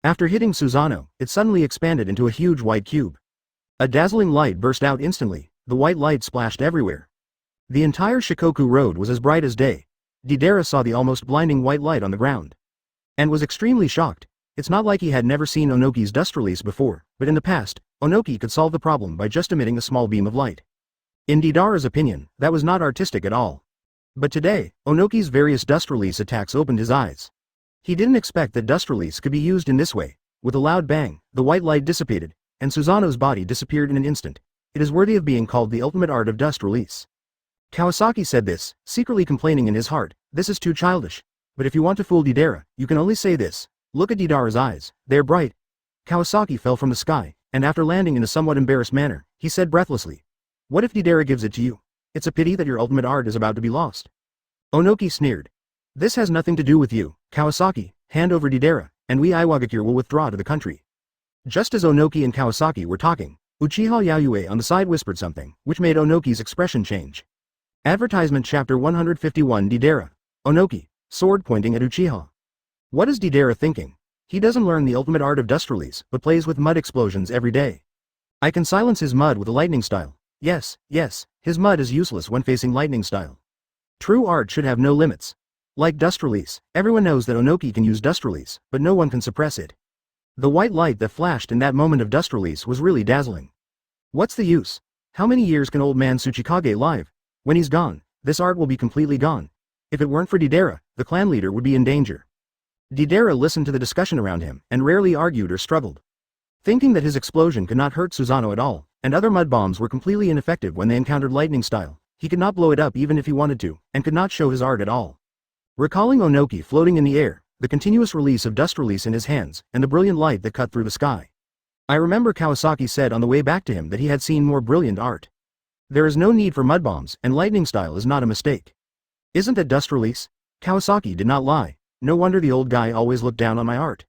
After hitting Susanoo, it suddenly expanded into a huge white cube. A dazzling light burst out instantly, the white light splashed everywhere. The entire Shikoku Road was as bright as day. Deidara saw the almost blinding white light on the ground. And was extremely shocked. It's not like he had never seen Onoki's dust release before, but in the past, Onoki could solve the problem by just emitting a small beam of light. In Deidara's opinion, that was not artistic at all. But today, Onoki's various dust release attacks opened his eyes. He didn't expect that dust release could be used in this way. With a loud bang, the white light dissipated, and Susanoo's body disappeared in an instant. It is worthy of being called the ultimate art of dust release. Kawasaki said this, secretly complaining in his heart, this is too childish. But if you want to fool Deidara, you can only say this. Look at Deidara's eyes, they're bright. Kawasaki fell from the sky, and after landing in a somewhat embarrassed manner, he said breathlessly, what if Deidara gives it to you? It's a pity that your ultimate art is about to be lost. Onoki sneered. This has nothing to do with you, Kawasaki, hand over Deidara, and we Iwagakure will withdraw to the country. Just as Onoki and Kawasaki were talking, Uchiha Yayue on the side whispered something, which made Onoki's expression change. Advertisement Chapter 151 Deidara. Onoki, sword pointing at Uchiha. What is Deidara thinking? He doesn't learn the ultimate art of dust release, but plays with mud explosions every day. I can silence his mud with a lightning style. Yes, his mud is useless when facing lightning style. True art should have no limits. Like dust release, everyone knows that Onoki can use dust release, but no one can suppress it. The white light that flashed in that moment of dust release was really dazzling. What's the use? How many years can old man Tsuchikage live? When he's gone, this art will be completely gone. If it weren't for Deidara, the clan leader would be in danger. Deidara listened to the discussion around him, and rarely argued or struggled. Thinking that his explosion could not hurt Susanoo at all, and other mud bombs were completely ineffective when they encountered lightning style, he could not blow it up even if he wanted to, and could not show his art at all. Recalling Onoki floating in the air, the continuous release of dust release in his hands, and the brilliant light that cut through the sky. I remember Kawasaki said on the way back to him that he had seen more brilliant art. There is no need for mud bombs, and lightning style is not a mistake. Isn't that dust release? Kawasaki did not lie. No wonder the old guy always looked down on my art.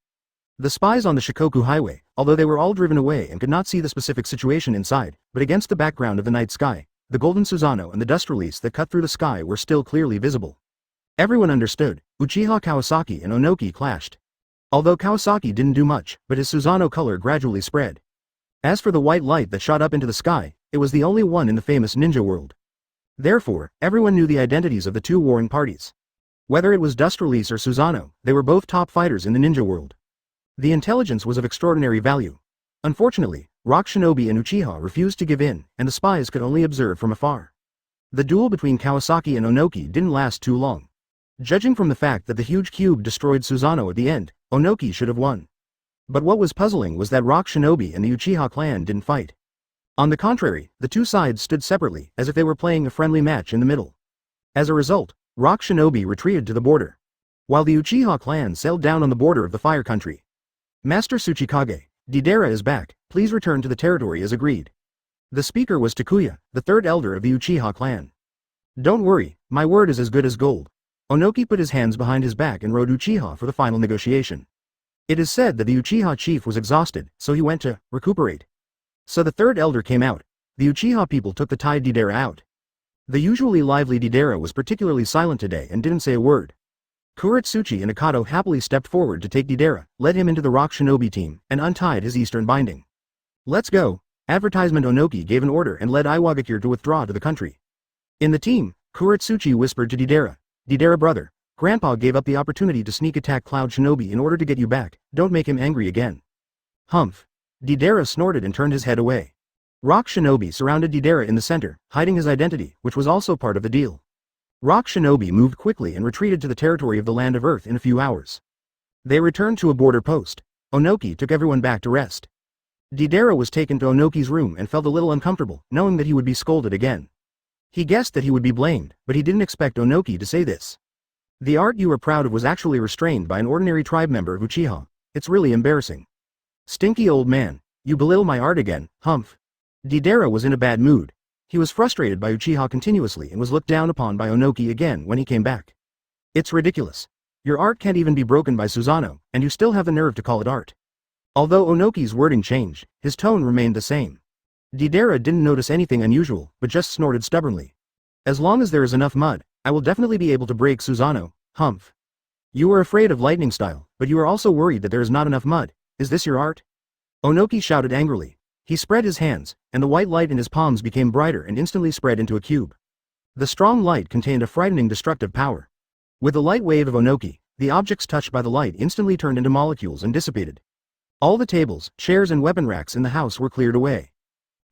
The spies on the Shikoku Highway, although they were all driven away and could not see the specific situation inside, but against the background of the night sky, the golden Susanoo and the dust release that cut through the sky were still clearly visible. Everyone understood. Uchiha Kawasaki and Onoki clashed. Although Kawasaki didn't do much, but his Susanoo color gradually spread. As for the white light that shot up into the sky, it was the only one in the famous ninja world. Therefore, everyone knew the identities of the two warring parties. Whether it was dust release or Susanoo, they were both top fighters in the ninja world. The intelligence was of extraordinary value. Unfortunately, Rock Shinobi and Uchiha refused to give in, and the spies could only observe from afar. The duel between Kawasaki and Onoki didn't last too long. Judging from the fact that the huge cube destroyed Susanoo at the end, Onoki should have won. But what was puzzling was that Rock Shinobi and the Uchiha clan didn't fight. On the contrary, the two sides stood separately, as if they were playing a friendly match in the middle. As a result, Rock Shinobi retreated to the border, while the Uchiha clan sailed down on the border of the Fire Country. Master Tsuchikage, Deidara is back, please return to the territory as agreed. The speaker was Takuya, the third elder of the Uchiha clan. Don't worry, my word is as good as gold. Onoki put his hands behind his back and rode Uchiha for the final negotiation. It is said that the Uchiha chief was exhausted, so he went to recuperate. So the third elder came out. The Uchiha people took the tied Deidara out. The usually lively Deidara was particularly silent today and didn't say a word. Kuretsuchi and Akato happily stepped forward to take Deidara, led him into the Rock Shinobi team, and untied his eastern binding. Let's go. Advertisement Onoki gave an order and led Iwagakure to withdraw to the country. In the team, Kuretsuchi whispered to Deidara, Deidara brother, Grandpa gave up the opportunity to sneak attack Cloud Shinobi in order to get you back, don't make him angry again. Humph. Deidara snorted and turned his head away. Rock Shinobi surrounded Deidara in the center, hiding his identity, which was also part of the deal. Rock Shinobi moved quickly and retreated to the territory of the Land of Earth in a few hours. They returned to a border post. Onoki took everyone back to rest. Deidara was taken to Onoki's room and felt a little uncomfortable, knowing that he would be scolded again. He guessed that he would be blamed, but he didn't expect Onoki to say this. The art you were proud of was actually restrained by an ordinary tribe member of Uchiha. It's really embarrassing. Stinky old man, you belittle my art again, humph. Deidara was in a bad mood. He was frustrated by Uchiha continuously and was looked down upon by Onoki again when he came back. It's ridiculous. Your art can't even be broken by Susanoo, and you still have the nerve to call it art. Although Onoki's wording changed, his tone remained the same. Deidara didn't notice anything unusual, but just snorted stubbornly. As long as there is enough mud, I will definitely be able to break Susanoo, humph. You were afraid of lightning style, but you are also worried that there is not enough mud. Is this your art? Onoki shouted angrily. He spread his hands, and the white light in his palms became brighter and instantly spread into a cube. The strong light contained a frightening destructive power. With the light wave of Onoki, the objects touched by the light instantly turned into molecules and dissipated. All the tables, chairs and weapon racks in the house were cleared away.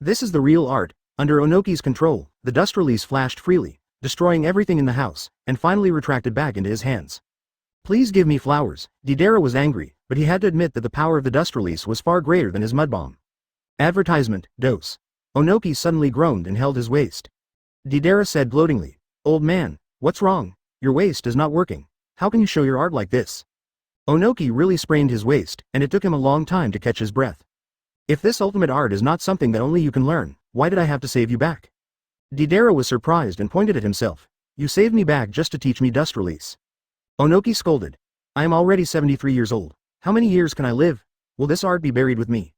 This is the real art. Under Onoki's control, the dust release flashed freely, destroying everything in the house, and finally retracted back into his hands. Please give me flowers. Deidara was angry, but he had to admit that the power of the dust release was far greater than his mud bomb. Advertisement, dose. Onoki suddenly groaned and held his waist. Deidara said gloatingly, old man, what's wrong? Your waist is not working. How can you show your art like this? Onoki really sprained his waist, and it took him a long time to catch his breath. If this ultimate art is not something that only you can learn, why did I have to save you back? Deidara was surprised and pointed at himself. You saved me back just to teach me dust release. Onoki scolded. I am already 73 years old. How many years can I live? Will this art be buried with me?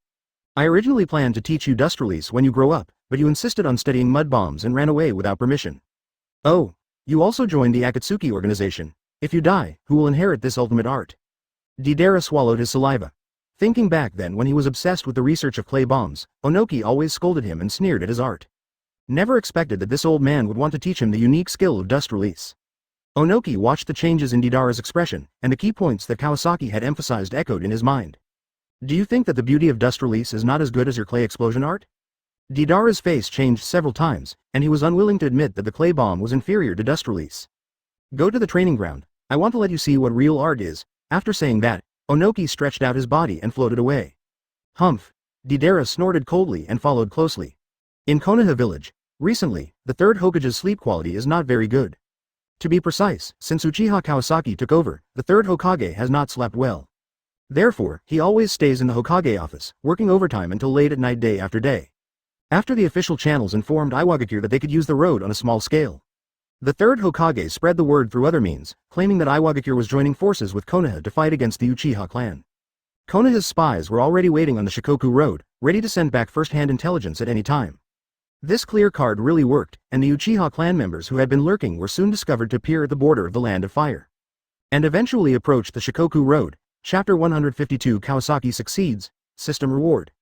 I originally planned to teach you dust release when you grow up, but you insisted on studying mud bombs and ran away without permission. Oh, you also joined the Akatsuki Organization. If you die, who will inherit this ultimate art? Deidara swallowed his saliva. Thinking back then when he was obsessed with the research of clay bombs, Onoki always scolded him and sneered at his art. Never expected that this old man would want to teach him the unique skill of dust release. Onoki watched the changes in Deidara's expression, and the key points that Kawasaki had emphasized echoed in his mind. Do you think that the beauty of dust release is not as good as your clay explosion art? Deidara's face changed several times, and he was unwilling to admit that the clay bomb was inferior to dust release. Go to the training ground. I want to let you see what real art is. After saying that, Onoki stretched out his body and floated away. Humph. Deidara snorted coldly and followed closely. In Konoha village, recently, the third Hokage's sleep quality is not very good. To be precise, since Uchiha Kawasaki took over, the third Hokage has not slept well. Therefore, he always stays in the Hokage office, working overtime until late at night day after day. After the official channels informed Iwagakure that they could use the road on a small scale, the third Hokage spread the word through other means, claiming that Iwagakure was joining forces with Konoha to fight against the Uchiha clan. Konoha's spies were already waiting on the Shikoku Road, ready to send back first-hand intelligence at any time. This clear card really worked, and the Uchiha clan members who had been lurking were soon discovered to appear at the border of the Land of Fire, and eventually approached the Shikoku Road. Chapter 152 Kawasaki Succeeds, System Reward.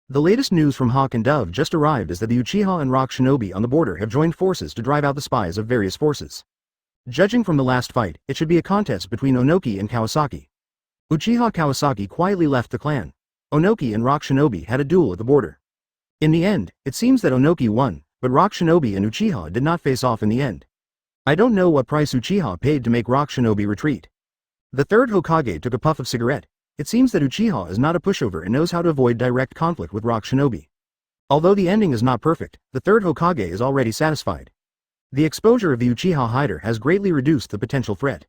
The latest news from Hawk and Dove just arrived is that the Uchiha and Rock Shinobi on the border have joined forces to drive out the spies of various forces. Judging from the last fight, it should be a contest between Onoki and Kawasaki. Uchiha Kawasaki quietly left the clan. Onoki and Rock Shinobi had a duel at the border. In the end, it seems that Onoki won, but Rock Shinobi and Uchiha did not face off in the end. I don't know what price Uchiha paid to make Rock Shinobi retreat. The third Hokage took a puff of cigarette. It seems that Uchiha is not a pushover and knows how to avoid direct conflict with Rock Shinobi. Although the ending is not perfect, the third Hokage is already satisfied. The exposure of the Uchiha hider has greatly reduced the potential threat.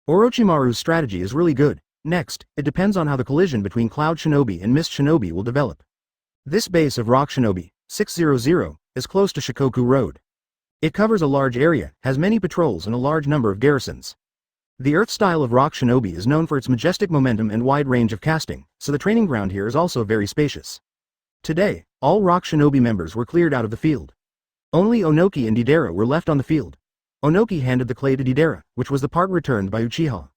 Orochimaru's strategy is really good. Next, it depends on how the collision between Cloud Shinobi and Mist Shinobi will develop. This base of Rock Shinobi, 600, is close to Shikoku Road. It covers a large area, has many patrols and a large number of garrisons. The Earth style of Rock Shinobi is known for its majestic momentum and wide range of casting, so the training ground here is also very spacious. Today, all Rock Shinobi members were cleared out of the field. Only Onoki and Deidara were left on the field. Onoki handed the clay to Deidara, which was the part returned by Uchiha.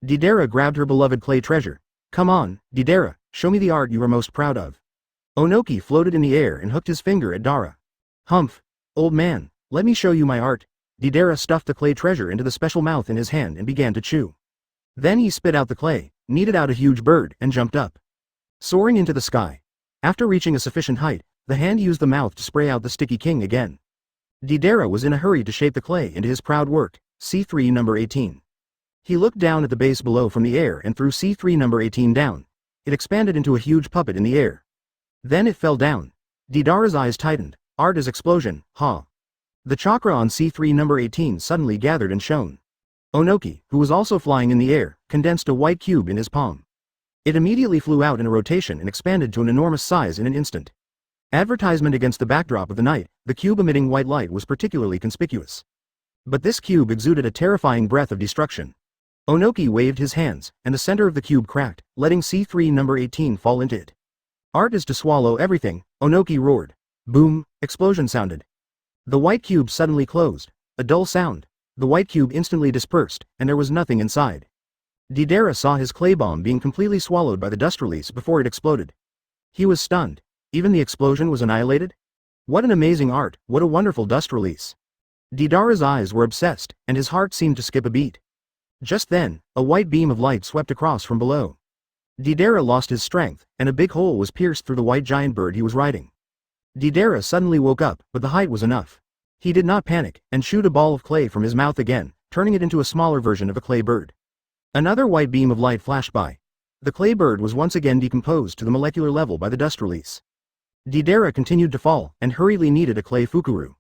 Deidara grabbed her beloved clay treasure. Come on, Deidara, show me the art you are most proud of. Onoki floated in the air and hooked his finger at Dara. Humph. Old man, let me show you my art. Deidara stuffed the clay treasure into the special mouth in his hand and began to chew. Then he spit out the clay, kneaded out a huge bird, and jumped up. Soaring into the sky. After reaching a sufficient height, the hand used the mouth to spray out the sticky king again. Deidara was in a hurry to shape the clay into his proud work, C3 number 18. He looked down at the base below from the air and threw C3 number 18 down. It expanded into a huge puppet in the air. Then it fell down. Deidara's eyes tightened. Art is explosion, ha. The chakra on C3 number 18 suddenly gathered and shone. Onoki, who was also flying in the air, condensed a white cube in his palm. It immediately flew out in a rotation and expanded to an enormous size in an instant. Advertisement against the backdrop of the night, the cube emitting white light was particularly conspicuous. But this cube exuded a terrifying breath of destruction. Onoki waved his hands, and the center of the cube cracked, letting C3 number 18 fall into it. Art is to swallow everything, Onoki roared. Boom, explosion sounded. The white cube suddenly closed. A dull sound. The white cube instantly dispersed, and there was nothing inside. Deidara saw his clay bomb being completely swallowed by the dust release before it exploded. He was stunned. Even the explosion was annihilated? What an amazing art, what a wonderful dust release. Deidara's eyes were obsessed, and his heart seemed to skip a beat. Just then, a white beam of light swept across from below. Deidara lost his strength, and a big hole was pierced through the white giant bird he was riding. Deidara suddenly woke up, but the height was enough. He did not panic, and chewed a ball of clay from his mouth again, turning it into a smaller version of a clay bird. Another white beam of light flashed by. The clay bird was once again decomposed to the molecular level by the dust release. Deidara continued to fall, and hurriedly kneaded a clay fukuru.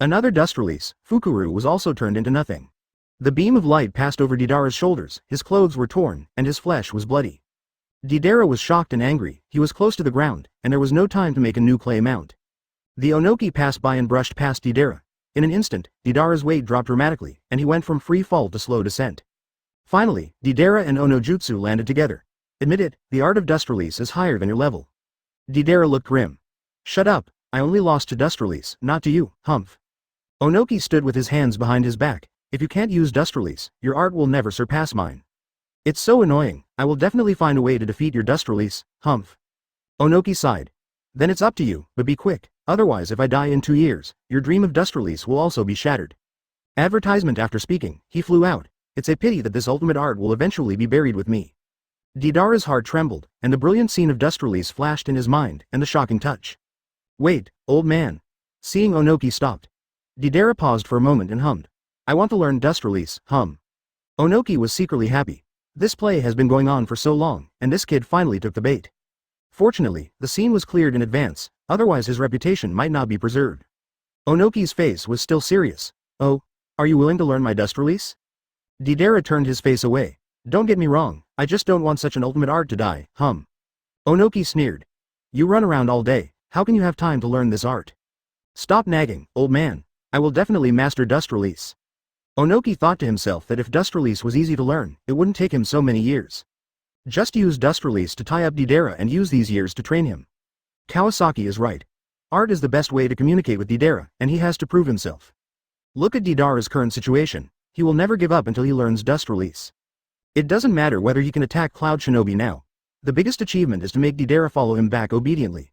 Another dust release, fukuru was also turned into nothing. The beam of light passed over Deidara's shoulders, his clothes were torn, and his flesh was bloody. Deidara was shocked and angry, he was close to the ground, and there was no time to make a new clay mount. The Onoki passed by and brushed past Deidara. In an instant, Deidara's weight dropped dramatically, and he went from free fall to slow descent. Finally, Deidara and Onojutsu landed together. Admit it, the art of dust release is higher than your level. Deidara looked grim. Shut up, I only lost to dust release, not to you, humph. Onoki stood with his hands behind his back. If you can't use dust release, your art will never surpass mine. It's so annoying, I will definitely find a way to defeat your dust release, humph. Onoki sighed. Then it's up to you, but be quick, otherwise if I die in 2 years, your dream of dust release will also be shattered. Advertisement after speaking, he flew out. It's a pity that this ultimate art will eventually be buried with me. Deidara's heart trembled, and the brilliant scene of dust release flashed in his mind, and the shocking touch. Wait, old man. Seeing Onoki stopped. Deidara paused for a moment and hummed. I want to learn dust release, hum. Onoki was secretly happy. This play has been going on for so long, and this kid finally took the bait. Fortunately, the scene was cleared in advance, otherwise his reputation might not be preserved. Onoki's face was still serious. Oh, are you willing to learn my dust release? Deidara turned his face away. Don't get me wrong, I just don't want such an ultimate art to die, hum. Onoki sneered. You run around all day, how can you have time to learn this art? Stop nagging, old man. I will definitely master dust release. Onoki thought to himself that if dust release was easy to learn, it wouldn't take him so many years. Just use dust release to tie up Deidara and use these years to train him. Kawasaki is right. Art is the best way to communicate with Deidara, and he has to prove himself. Look at Deidara's current situation, he will never give up until he learns dust release. It doesn't matter whether he can attack Cloud Shinobi now. The biggest achievement is to make Deidara follow him back obediently.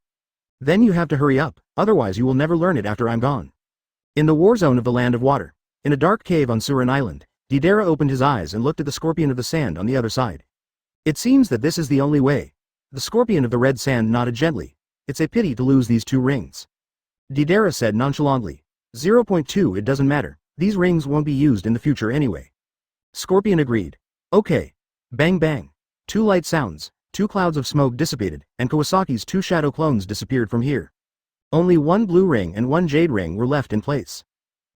Then you have to hurry up, otherwise you will never learn it after I'm gone. In the war zone of the Land of Water. In a dark cave on Surin Island, Deidara opened his eyes and looked at the scorpion of the sand on the other side. It seems that this is the only way. The scorpion of the red sand nodded gently. It's a pity to lose these 2 rings. Deidara said nonchalantly. 0.2 It doesn't matter, these rings won't be used in the future anyway. Scorpion agreed. Okay. Bang bang. 2 light sounds, 2 clouds of smoke dissipated, and Kawasaki's 2 shadow clones disappeared from here. Only 1 blue ring and 1 jade ring were left in place.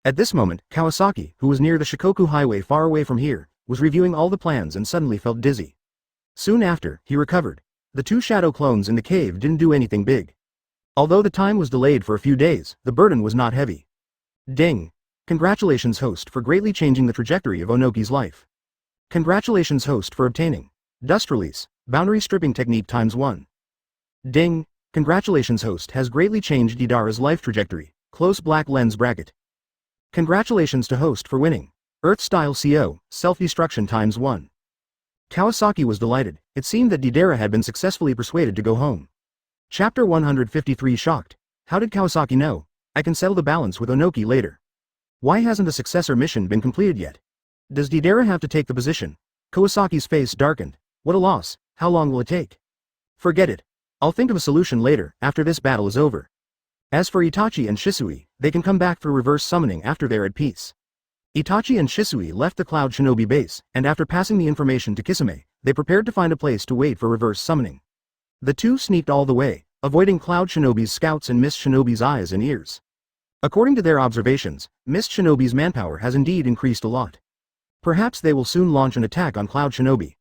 At this moment, Kawasaki, who was near the Shikoku Highway far away from here, was reviewing all the plans and suddenly felt dizzy. Soon after, he recovered. The 2 shadow clones in the cave didn't do anything big. Although the time was delayed for a few days, the burden was not heavy. Ding! Congratulations host for greatly changing the trajectory of Onoki's life. Congratulations host for obtaining Dust Release, Boundary Stripping Technique ×1. Ding! Congratulations host has greatly changed Deidara's life trajectory, close black lens bracket. Congratulations to host for winning Earth-Style CO, Self-Destruction ×1. Kawasaki was delighted. It seemed that Deidara had been successfully persuaded to go home. Chapter 153 Shocked. How did Kawasaki know? I can settle the balance with Onoki later. Why hasn't the successor mission been completed yet? Does Deidara have to take the position? Kawasaki's face darkened. What a loss. How long will it take? Forget it. I'll think of a solution later, after this battle is over. As for Itachi and Shisui, they can come back through reverse summoning after they're at peace. Itachi and Shisui left the Cloud Shinobi base, and after passing the information to Kisame, they prepared to find a place to wait for reverse summoning. The 2 sneaked all the way, avoiding Cloud Shinobi's scouts and Mist Shinobi's eyes and ears. According to their observations, Mist Shinobi's manpower has indeed increased a lot. Perhaps they will soon launch an attack on Cloud Shinobi.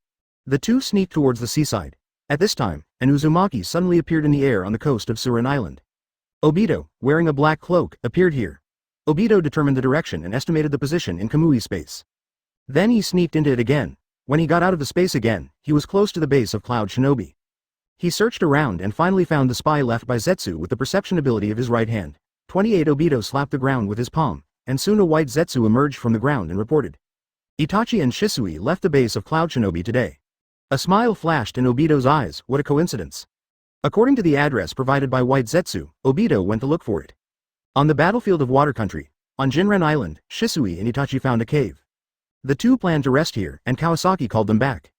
The 2 sneaked towards the seaside. At this time, an Uzumaki suddenly appeared in the air on the coast of Surin Island. Obito, wearing a black cloak, appeared here. Obito determined the direction and estimated the position in Kamui space. Then he sneaked into it again. When he got out of the space again, he was close to the base of Cloud Shinobi. He searched around and finally found the spy left by Zetsu with the perception ability of his right hand. 28 Obito slapped the ground with his palm, and soon a white Zetsu emerged from the ground and reported. Itachi and Shisui left the base of Cloud Shinobi today. A smile flashed in Obito's eyes. What a coincidence. According to the address provided by White Zetsu, Obito went to look for it. On the battlefield of Water Country, on Jinren Island, Shisui and Itachi found a cave. The 2 planned to rest here, and Kawasaki called them back.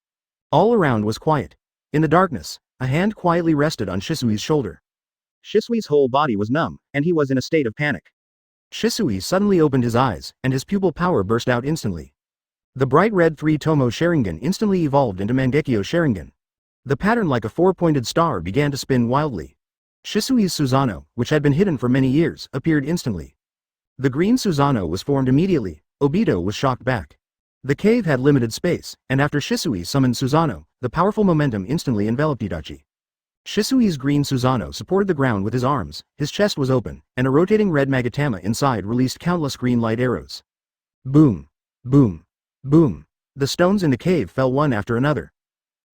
All around was quiet. In the darkness, a hand quietly rested on Shisui's shoulder. Shisui's whole body was numb, and he was in a state of panic. Shisui suddenly opened his eyes, and his pupil power burst out instantly. The bright red 3-tomo Sharingan instantly evolved into Mangekyō Sharingan. The pattern like a 4-pointed star began to spin wildly. Shisui's Susanoo, which had been hidden for many years, appeared instantly. The green Susanoo was formed immediately. Obito was shocked back. The cave had limited space, and after Shisui summoned Susanoo, the powerful momentum instantly enveloped Itachi. Shisui's green Susanoo supported the ground with his arms, his chest was open, and a rotating red Magatama inside released countless green light arrows. Boom! Boom! Boom! The stones in the cave fell one after another.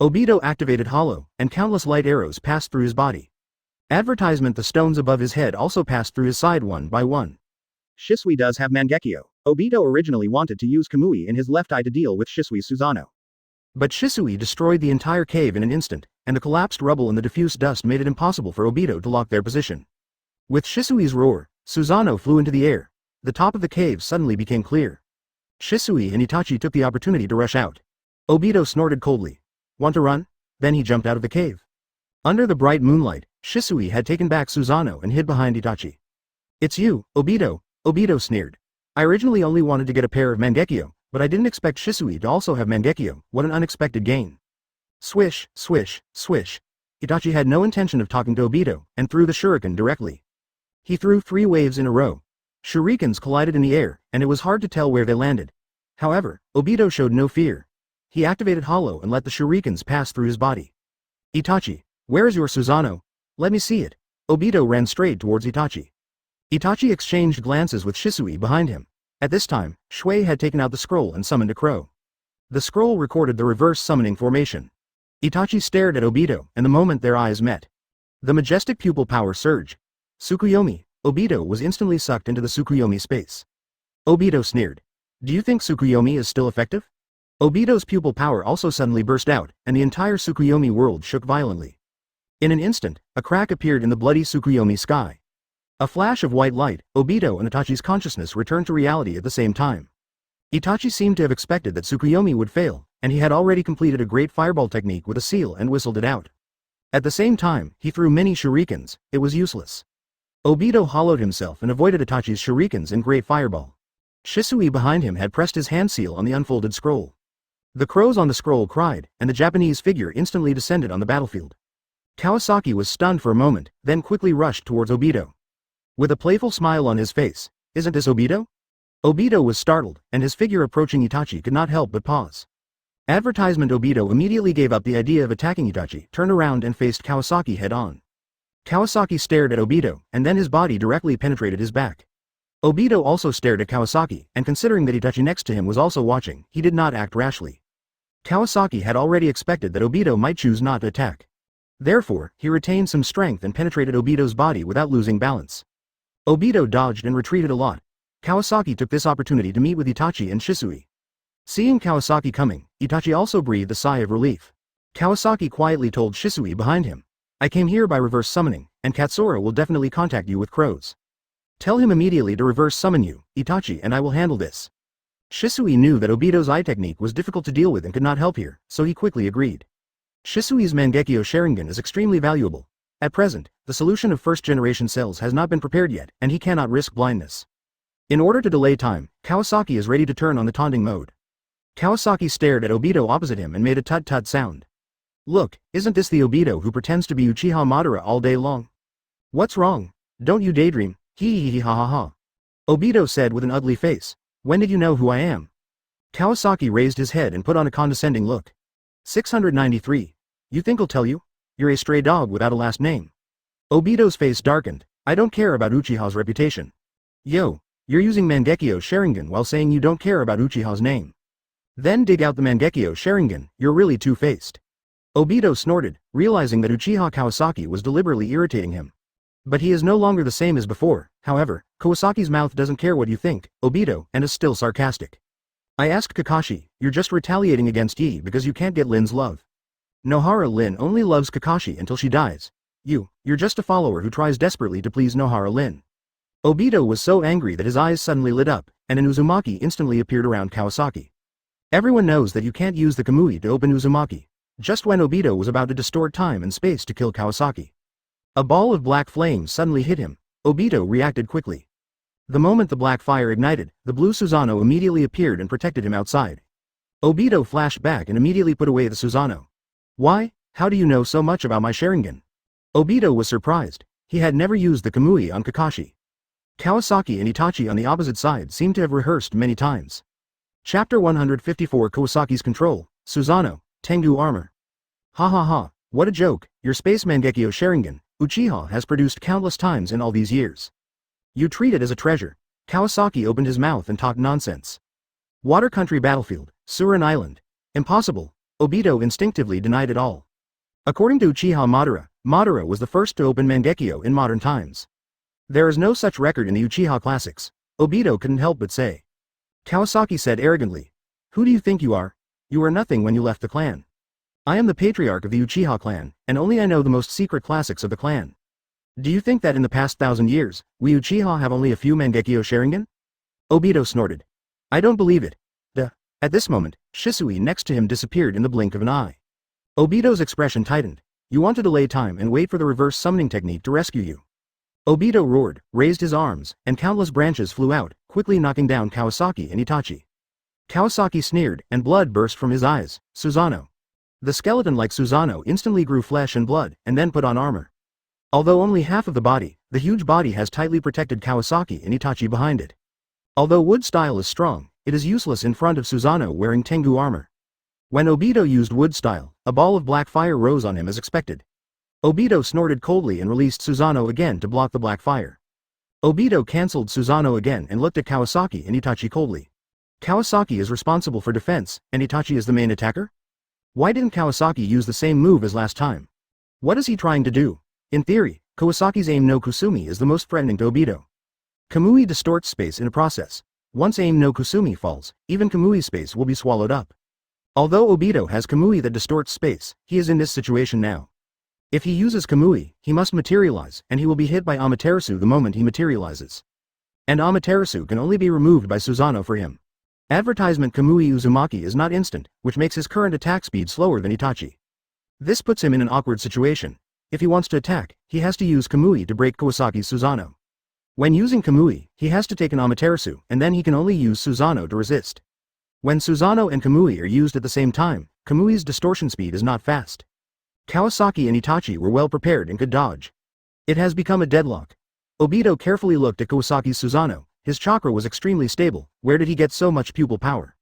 Obito activated Hollow, and countless light arrows passed through his body. Advertisement: the stones above his head also passed through his side one by one. Shisui does have Mangekyō. Obito originally wanted to use Kamui in his left eye to deal with Shisui's Susanoo. But Shisui destroyed the entire cave in an instant, and the collapsed rubble and the diffuse dust made it impossible for Obito to lock their position. With Shisui's roar, Susanoo flew into the air. The top of the cave suddenly became clear. Shisui and Itachi took the opportunity to rush out. Obito snorted coldly. Want to run? Then he jumped out of the cave. Under the bright moonlight, Shisui had taken back Susanoo and hid behind Itachi. It's you, Obito, Obito sneered. I originally only wanted to get a pair of Mangekyō, but I didn't expect Shisui to also have Mangekyō. What an unexpected gain. Swish, swish, swish. Itachi had no intention of talking to Obito, and threw the shuriken directly. He threw 3 waves in a row. Shurikens collided in the air, and it was hard to tell where they landed. However, Obito showed no fear. He activated Hollow and let the shurikens pass through his body. Itachi, where is your Susanoo? Let me see it. Obito ran straight towards Itachi. Itachi exchanged glances with Shisui behind him. At this time, Shui had taken out the scroll and summoned a crow. The scroll recorded the reverse summoning formation. Itachi stared at Obito, and the moment their eyes met, the majestic pupil power surged. Tsukuyomi, Obito was instantly sucked into the Tsukuyomi space. Obito sneered. Do you think Tsukuyomi is still effective? Obito's pupil power also suddenly burst out, and the entire Tsukuyomi world shook violently. In an instant, a crack appeared in the bloody Tsukuyomi sky. A flash of white light, Obito and Itachi's consciousness returned to reality at the same time. Itachi seemed to have expected that Tsukuyomi would fail, and he had already completed a great fireball technique with a seal and whistled it out. At the same time, he threw many shurikens. It was useless. Obito hollowed himself and avoided Itachi's shurikens in great fireball. Shisui behind him had pressed his hand seal on the unfolded scroll. The crows on the scroll cried, and the Japanese figure instantly descended on the battlefield. Kawasaki was stunned for a moment, then quickly rushed towards Obito. With a playful smile on his face, "Isn't this Obito?" Obito was startled, and his figure approaching Itachi could not help but pause. Advertisement. Obito immediately gave up the idea of attacking Itachi, turned around and faced Kawasaki head-on. Kawasaki stared at Obito, and then his body directly penetrated his back. Obito also stared at Kawasaki, and considering that Itachi next to him was also watching, he did not act rashly. Kawasaki had already expected that Obito might choose not to attack. Therefore, he retained some strength and penetrated Obito's body without losing balance. Obito dodged and retreated a lot. Kawasaki took this opportunity to meet with Itachi and Shisui. Seeing Kawasaki coming, Itachi also breathed a sigh of relief. Kawasaki quietly told Shisui behind him, "I came here by reverse summoning, and Katsura will definitely contact you with crows. Tell him immediately to reverse summon you, Itachi, and I will handle this." Shisui knew that Obito's eye technique was difficult to deal with and could not help here, so he quickly agreed. Shisui's Mangekyō Sharingan is extremely valuable. At present, the solution of first-generation cells has not been prepared yet, and he cannot risk blindness. In order to delay time, Kawasaki is ready to turn on the taunting mode. Kawasaki stared at Obito opposite him and made a tut-tut sound. "Look, isn't this the Obito who pretends to be Uchiha Madara all day long? What's wrong? Don't you daydream? Hee ha ha ha." Obito said with an ugly face, "When did you know who I am?" Kawasaki raised his head and put on a condescending look. 693. "You think I'll tell you? You're a stray dog without a last name." Obito's face darkened. "I don't care about Uchiha's reputation. Yo, you're using Mangekyō Sharingan while saying you don't care about Uchiha's name. Then dig out the Mangekyō Sharingan, you're really two-faced." Obito snorted, realizing that Uchiha Kawasaki was deliberately irritating him. But he is no longer the same as before. However, Kawasaki's mouth doesn't care what you think, Obito, and is still sarcastic. "I asked Kakashi, you're just retaliating against Yi because you can't get Lin's love. Nohara Lin only loves Kakashi until she dies. You're just a follower who tries desperately to please Nohara Lin." Obito was so angry that his eyes suddenly lit up, and an Uzumaki instantly appeared around Kawasaki. Everyone knows that you can't use the Kamui to open Uzumaki. Just when Obito was about to distort time and space to kill Kawasaki, a ball of black flame suddenly hit him. Obito reacted quickly. The moment the black fire ignited, the blue Susanoo immediately appeared and protected him outside. Obito flashed back and immediately put away the Susanoo. "Why? How do you know so much about my Sharingan?" Obito was surprised. He had never used the Kamui on Kakashi. Kawasaki and Itachi on the opposite side seemed to have rehearsed many times. Chapter 154. Kawasaki's Control, Susanoo, Tengu Armor. "Ha ha ha, what a joke, your Space Mangekyō Sharingan, Uchiha has produced countless times in all these years. You treat it as a treasure." Kawasaki opened his mouth and talked nonsense. "Water Country Battlefield, Surin Island. Impossible." Obito instinctively denied it all. According to Uchiha Madara, Madara was the first to open Mangekyō in modern times. There is no such record in the Uchiha classics, Obito couldn't help but say. Kawasaki said arrogantly, "Who do you think you are? You were nothing when you left the clan. I am the patriarch of the Uchiha clan, and only I know the most secret classics of the clan. Do you think that in the past 1,000 years, we Uchiha have only a few Mangekyō Sharingan?" Obito snorted. "I don't believe it. Duh." At this moment, Shisui next to him disappeared in the blink of an eye. Obito's expression tightened. "You want to delay time and wait for the reverse summoning technique to rescue you." Obito roared, raised his arms, and countless branches flew out, quickly knocking down Kawasaki and Itachi. Kawasaki sneered, and blood burst from his eyes. "Susanoo." The skeleton-like Susanoo instantly grew flesh and blood, and then put on armor. Although only half of the body, the huge body has tightly protected Kawasaki and Itachi behind it. Although wood style is strong, it is useless in front of Susanoo wearing Tengu armor. When Obito used wood style, a ball of black fire rose on him as expected. Obito snorted coldly and released Susanoo again to block the black fire. Obito cancelled Susanoo again and looked at Kawasaki and Itachi coldly. Kawasaki is responsible for defense, and Itachi is the main attacker? Why didn't Kawasaki use the same move as last time? What is he trying to do? In theory, Kawasaki's aim no Kusumi is the most threatening to Obito. Kamui distorts space in a process. Once aim no Kusumi falls, even Kamui's space will be swallowed up. Although Obito has Kamui that distorts space, he is in this situation now. If he uses Kamui, he must materialize, and he will be hit by Amaterasu the moment he materializes. And Amaterasu can only be removed by Susanoo for him. Advertisement Kamui Uzumaki is not instant, which makes his current attack speed slower than Itachi. This puts him in an awkward situation. If he wants to attack, he has to use Kamui to break Kawasaki's Susanoo. When using Kamui, he has to take an Amaterasu, and then he can only use Susanoo to resist. When Susanoo and Kamui are used at the same time, Kamui's distortion speed is not fast. Kawasaki and Itachi were well prepared and could dodge. It has become a deadlock. Obito carefully looked at Kawasaki's Susanoo. His chakra was extremely stable. Where did he get so much pupil power?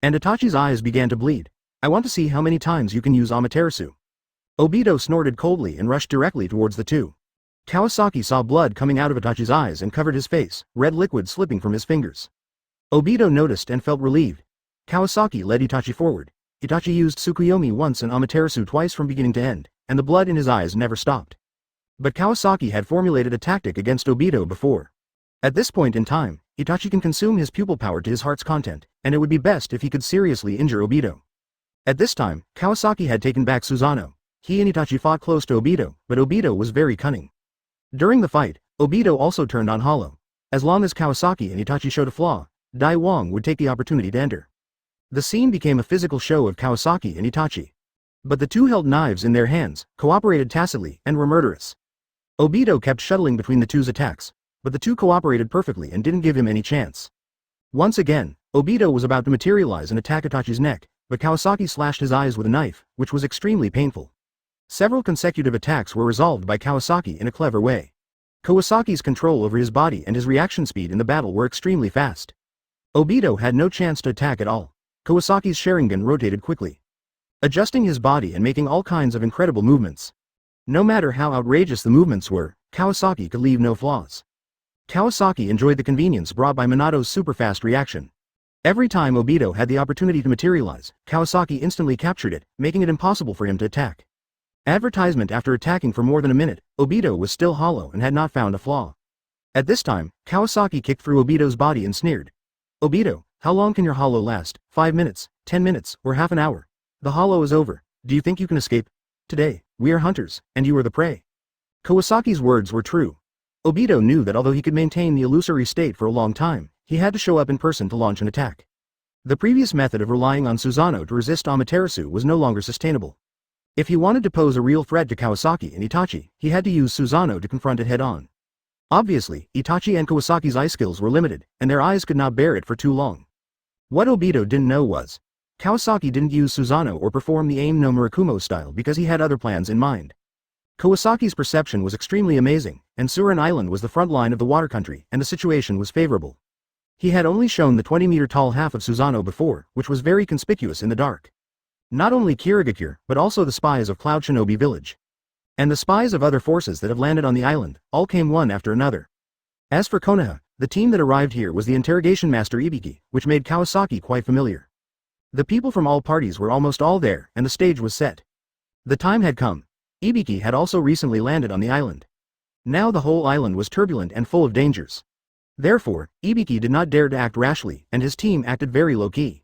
And Itachi's eyes began to bleed. I want to see how many times you can use Amaterasu. Obito snorted coldly and rushed directly towards the two. Kawasaki saw blood coming out of Itachi's eyes and covered his face, red liquid slipping from his fingers. Obito noticed and felt relieved. Kawasaki led Itachi forward. Itachi used Tsukuyomi once and Amaterasu twice from beginning to end, and the blood in his eyes never stopped. But Kawasaki had formulated a tactic against Obito before. At this point in time, Itachi can consume his pupil power to his heart's content, and it would be best if he could seriously injure Obito. At this time, Kawasaki had taken back Susanoo. He and Itachi fought close to Obito, but Obito was very cunning. During the fight, Obito also turned on hollow. As long as Kawasaki and Itachi showed a flaw, Dai Wong would take the opportunity to enter. The scene became a physical show of Kawasaki and Itachi. But the two held knives in their hands, cooperated tacitly, and were murderous. Obito kept shuttling between the two's attacks, but the two cooperated perfectly and didn't give him any chance. Once again, Obito was about to materialize and attack Itachi's neck, but Kawasaki slashed his eyes with a knife, which was extremely painful. Several consecutive attacks were resolved by Kawasaki in a clever way. Kawasaki's control over his body and his reaction speed in the battle were extremely fast. Obito had no chance to attack at all. Kawasaki's Sharingan rotated quickly, adjusting his body and making all kinds of incredible movements. No matter how outrageous the movements were, Kawasaki could leave no flaws. Kawasaki enjoyed the convenience brought by Minato's super-fast reaction. Every time Obito had the opportunity to materialize, Kawasaki instantly captured it, making it impossible for him to attack. Advertisement After attacking for more than a minute, Obito was still hollow and had not found a flaw. At this time, Kawasaki kicked through Obito's body and sneered. Obito, how long can your hollow last? 5 minutes, 10 minutes, or half an hour? The hollow is over. Do you think you can escape? Today, we are hunters, and you are the prey. Kawasaki's words were true. Obito knew that although he could maintain the illusory state for a long time, he had to show up in person to launch an attack. The previous method of relying on Susanoo to resist Amaterasu was no longer sustainable. If he wanted to pose a real threat to Kawasaki and Itachi, he had to use Susanoo to confront it head-on. Obviously, Itachi and Kawasaki's eye skills were limited, and their eyes could not bear it for too long. What Obito didn't know was, Kawasaki didn't use Susanoo or perform the aim no Murakumo style because he had other plans in mind. Kawasaki's perception was extremely amazing, and Surin Island was the front line of the water country, and the situation was favorable. He had only shown the 20-meter-tall half of Susanoo before, which was very conspicuous in the dark. Not only Kirigakure, but also the spies of Cloud Shinobi Village. And the spies of other forces that have landed on the island, all came one after another. As for Konoha, the team that arrived here was the interrogation master Ibiki, which made Kawasaki quite familiar. The people from all parties were almost all there, and the stage was set. The time had come. Ibiki had also recently landed on the island. Now the whole island was turbulent and full of dangers. Therefore, Ibiki did not dare to act rashly, and his team acted very low-key.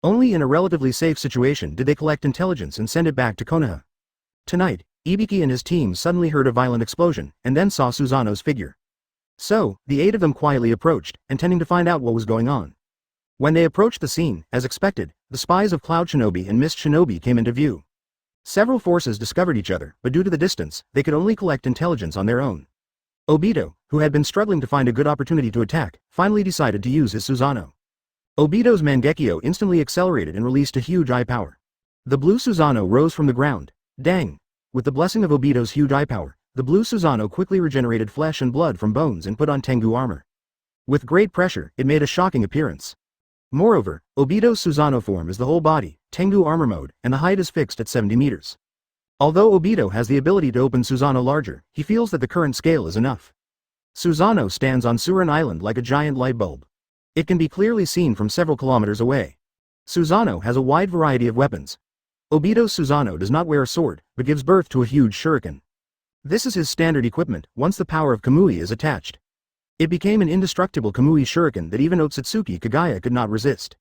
Only in a relatively safe situation did they collect intelligence and send it back to Konoha. Tonight, Ibiki and his team suddenly heard a violent explosion, and then saw Susanoo's figure. So, the 8 of them quietly approached, intending to find out what was going on. When they approached the scene, as expected, the spies of Cloud Shinobi and Mist Shinobi came into view. Several forces discovered each other, but due to the distance, they could only collect intelligence on their own. Obito, who had been struggling to find a good opportunity to attack, finally decided to use his Susanoo. Obito's Mangekyō instantly accelerated and released a huge eye power. The blue Susanoo rose from the ground. Dang! With the blessing of Obito's huge eye power, the blue Susanoo quickly regenerated flesh and blood from bones and put on Tengu armor. With great pressure, it made a shocking appearance. Moreover, Obito's Susanoo form is the whole body, Tengu armor mode, and the height is fixed at 70 meters. Although Obito has the ability to open Susanoo larger, he feels that the current scale is enough. Susanoo stands on Surin Island like a giant light bulb. It can be clearly seen from several kilometers away. Susanoo has a wide variety of weapons. Obito's Susanoo does not wear a sword, but gives birth to a huge shuriken. This is his standard equipment once the power of Kamui is attached. It became an indestructible Kamui shuriken that even Ōtsutsuki Kagaya could not resist.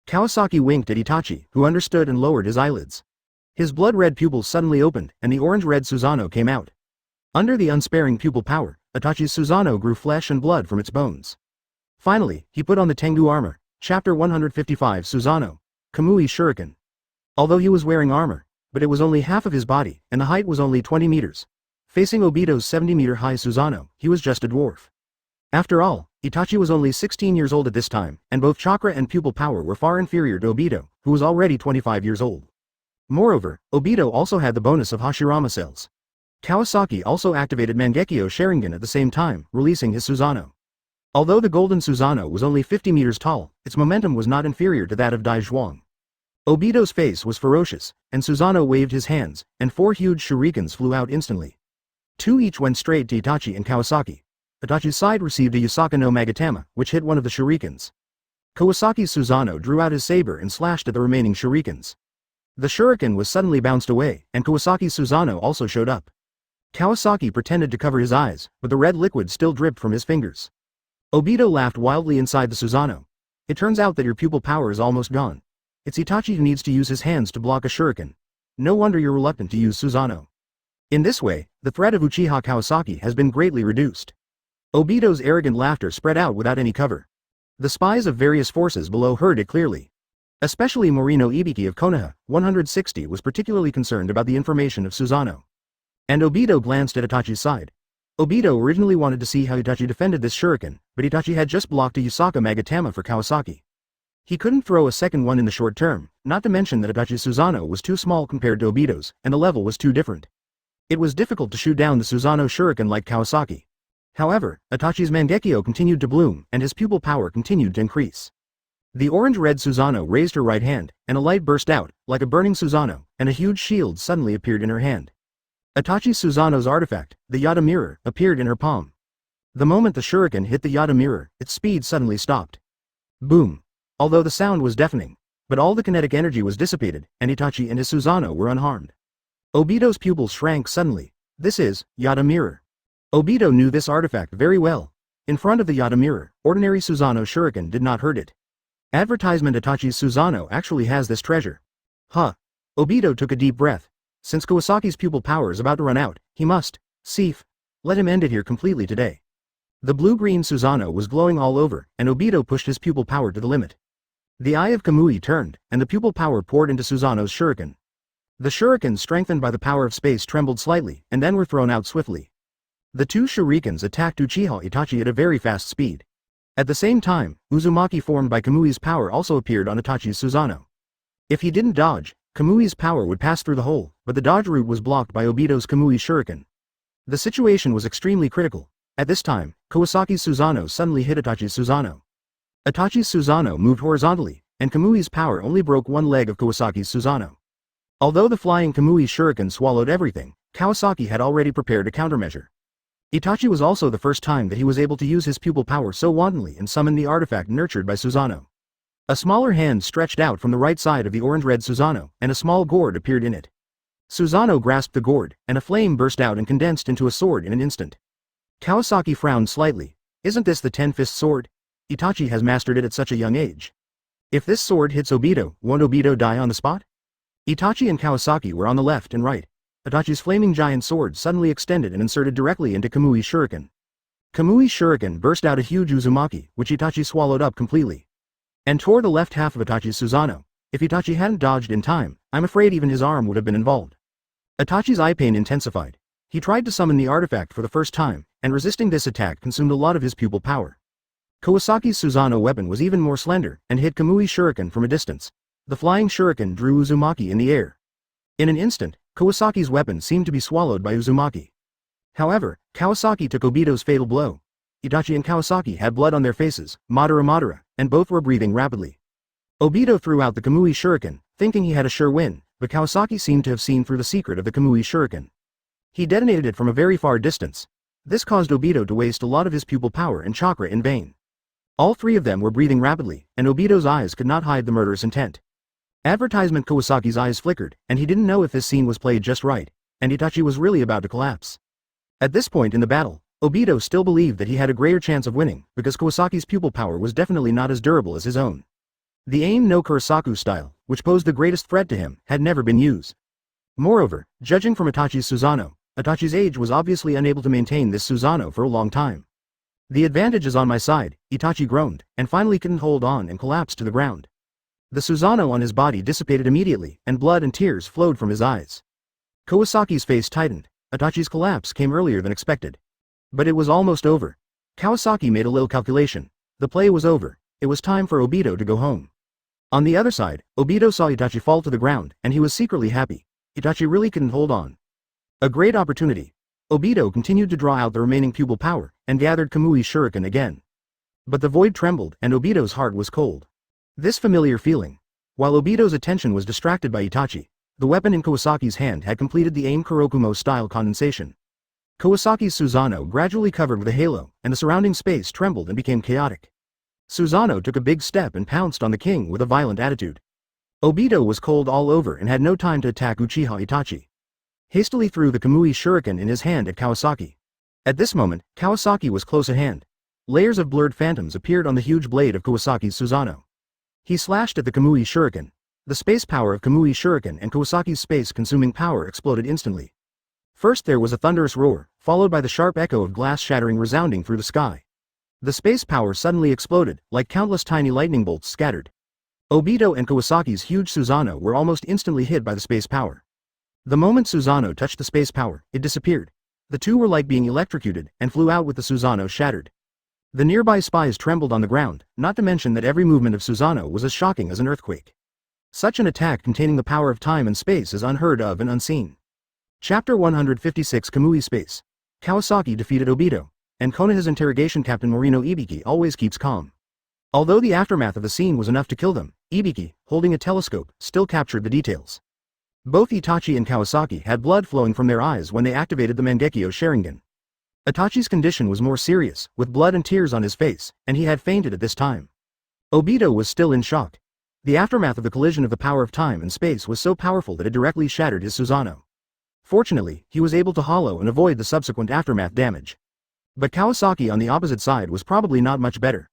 Kawasaki winked at Itachi, who understood and lowered his eyelids. His blood-red pupils suddenly opened, and the orange-red Susanoo came out. Under the unsparing pupil power, Itachi's Susanoo grew flesh and blood from its bones. Finally, he put on the Tengu armor, Chapter 155 Susanoo, Kamui Shuriken. Although he was wearing armor, but it was only half of his body, and the height was only 20 meters. Facing Obito's 70-meter-high Susanoo, he was just a dwarf. After all, Itachi was only 16 years old at this time, and both chakra and pupil power were far inferior to Obito, who was already 25 years old. Moreover, Obito also had the bonus of Hashirama cells. Kawasaki also activated Mangekyō Sharingan at the same time, releasing his Susanoo. Although the golden Susanoo was only 50 meters tall, its momentum was not inferior to that of Dai Zhuang. Obito's face was ferocious, and Susanoo waved his hands, and 4 huge shurikens flew out instantly. 2 each went straight to Itachi and Kawasaki. Itachi's side received a Yusaka no Magatama, which hit one of the shurikens. Kawasaki's Susanoo drew out his saber and slashed at the remaining shurikens. The shuriken was suddenly bounced away, and Kawasaki's Susanoo also showed up. Kawasaki pretended to cover his eyes, but the red liquid still dripped from his fingers. Obito laughed wildly inside the Susanoo. It turns out that your pupil power is almost gone. It's Itachi who needs to use his hands to block a shuriken. No wonder you're reluctant to use Susanoo. In this way, the threat of Uchiha Kawasaki has been greatly reduced. Obito's arrogant laughter spread out without any cover. The spies of various forces below heard it clearly. Especially Morino Ibiki of Konoha, 160 was particularly concerned about the information of Susanoo. And Obito glanced at Itachi's side. Obito originally wanted to see how Itachi defended this shuriken, but Itachi had just blocked a Yusaka Magatama for Kawasaki. He couldn't throw a second one in the short term, not to mention that Itachi's Susanoo was too small compared to Obito's, and the level was too different. It was difficult to shoot down the Susanoo shuriken like Kawasaki. However, Itachi's Mangekyō continued to bloom, and his pupil power continued to increase. The orange-red Susanoo raised her right hand, and a light burst out, like a burning Susanoo, and a huge shield suddenly appeared in her hand. Itachi's Susanoo's artifact, the Yata mirror, appeared in her palm. The moment the shuriken hit the Yata mirror, its speed suddenly stopped. Boom! Although the sound was deafening, but all the kinetic energy was dissipated, and Itachi and his Susanoo were unharmed. Obito's pupils shrank suddenly. This is Yata mirror. Obito knew this artifact very well. In front of the Yata mirror, ordinary Susanoo shuriken did not hurt it. Advertisement Itachi's Susanoo actually has this treasure. Huh. Obito took a deep breath. Since Kawasaki's pupil power is about to run out, he must, let him end it here completely today. The blue-green Susanoo was glowing all over, and Obito pushed his pupil power to the limit. The eye of Kamui turned, and the pupil power poured into Susanoo's shuriken. The shurikens strengthened by the power of space trembled slightly, and then were thrown out swiftly. The 2 shurikens attacked Uchiha Itachi at a very fast speed. At the same time, Uzumaki formed by Kamui's power also appeared on Itachi's Susanoo. If he didn't dodge, Kamui's power would pass through the hole, but the dodge route was blocked by Obito's Kamui shuriken. The situation was extremely critical. At this time, Kawasaki's Susanoo suddenly hit Itachi's Susanoo. Itachi's Susanoo moved horizontally, and Kamui's power only broke one leg of Kawasaki's Susanoo. Although the flying Kamui shuriken swallowed everything, Kawasaki had already prepared a countermeasure. Itachi was also the first time that he was able to use his pupil power so wantonly and summon the artifact nurtured by Susanoo. A smaller hand stretched out from the right side of the orange-red Susanoo, and a small gourd appeared in it. Susanoo grasped the gourd, and a flame burst out and condensed into a sword in an instant. Kawasaki frowned slightly. Isn't this the 10-fist sword? Itachi has mastered it at such a young age. If this sword hits Obito, won't Obito die on the spot? Itachi and Kawasaki were on the left and right. Itachi's flaming giant sword suddenly extended and inserted directly into Kamui's shuriken. Kamui's shuriken burst out a huge Uzumaki, which Itachi swallowed up completely. And tore the left half of Itachi's Susanoo. If Itachi hadn't dodged in time, I'm afraid even his arm would have been involved. Itachi's eye pain intensified. He tried to summon the artifact for the first time, and resisting this attack consumed a lot of his pupil power. Kawasaki's Susanoo weapon was even more slender, and hit Kamui's shuriken from a distance. The flying shuriken drew Uzumaki in the air. In an instant, Kawasaki's weapon seemed to be swallowed by Uzumaki. However, Kawasaki took Obito's fatal blow. Itachi and Kawasaki had blood on their faces, Madara, and both were breathing rapidly. Obito threw out the Kamui shuriken, thinking he had a sure win, but Kawasaki seemed to have seen through the secret of the Kamui shuriken. He detonated it from a very far distance. This caused Obito to waste a lot of his pupil power and chakra in vain. All 3 of them were breathing rapidly, and Obito's eyes could not hide the murderous intent. Advertisement Kawasaki's eyes flickered, and he didn't know if this scene was played just right, and Itachi was really about to collapse. At this point in the battle, Obito still believed that he had a greater chance of winning, because Kawasaki's pupil power was definitely not as durable as his own. The aim no Kurasaku style, which posed the greatest threat to him, had never been used. Moreover, judging from Itachi's Susanoo, Itachi's age was obviously unable to maintain this Susanoo for a long time. The advantage is on my side, Itachi groaned, and finally couldn't hold on and collapsed to the ground. The Susanoo on his body dissipated immediately, and blood and tears flowed from his eyes. Kawasaki's face tightened. Itachi's collapse came earlier than expected. But it was almost over. Kawasaki made a little calculation. The play was over. It was time for Obito to go home. On the other side, Obito saw Itachi fall to the ground, and he was secretly happy. Itachi really couldn't hold on. A great opportunity. Obito continued to draw out the remaining pupil power, and gathered Kamui Shuriken again. But the void trembled, and Obito's heart was cold. This familiar feeling. While Obito's attention was distracted by Itachi, the weapon in Kawasaki's hand had completed the aim Kurokumo-style condensation. Kawasaki's Susanoo gradually covered with a halo, and the surrounding space trembled and became chaotic. Susanoo took a big step and pounced on the king with a violent attitude. Obito was cold all over and had no time to attack Uchiha Itachi. Hastily threw the Kamui Shuriken in his hand at Kawasaki. At this moment, Kawasaki was close at hand. Layers of blurred phantoms appeared on the huge blade of Kawasaki's Susanoo. He slashed at the Kamui Shuriken. The space power of Kamui Shuriken and Kawasaki's space-consuming power exploded instantly. First there was a thunderous roar, followed by the sharp echo of glass shattering resounding through the sky. The space power suddenly exploded, like countless tiny lightning bolts scattered. Obito and Kawasaki's huge Susanoo were almost instantly hit by the space power. The moment Susanoo touched the space power, it disappeared. The two were like being electrocuted, and flew out with the Susanoo shattered. The nearby spies trembled on the ground, not to mention that every movement of Susanoo was as shocking as an earthquake. Such an attack containing the power of time and space is unheard of and unseen. Chapter 156 Kamui Space. Kawasaki defeated Obito, and Konoha's interrogation captain Morino Ibiki always keeps calm. Although the aftermath of the scene was enough to kill them, Ibiki, holding a telescope, still captured the details. Both Itachi and Kawasaki had blood flowing from their eyes when they activated the Mangekyō Sharingan. Itachi's condition was more serious, with blood and tears on his face, and he had fainted at this time. Obito was still in shock. The aftermath of the collision of the power of time and space was so powerful that it directly shattered his Susanoo. Fortunately, he was able to hollow and avoid the subsequent aftermath damage. But Kawasaki on the opposite side was probably not much better.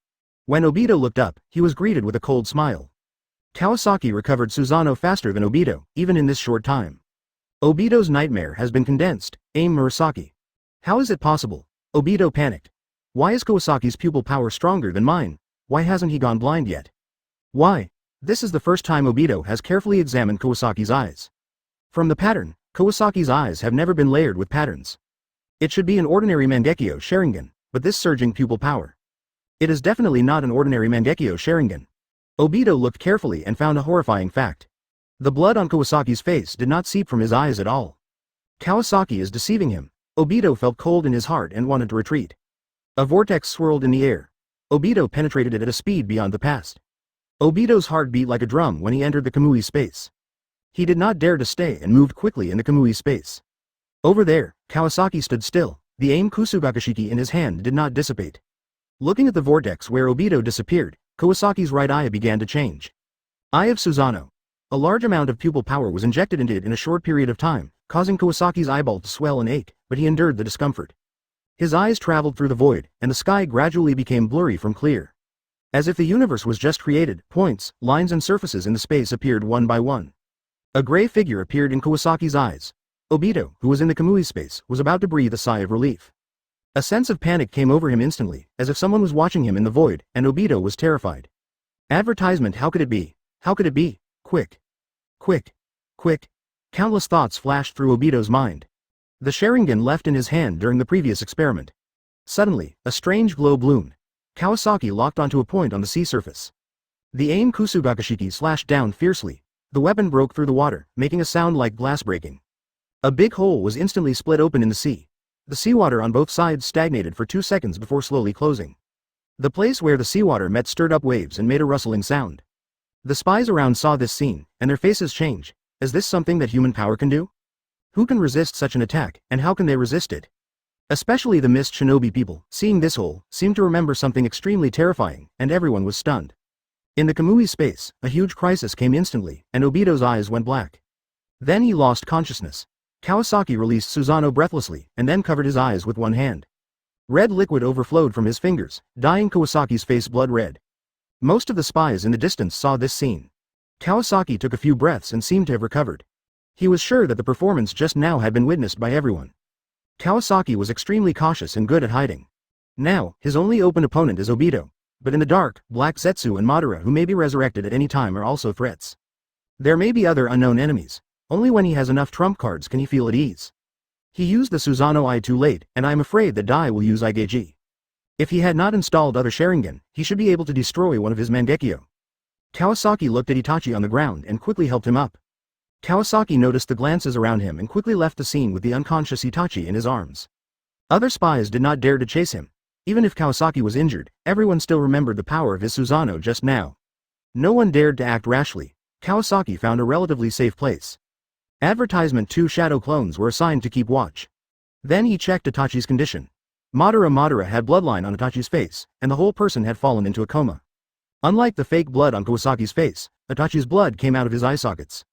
When Obito looked up, he was greeted with a cold smile. Kawasaki recovered Susanoo faster than Obito, even in this short time. Obito's nightmare has been condensed, aim Murasaki. How is it possible? Obito panicked. Why is Kawasaki's pupil power stronger than mine? Why hasn't he gone blind yet? Why? This is the first time Obito has carefully examined Kawasaki's eyes. From the pattern, Kawasaki's eyes have never been layered with patterns. It should be an ordinary Mangekyō Sharingan, but this surging pupil power. It is definitely not an ordinary Mangekyō Sharingan. Obito looked carefully and found a horrifying fact. The blood on Kawasaki's face did not seep from his eyes at all. Kawasaki is deceiving him. Obito felt cold in his heart and wanted to retreat. A vortex swirled in the air. Obito penetrated it at a speed beyond the past. Obito's heart beat like a drum when he entered the Kamui space. He did not dare to stay and moved quickly in the Kamui space. Over there, Kawasaki stood still. The aim Kusugakashiki in his hand did not dissipate. Looking at the vortex where Obito disappeared, Kawasaki's right eye began to change. Eye of Susanoo. A large amount of pupil power was injected into it in a short period of time, causing Kawasaki's eyeball to swell and ache, but he endured the discomfort. His eyes traveled through the void, and the sky gradually became blurry from clear. As if the universe was just created, points, lines and surfaces in the space appeared one by one. A gray figure appeared in Kawasaki's eyes. Obito, who was in the Kamui space, was about to breathe a sigh of relief. A sense of panic came over him instantly, as if someone was watching him in the void, and Obito was terrified. Advertisement, how could it be? How could it be? Quick. Quick. Quick. Countless thoughts flashed through Obito's mind. The Sharingan left in his hand during the previous experiment. Suddenly, a strange glow bloomed. Kawasaki locked onto a point on the sea surface. The aim Kusugakashiki slashed down fiercely. The weapon broke through the water, making a sound like glass breaking. A big hole was instantly split open in the sea. The seawater on both sides stagnated for 2 seconds before slowly closing. The place where the seawater met stirred up waves and made a rustling sound. The spies around saw this scene, and their faces changed. Is this something that human power can do? Who can resist such an attack, and how can they resist it? Especially the mist shinobi people, seeing this hole, seemed to remember something extremely terrifying, and everyone was stunned. In the Kamui space, a huge crisis came instantly, and Obito's eyes went black. Then he lost consciousness. Kawasaki released Susanoo breathlessly, and then covered his eyes with one hand. Red liquid overflowed from his fingers, dyeing Kawasaki's face blood red. Most of the spies in the distance saw this scene. Kawasaki took a few breaths and seemed to have recovered. He was sure that the performance just now had been witnessed by everyone. Kawasaki was extremely cautious and good at hiding. Now, his only open opponent is Obito. But in the dark, Black Zetsu and Madara, who may be resurrected at any time, are also threats. There may be other unknown enemies. Only when he has enough trump cards can he feel at ease. He used the Susanoo I too late, and I am afraid that Dai will use Igeji. If he had not installed other Sharingan, he should be able to destroy one of his Mangekyō. Kawasaki looked at Itachi on the ground and quickly helped him up. Kawasaki noticed the glances around him and quickly left the scene with the unconscious Itachi in his arms. Other spies did not dare to chase him. Even if Kawasaki was injured, everyone still remembered the power of his Susanoo just now. No one dared to act rashly. Kawasaki found a relatively safe place. Advertisement 2 shadow clones were assigned to keep watch. Then he checked Itachi's condition. Madara had bloodline on Itachi's face, and the whole person had fallen into a coma. Unlike the fake blood on Kawasaki's face, Itachi's blood came out of his eye sockets.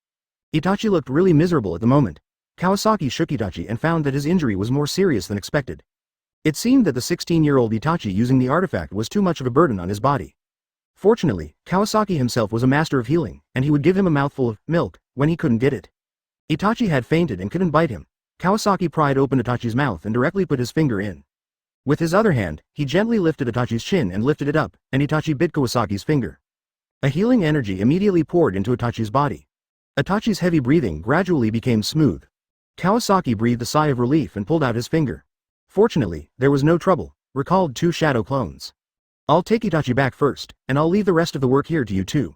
Itachi looked really miserable at the moment. Kawasaki shook Itachi and found that his injury was more serious than expected. It seemed that the 16-year-old Itachi using the artifact was too much of a burden on his body. Fortunately, Kawasaki himself was a master of healing, and he would give him a mouthful of milk when he couldn't get it. Itachi had fainted and couldn't bite him. Kawasaki pried open Itachi's mouth and directly put his finger in. With his other hand, he gently lifted Itachi's chin and lifted it up, and Itachi bit Kawasaki's finger. A healing energy immediately poured into Itachi's body. Itachi's heavy breathing gradually became smooth. Kawasaki breathed a sigh of relief and pulled out his finger. Fortunately, there was no trouble. Recalled 2 shadow clones. I'll take Itachi back first, and I'll leave the rest of the work here to you too.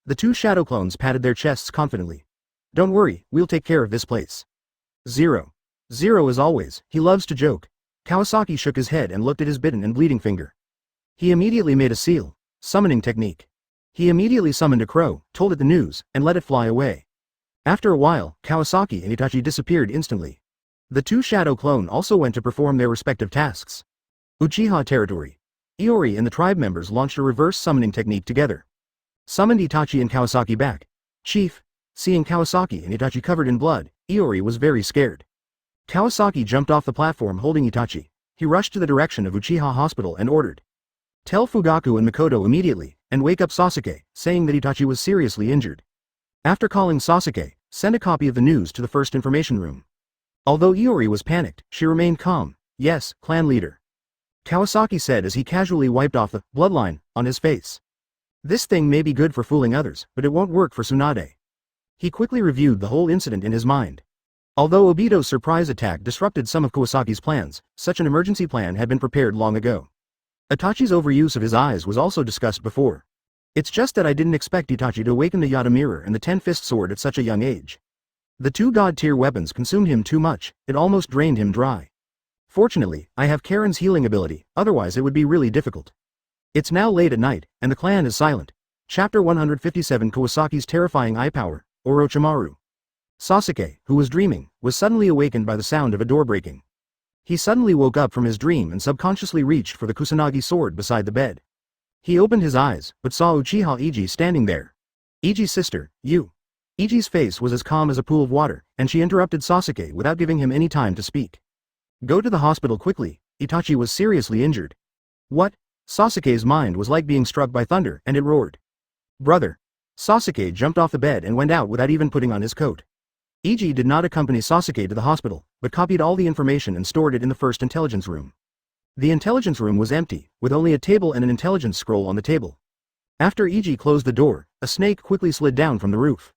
The 2 shadow clones patted their chests confidently. Don't worry, we'll take care of this place. Zero as always, he loves to joke. Kawasaki shook his head and looked at his bitten and bleeding finger. He immediately made a seal. Summoning technique. He immediately summoned a crow, told it the news, and let it fly away. After a while, Kawasaki and Itachi disappeared instantly. The 2 shadow clone also went to perform their respective tasks. Uchiha territory. Iori and the tribe members launched a reverse summoning technique together. Summoned Itachi and Kawasaki back. Chief. Seeing Kawasaki and Itachi covered in blood, Iori was very scared. Kawasaki jumped off the platform holding Itachi. He rushed to the direction of Uchiha Hospital and ordered, "Tell Fugaku and Mikoto immediately, and wake up Sasuke," saying that Itachi was seriously injured. After calling Sasuke, send a copy of the news to the first information room. Although Iori was panicked, she remained calm. Yes, clan leader. Kawasaki said as he casually wiped off the bloodline on his face. This thing may be good for fooling others, but it won't work for Tsunade. He quickly reviewed the whole incident in his mind. Although Obito's surprise attack disrupted some of Kawasaki's plans, such an emergency plan had been prepared long ago. Itachi's overuse of his eyes was also discussed before. It's just that I didn't expect Itachi to awaken the Yata Mirror and the 10-fist sword at such a young age. The 2 god-tier weapons consumed him too much, it almost drained him dry. Fortunately, I have Karen's healing ability, otherwise it would be really difficult. It's now late at night, and the clan is silent. Chapter 157 Kawasaki's terrifying eye power, Orochimaru. Sasuke, who was dreaming, was suddenly awakened by the sound of a door breaking. He suddenly woke up from his dream and subconsciously reached for the Kusanagi sword beside the bed. He opened his eyes, but saw Uchiha Iji standing there. Iji's sister, you. Iji's face was as calm as a pool of water, and she interrupted Sasuke without giving him any time to speak. Go to the hospital quickly, Itachi was seriously injured. What? Sasuke's mind was like being struck by thunder, and it roared. Brother. Sasuke jumped off the bed and went out without even putting on his coat. Iji did not accompany Sasuke to the hospital, but copied all the information and stored it in the first intelligence room. The intelligence room was empty, with only a table and an intelligence scroll on the table. After Iji closed the door, a snake quickly slid down from the roof.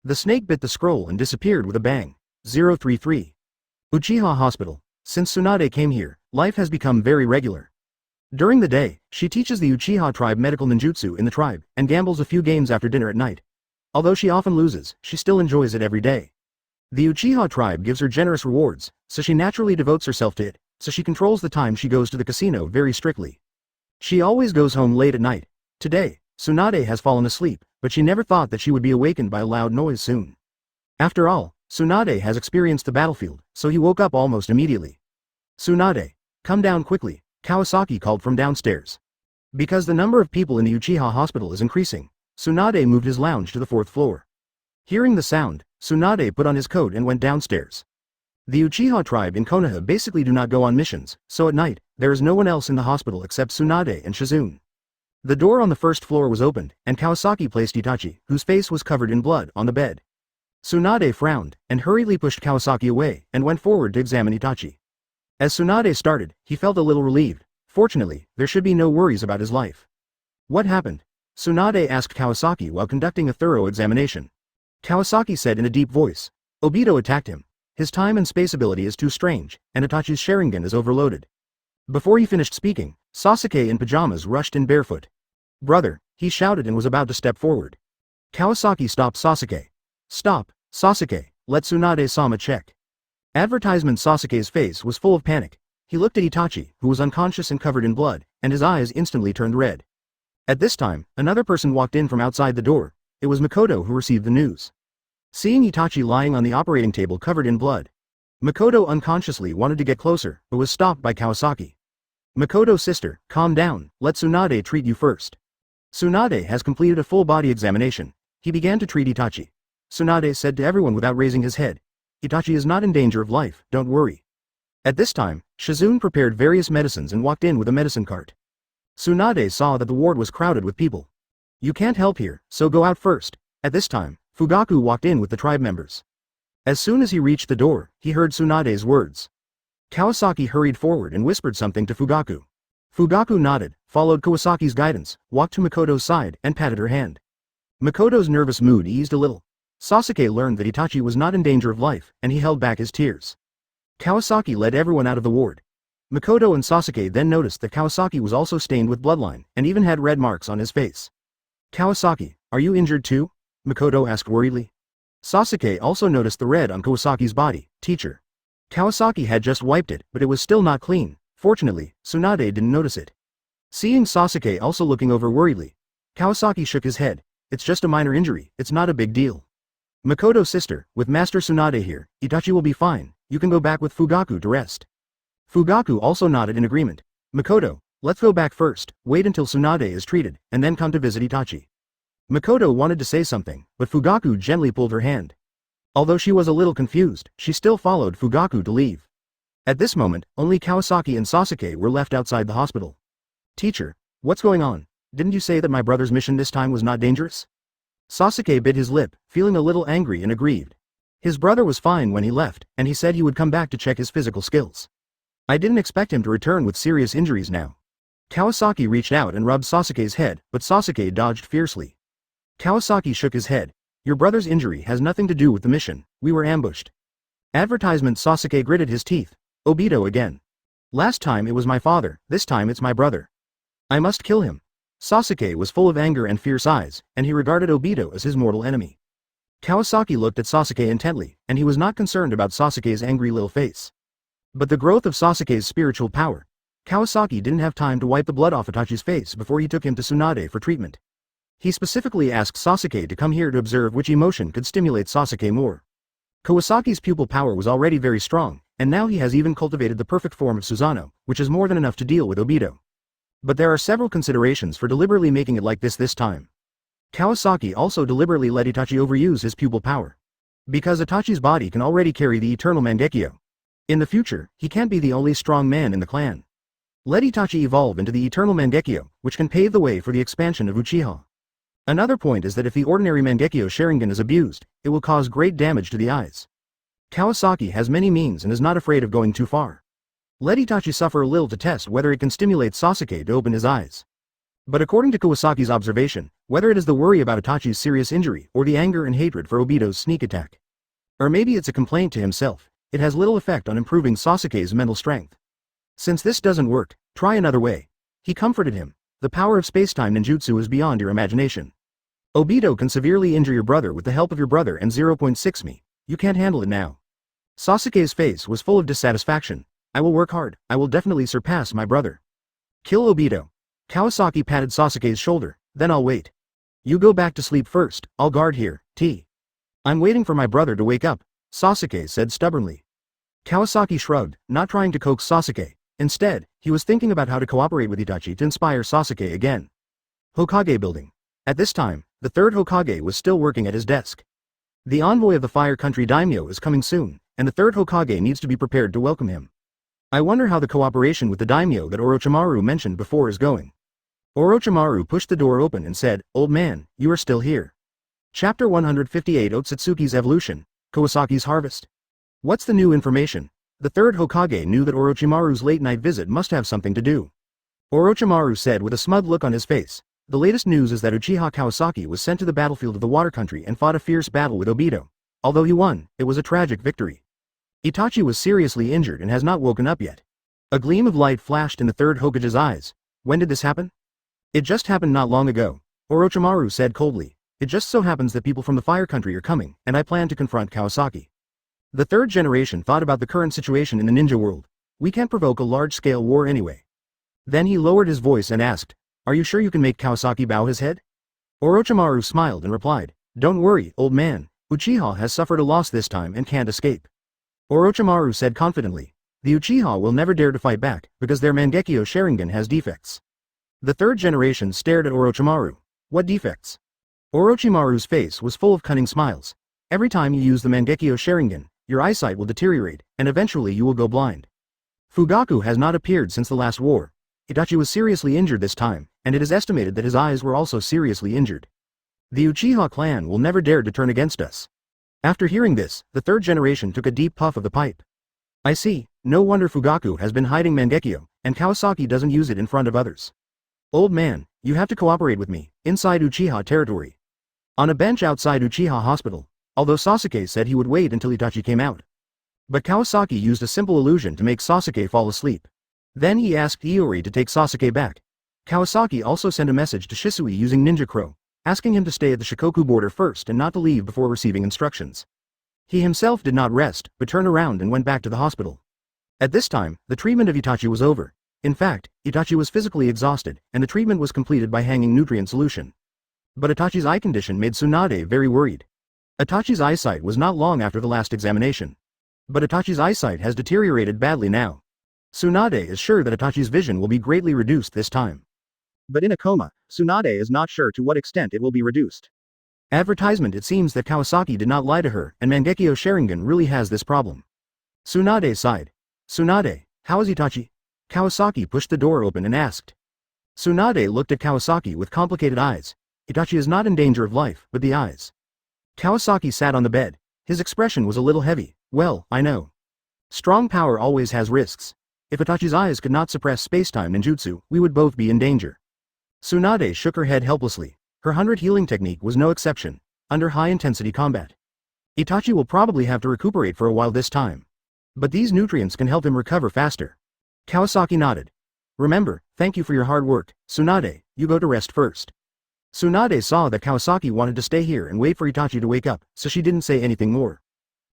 The snake bit the scroll and disappeared with a bang. 033. Uchiha Hospital. Since Tsunade came here, life has become very regular. During the day, she teaches the Uchiha tribe medical ninjutsu in the tribe, and gambles a few games after dinner at night. Although she often loses, she still enjoys it every day. The Uchiha tribe gives her generous rewards, so she naturally devotes herself to it, so she controls the time she goes to the casino very strictly. She always goes home late at night. Today, Tsunade has fallen asleep, but she never thought that she would be awakened by a loud noise soon. After all, Tsunade has experienced the battlefield, so he woke up almost immediately. Tsunade, come down quickly, Kawasaki called from downstairs. Because the number of people in the Uchiha hospital is increasing, Tsunade moved his lounge to the 4th floor. Hearing the sound, Tsunade put on his coat and went downstairs. The Uchiha tribe in Konoha basically do not go on missions, so at night, there is no one else in the hospital except Tsunade and Shizune. The door on the 1st floor was opened, and Kawasaki placed Itachi, whose face was covered in blood, on the bed. Tsunade frowned, and hurriedly pushed Kawasaki away, and went forward to examine Itachi. As Tsunade started, he felt a little relieved. Fortunately, there should be no worries about his life. What happened? Tsunade asked Kawasaki while conducting a thorough examination. Kawasaki said in a deep voice. Obito attacked him. His time and space ability is too strange, and Itachi's Sharingan is overloaded. Before he finished speaking, Sasuke in pajamas rushed in barefoot. Brother, he shouted and was about to step forward. Kawasaki stopped Sasuke. Stop, Sasuke, let Tsunade-sama check. Advertisement. Sasuke's face was full of panic. He looked at Itachi, who was unconscious and covered in blood, and his eyes instantly turned red. At this time, another person walked in from outside the door. It was Makoto who received the news. Seeing Itachi lying on the operating table covered in blood, Makoto unconsciously wanted to get closer, but was stopped by Kawasaki. Makoto sister, calm down, let Tsunade treat you first. Tsunade has completed a full body examination. He began to treat Itachi. Tsunade said to everyone without raising his head. Itachi is not in danger of life, don't worry. At this time, Shizune prepared various medicines and walked in with a medicine cart. Tsunade saw that the ward was crowded with people. You can't help here, so go out first. At this time, Fugaku walked in with the tribe members. As soon as he reached the door, he heard Tsunade's words. Kawasaki hurried forward and whispered something to Fugaku. Fugaku nodded, followed Kawasaki's guidance, walked to Makoto's side, and patted her hand. Makoto's nervous mood eased a little. Sasuke learned that Itachi was not in danger of life, and he held back his tears. Kawasaki led everyone out of the ward. Makoto and Sasuke then noticed that Kawasaki was also stained with bloodline, and even had red marks on his face. Kawasaki, are you injured too? Makoto asked worriedly. Sasuke also noticed the red on Kawasaki's body. Teacher. Kawasaki had just wiped it, but it was still not clean. Fortunately, Tsunade didn't notice it. Seeing Sasuke also looking over worriedly, Kawasaki shook his head. It's just a minor injury, it's not a big deal. Makoto sister, with Master Tsunade here, Itachi will be fine. You can go back with Fugaku to rest. Fugaku also nodded in agreement. Makoto, let's go back first, wait until Tsunade is treated, and then come to visit Itachi. Makoto wanted to say something, but Fugaku gently pulled her hand. Although she was a little confused, she still followed Fugaku to leave. At this moment, only Kawasaki and Sasuke were left outside the hospital. Teacher, what's going on? Didn't you say that my brother's mission this time was not dangerous? Sasuke bit his lip, feeling a little angry and aggrieved. His brother was fine when he left, and he said he would come back to check his physical skills. I didn't expect him to return with serious injuries now. Kawasaki reached out and rubbed Sasuke's head, but Sasuke dodged fiercely. Kawasaki shook his head. Your brother's injury has nothing to do with the mission, we were ambushed. Advertisement. Sasuke gritted his teeth. Obito again. Last time it was my father, this time it's my brother. I must kill him. Sasuke was full of anger and fierce eyes, and he regarded Obito as his mortal enemy. Kawasaki looked at Sasuke intently, and he was not concerned about Sasuke's angry little face. But the growth of Sasuke's spiritual power. Kawasaki didn't have time to wipe the blood off Itachi's face before he took him to Tsunade for treatment. He specifically asked Sasuke to come here to observe which emotion could stimulate Sasuke more. Kawasaki's pupil power was already very strong, and now he has even cultivated the perfect form of Susanoo, which is more than enough to deal with Obito. But there are several considerations for deliberately making it like this time. Kawasaki also deliberately let Itachi overuse his pupil power. Because Itachi's body can already carry the eternal Mangekyō. In the future, he can't be the only strong man in the clan. Let Itachi evolve into the eternal Mangekyō, which can pave the way for the expansion of Uchiha. Another point is that if the ordinary Mangekyō Sharingan is abused, it will cause great damage to the eyes. Kawasaki has many means and is not afraid of going too far. Let Itachi suffer a little to test whether it can stimulate Sasuke to open his eyes. But according to Kawasaki's observation, whether it is the worry about Itachi's serious injury or the anger and hatred for Obito's sneak attack, or maybe it's a complaint to himself, it has little effect on improving Sasuke's mental strength. Since this doesn't work, try another way. He comforted him. The power of spacetime ninjutsu is beyond your imagination. Obito can severely injure your brother with the help of your brother and 0.6 me. You can't handle it now. Sasuke's face was full of dissatisfaction. I will work hard, I will definitely surpass my brother. Kill Obito. Kawasaki patted Sasuke's shoulder, then I'll wait. You go back to sleep first, I'll guard here, I'm waiting for my brother to wake up, Sasuke said stubbornly. Kawasaki shrugged, not trying to coax Sasuke. Instead, he was thinking about how to cooperate with Itachi to inspire Sasuke again. Hokage building. At this time, the third Hokage was still working at his desk. The envoy of the Fire Country Daimyo is coming soon, and the third Hokage needs to be prepared to welcome him. I wonder how the cooperation with the Daimyo that Orochimaru mentioned before is going. Orochimaru pushed the door open and said, Old man, you are still here. Chapter 158 Ōtsutsuki's Evolution, Kawasaki's Harvest. What's the new information? The third Hokage knew that Orochimaru's late-night visit must have something to do. Orochimaru said with a smug look on his face. The latest news is that Uchiha Kawasaki was sent to the battlefield of the water country and fought a fierce battle with Obito. Although he won, it was a tragic victory. Itachi was seriously injured and has not woken up yet. A gleam of light flashed in the third Hokage's eyes. When did this happen? It just happened not long ago, Orochimaru said coldly. It just so happens that people from the fire country are coming, and I plan to confront Kawasaki. The third generation thought about the current situation in the ninja world. We can't provoke a large-scale war anyway. Then he lowered his voice and asked, are you sure you can make Kawasaki bow his head? Orochimaru smiled and replied, don't worry, old man, Uchiha has suffered a loss this time and can't escape. Orochimaru said confidently, the Uchiha will never dare to fight back, because their Mangekyō Sharingan has defects. The third generation stared at Orochimaru. What defects? Orochimaru's face was full of cunning smiles. Every time you use the Mangekyō Sharingan, your eyesight will deteriorate, and eventually you will go blind. Fugaku has not appeared since the last war. Itachi was seriously injured this time, and it is estimated that his eyes were also seriously injured. The Uchiha clan will never dare to turn against us. After hearing this, the third generation took a deep puff of the pipe. I see, no wonder Fugaku has been hiding Mangekyō, and Kawasaki doesn't use it in front of others. Old man, you have to cooperate with me, inside Uchiha territory. On a bench outside Uchiha Hospital, although Sasuke said he would wait until Itachi came out. But Kawasaki used a simple illusion to make Sasuke fall asleep. Then he asked Iori to take Sasuke back. Kawasaki also sent a message to Shisui using Ninja Crow, asking him to stay at the Shikoku border first and not to leave before receiving instructions. He himself did not rest, but turned around and went back to the hospital. At this time, the treatment of Itachi was over. In fact, Itachi was physically exhausted, and the treatment was completed by hanging nutrient solution. But Itachi's eye condition made Tsunade very worried. Itachi's eyesight was not long after the last examination. But Itachi's eyesight has deteriorated badly now. Tsunade is sure that Itachi's vision will be greatly reduced this time. But in a coma, Tsunade is not sure to what extent it will be reduced. Advertisement. It seems that Kawasaki did not lie to her, and Mangekyō Sharingan really has this problem. Tsunade sighed. Tsunade, how is Itachi? Kawasaki pushed the door open and asked. Tsunade looked at Kawasaki with complicated eyes. Itachi is not in danger of life, but the eyes. Kawasaki sat on the bed. His expression was a little heavy. Well, I know. Strong power always has risks. If Itachi's eyes could not suppress space-time ninjutsu, we would both be in danger. Tsunade shook her head helplessly. Her 100 healing technique was no exception, under high-intensity combat. Itachi will probably have to recuperate for a while this time. But these nutrients can help him recover faster. Kawasaki nodded. Remember, thank you for your hard work, Tsunade, you go to rest first. Tsunade saw that Kawasaki wanted to stay here and wait for Itachi to wake up, so she didn't say anything more.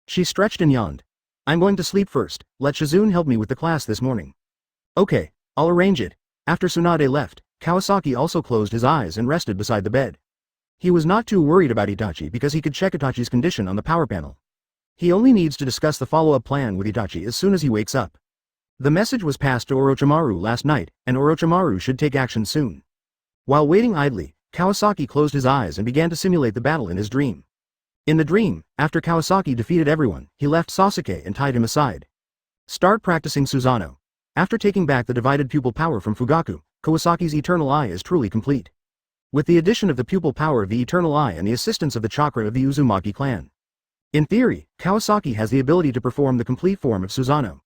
She stretched and yawned. I'm going to sleep first, let Shizune help me with the class this morning. Okay, I'll arrange it. After Tsunade left, Kawasaki also closed his eyes and rested beside the bed. He was not too worried about Itachi because he could check Itachi's condition on the power panel. He only needs to discuss the follow-up plan with Itachi as soon as he wakes up. The message was passed to Orochimaru last night, and Orochimaru should take action soon. While waiting idly, Kawasaki closed his eyes and began to simulate the battle in his dream. In the dream, after Kawasaki defeated everyone, he left Sasuke and tied him aside. Start practicing Susanoo. After taking back the divided pupil power from Fugaku, Kawasaki's eternal eye is truly complete. With the addition of the pupil power of the eternal eye and the assistance of the chakra of the Uzumaki clan. In theory, Kawasaki has the ability to perform the complete form of Susanoo.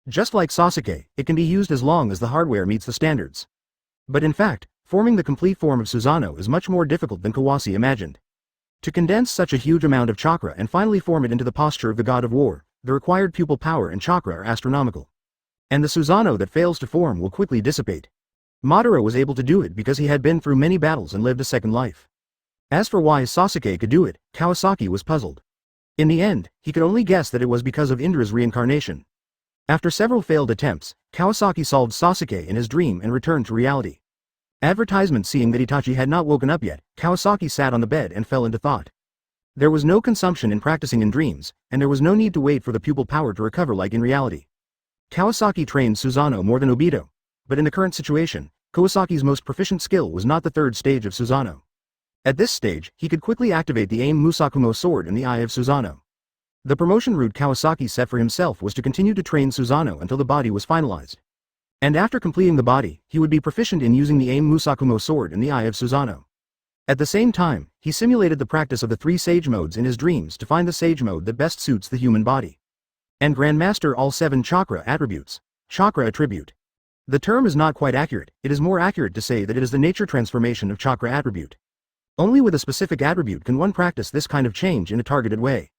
Just like Sasuke, it can be used as long as the hardware meets the standards. But in fact, forming the complete form of Susanoo is much more difficult than Kawasi imagined. To condense such a huge amount of chakra and finally form it into the posture of the god of war, the required pupil power and chakra are astronomical. And the Susanoo that fails to form will quickly dissipate. Madara was able to do it because he had been through many battles and lived a second life. As for why Sasuke could do it, Kawasaki was puzzled. In the end, he could only guess that it was because of Indra's reincarnation. After several failed attempts, Kawasaki solved Sasuke in his dream and returned to reality. Advertisement. Seeing that Itachi had not woken up yet, Kawasaki sat on the bed and fell into thought. There was no consumption in practicing in dreams, and there was no need to wait for the pupil power to recover like in reality. Kawasaki trained Susanoo more than Obito, but in the current situation, Kawasaki's most proficient skill was not the third stage of Susanoo. At this stage, he could quickly activate the Aim Musakumo sword in the eye of Susanoo. The promotion route Kawasaki set for himself was to continue to train Susanoo until the body was finalized. And after completing the body, he would be proficient in using the Aim Musakumo sword in the eye of Susanoo. At the same time, he simulated the practice of the 3 sage modes in his dreams to find the sage mode that best suits the human body. And Grandmaster all 7 chakra attributes. Chakra attribute. The term is not quite accurate, it is more accurate to say that it is the nature transformation of chakra attribute. Only with a specific attribute can one practice this kind of change in a targeted way.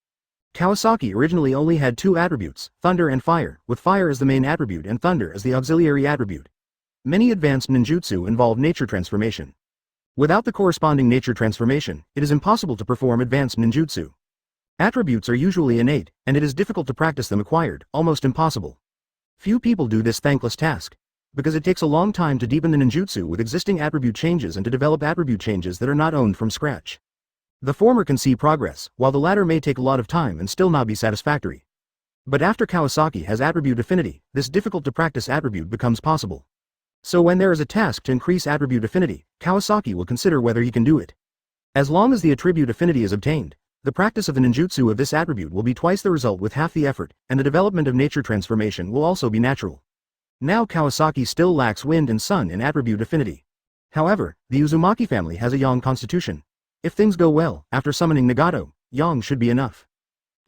Kawasaki originally only had two attributes, thunder and fire, with fire as the main attribute and thunder as the auxiliary attribute. Many advanced ninjutsu involve nature transformation. Without the corresponding nature transformation, it is impossible to perform advanced ninjutsu. Attributes are usually innate, and it is difficult to practice them acquired, almost impossible. Few people do this thankless task, because it takes a long time to deepen the ninjutsu with existing attribute changes and to develop attribute changes that are not owned from scratch. The former can see progress, while the latter may take a lot of time and still not be satisfactory. But after Kawasaki has attribute affinity, this difficult to practice attribute becomes possible. So when there is a task to increase attribute affinity, Kawasaki will consider whether he can do it. As long as the attribute affinity is obtained, the practice of the ninjutsu of this attribute will be twice the result with half the effort, and the development of nature transformation will also be natural. Now Kawasaki still lacks wind and sun in attribute affinity. However, the Uzumaki family has a yang constitution. If things go well, after summoning Nagato, yang should be enough.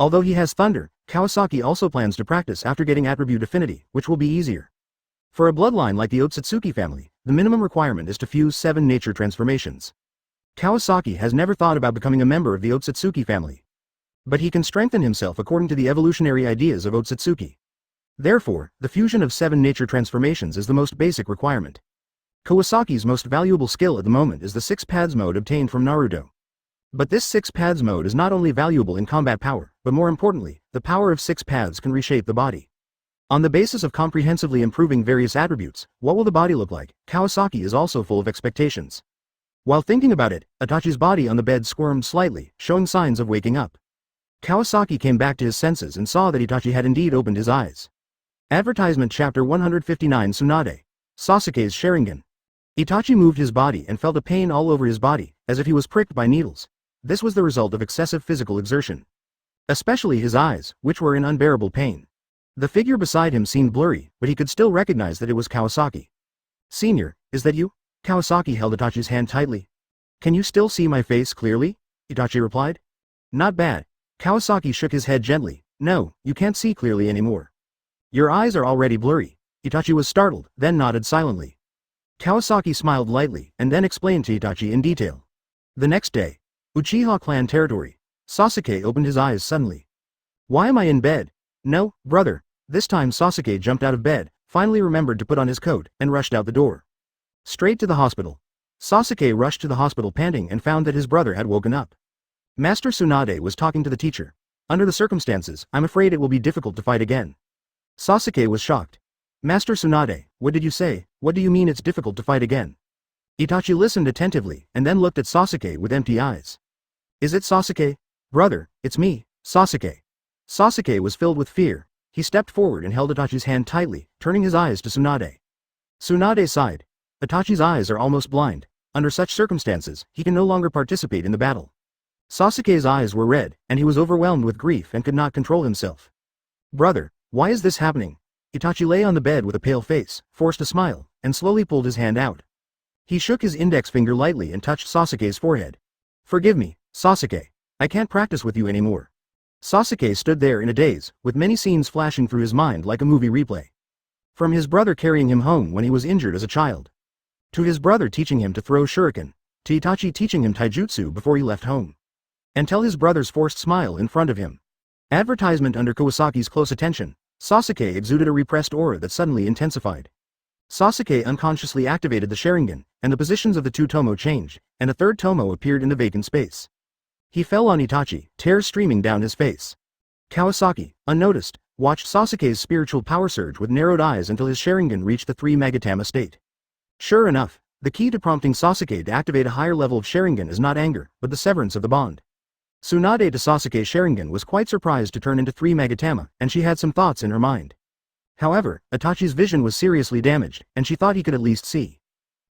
Although he has thunder, Kawasaki also plans to practice after getting attribute affinity, which will be easier. For a bloodline like the Ōtsutsuki family, the minimum requirement is to fuse 7 nature transformations. Kawasaki has never thought about becoming a member of the Ōtsutsuki family. But he can strengthen himself according to the evolutionary ideas of Ōtsutsuki. Therefore, the fusion of 7 nature transformations is the most basic requirement. Kawasaki's most valuable skill at the moment is the 6 paths mode obtained from Naruto. But this 6 paths mode is not only valuable in combat power, but more importantly, the power of 6 paths can reshape the body. On the basis of comprehensively improving various attributes, what will the body look like? Kawasaki is also full of expectations. While thinking about it, Itachi's body on the bed squirmed slightly, showing signs of waking up. Kawasaki came back to his senses and saw that Itachi had indeed opened his eyes. Advertisement Chapter 159 Tsunade. Sasuke's Sharingan. Itachi moved his body and felt a pain all over his body, as if he was pricked by needles. This was the result of excessive physical exertion. Especially his eyes, which were in unbearable pain. The figure beside him seemed blurry, but he could still recognize that it was Kawasaki. "Senior, is that you?" Kawasaki held Itachi's hand tightly. "Can you still see my face clearly?" Itachi replied. "Not bad." Kawasaki shook his head gently. "No, you can't see clearly anymore. Your eyes are already blurry." Itachi was startled, then nodded silently. Kawasaki smiled lightly, and then explained to Itachi in detail. The next day, Uchiha clan territory. Sasuke opened his eyes suddenly. "Why am I in bed?" "No, brother." This time Sasuke jumped out of bed, finally remembered to put on his coat, and rushed out the door. Straight to the hospital. Sasuke rushed to the hospital panting and found that his brother had woken up. Master Tsunade was talking to the teacher. "Under the circumstances, I'm afraid it will be difficult to fight again." Sasuke was shocked. "Master Tsunade, what did you say? What do you mean it's difficult to fight again?" Itachi listened attentively, and then looked at Sasuke with empty eyes. "Is it Sasuke?" "Brother, it's me, Sasuke." Sasuke was filled with fear. He stepped forward and held Itachi's hand tightly, turning his eyes to Tsunade. Tsunade sighed. Itachi's eyes are almost blind. Under such circumstances, he can no longer participate in the battle. Sasuke's eyes were red, and he was overwhelmed with grief and could not control himself. "Brother, why is this happening?" Itachi lay on the bed with a pale face, forced a smile, and slowly pulled his hand out. He shook his index finger lightly and touched Sasuke's forehead. "Forgive me, Sasuke. I can't practice with you anymore." Sasuke stood there in a daze, with many scenes flashing through his mind like a movie replay. From his brother carrying him home when he was injured as a child, to his brother teaching him to throw shuriken, to Itachi teaching him taijutsu before he left home, until his brother's forced smile in front of him. Advertisement under Kawasaki's close attention. Sasuke exuded a repressed aura that suddenly intensified. Sasuke unconsciously activated the Sharingan, and the positions of the 2 tomo changed, and a 3rd tomo appeared in the vacant space. He fell on Itachi, tears streaming down his face. Kawasaki, unnoticed, watched Sasuke's spiritual power surge with narrowed eyes until his Sharingan reached the 3 Magatama state. Sure enough, the key to prompting Sasuke to activate a higher level of Sharingan is not anger, but the severance of the bond. Tsunade to Sasuke's Sharingan was quite surprised to turn into 3 Magatama, and she had some thoughts in her mind. However, Itachi's vision was seriously damaged, and she thought he could at least see.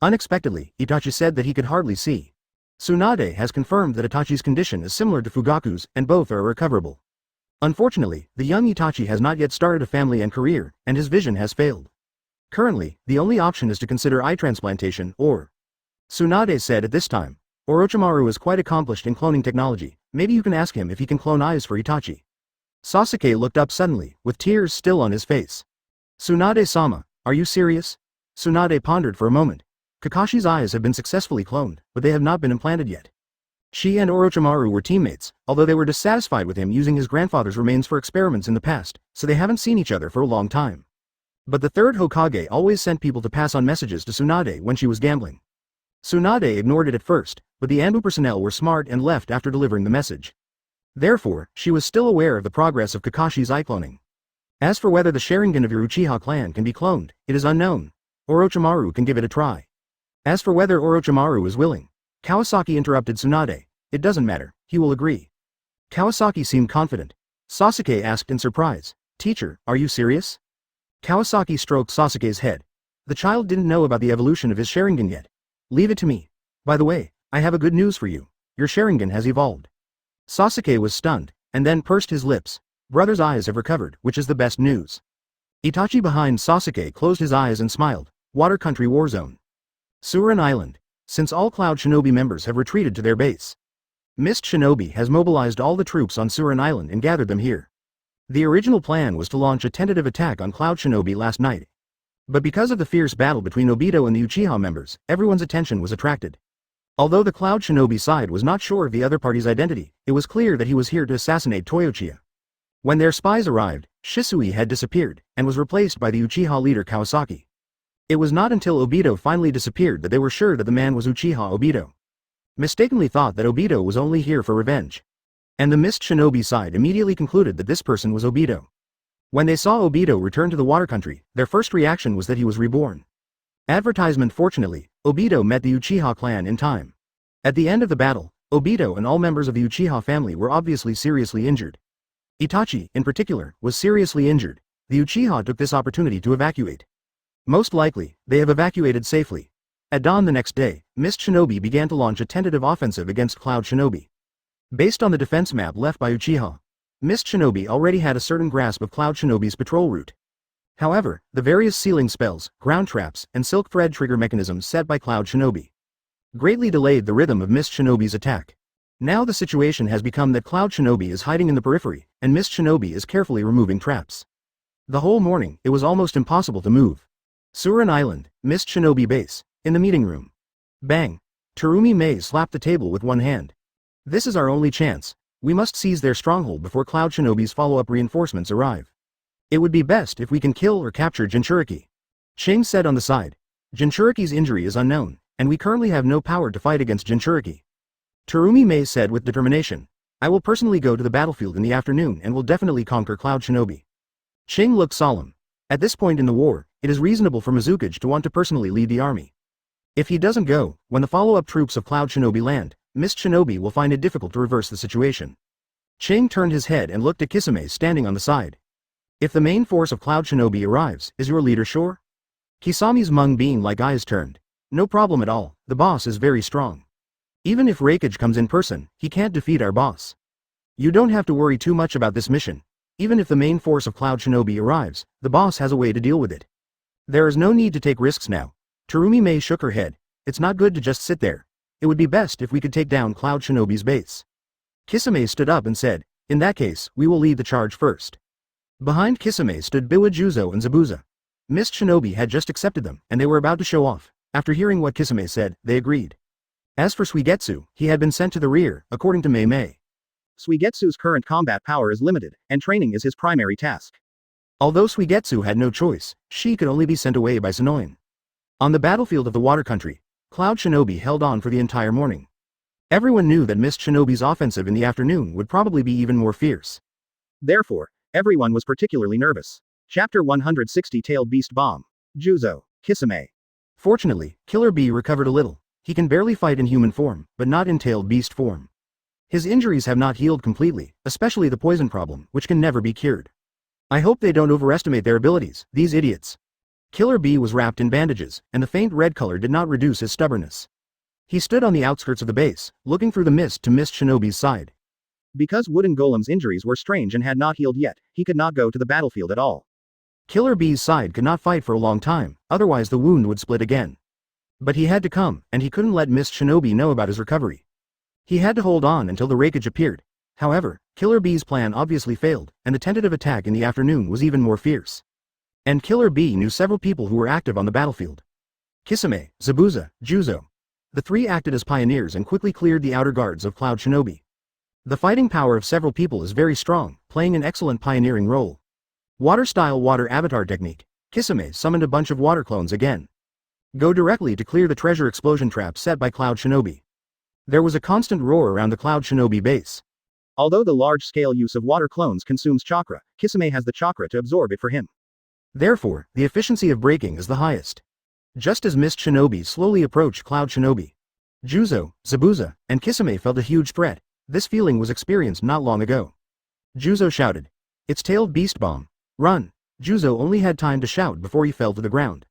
Unexpectedly, Itachi said that he could hardly see. Tsunade has confirmed that Itachi's condition is similar to Fugaku's, and both are recoverable. Unfortunately, the young Itachi has not yet started a family and career, and his vision has failed. Currently, the only option is to consider eye transplantation, or... Tsunade said at this time, "Orochimaru is quite accomplished in cloning technology, maybe you can ask him if he can clone eyes for Itachi." Sasuke looked up suddenly, with tears still on his face. "Tsunade-sama, are you serious?" Tsunade pondered for a moment. Kakashi's eyes have been successfully cloned, but they have not been implanted yet. She and Orochimaru were teammates, although they were dissatisfied with him using his grandfather's remains for experiments in the past, so they haven't seen each other for a long time. But the third Hokage always sent people to pass on messages to Tsunade when she was gambling. Tsunade ignored it at first, but the Anbu personnel were smart and left after delivering the message. Therefore, she was still aware of the progress of Kakashi's eye cloning. As for whether the Sharingan of your Uchiha clan can be cloned, it is unknown. Orochimaru can give it a try. As for whether Orochimaru is willing, Kawasaki interrupted Tsunade. It doesn't matter, he will agree. Kawasaki seemed confident. Sasuke asked in surprise, "Teacher, are you serious?" Kawasaki stroked Sasuke's head. The child didn't know about the evolution of his Sharingan yet. Leave it to me. By the way, I have a good news for you. Your Sharingan has evolved. Sasuke was stunned, and then pursed his lips. Brother's eyes have recovered, which is the best news. Itachi behind Sasuke closed his eyes and smiled. Water Country War Zone. Surin Island. Since all Cloud Shinobi members have retreated to their base, Mist Shinobi has mobilized all the troops on Surin Island and gathered them here. The original plan was to launch a tentative attack on Cloud Shinobi last night. But because of the fierce battle between Obito and the Uchiha members, everyone's attention was attracted. Although the Cloud Shinobi side was not sure of the other party's identity, it was clear that he was here to assassinate Toyochiya. When their spies arrived, Shisui had disappeared, and was replaced by the Uchiha leader Kawasaki. It was not until Obito finally disappeared that they were sure that the man was Uchiha Obito. Mistakenly thought that Obito was only here for revenge. And the Mist Shinobi side immediately concluded that this person was Obito. When they saw Obito return to the Water Country, their first reaction was that he was reborn. Advertisement. Fortunately, Obito met the Uchiha clan in time. At the end of the battle, Obito and all members of the Uchiha family were obviously seriously injured. Itachi, in particular, was seriously injured. The Uchiha took this opportunity to evacuate. Most likely, they have evacuated safely. At dawn the next day, Mist Shinobi began to launch a tentative offensive against Cloud Shinobi. Based on the defense map left by Uchiha, Mist Shinobi already had a certain grasp of Cloud Shinobi's patrol route. However, the various sealing spells, ground traps, and silk thread trigger mechanisms set by Cloud Shinobi greatly delayed the rhythm of Mist Shinobi's attack. Now the situation has become that Cloud Shinobi is hiding in the periphery, and Mist Shinobi is carefully removing traps. The whole morning, it was almost impossible to move. Surin Island, Mist Shinobi base, in the meeting room. Bang! Terumi Mei slapped the table with one hand. This is our only chance. We must seize their stronghold before Cloud Shinobi's follow-up reinforcements arrive. It would be best if we can kill or capture Jinchuriki. Shing said on the side. Jinchuriki's injury is unknown, and we currently have no power to fight against Jinchuriki. Terumi Mei said with determination. I will personally go to the battlefield in the afternoon and will definitely conquer Cloud Shinobi. Shing looked solemn. At this point in the war, it is reasonable for Mizukage to want to personally lead the army. If he doesn't go, when the follow-up troops of Cloud Shinobi land, Mist Shinobi will find it difficult to reverse the situation. Shing turned his head and looked at Kisame standing on the side. If the main force of Cloud Shinobi arrives, is your leader sure? Kisame's mung bean-like eyes turned. No problem at all, the boss is very strong. Even if Raikage comes in person, he can't defeat our boss. You don't have to worry too much about this mission. Even if the main force of Cloud Shinobi arrives, the boss has a way to deal with it. There is no need to take risks now. Terumi Mei shook her head. It's not good to just sit there. It would be best if we could take down Cloud Shinobi's base. Kisame stood up and said, in that case, we will lead the charge first. Behind Kisame stood Biwa Juzo and Zabuza. Mist Shinobi had just accepted them, and they were about to show off. After hearing what Kisame said, they agreed. As for Suigetsu, he had been sent to the rear, according to Mei Mei. Suigetsu's current combat power is limited, and training is his primary task. Although Suigetsu had no choice, she could only be sent away by Sonoin. On the battlefield of the Water Country, Cloud Shinobi held on for the entire morning. Everyone knew that Mist Shinobi's offensive in the afternoon would probably be even more fierce. Therefore, everyone was particularly nervous. Chapter 160 Tailed Beast Bomb. Juzo, Kisame. Fortunately, Killer Bee recovered a little. He can barely fight in human form, but not in tailed beast form. His injuries have not healed completely, especially the poison problem, which can never be cured. I hope they don't overestimate their abilities, these idiots. Killer Bee was wrapped in bandages, and the faint red color did not reduce his stubbornness. He stood on the outskirts of the base, looking through the mist to Mist Shinobi's side. Because Wooden Golem's injuries were strange and had not healed yet, he could not go to the battlefield at all. Killer Bee's side could not fight for a long time, otherwise the wound would split again. But he had to come, and he couldn't let Mist Shinobi know about his recovery. He had to hold on until the Raikage appeared. However, Killer Bee's plan obviously failed, and the tentative attack in the afternoon was even more fierce. And Killer Bee knew several people who were active on the battlefield. Kisame, Zabuza, Juzo. The three acted as pioneers and quickly cleared the outer guards of Cloud Shinobi. The fighting power of several people is very strong, playing an excellent pioneering role. Water-style water avatar technique. Kisame summoned a bunch of water clones again. Go directly to clear the treasure explosion trap set by Cloud Shinobi. There was a constant roar around the Cloud Shinobi base. Although the large-scale use of water clones consumes chakra, Kisame has the chakra to absorb it for him. Therefore, the efficiency of breaking is the highest. Just as Mist Shinobi slowly approached Cloud Shinobi, Juzo, Zabuza, and Kisame felt a huge threat. This feeling was experienced not long ago. Juzo shouted, "It's tailed beast bomb. Run!" Juzo only had time to shout before he fell to the ground.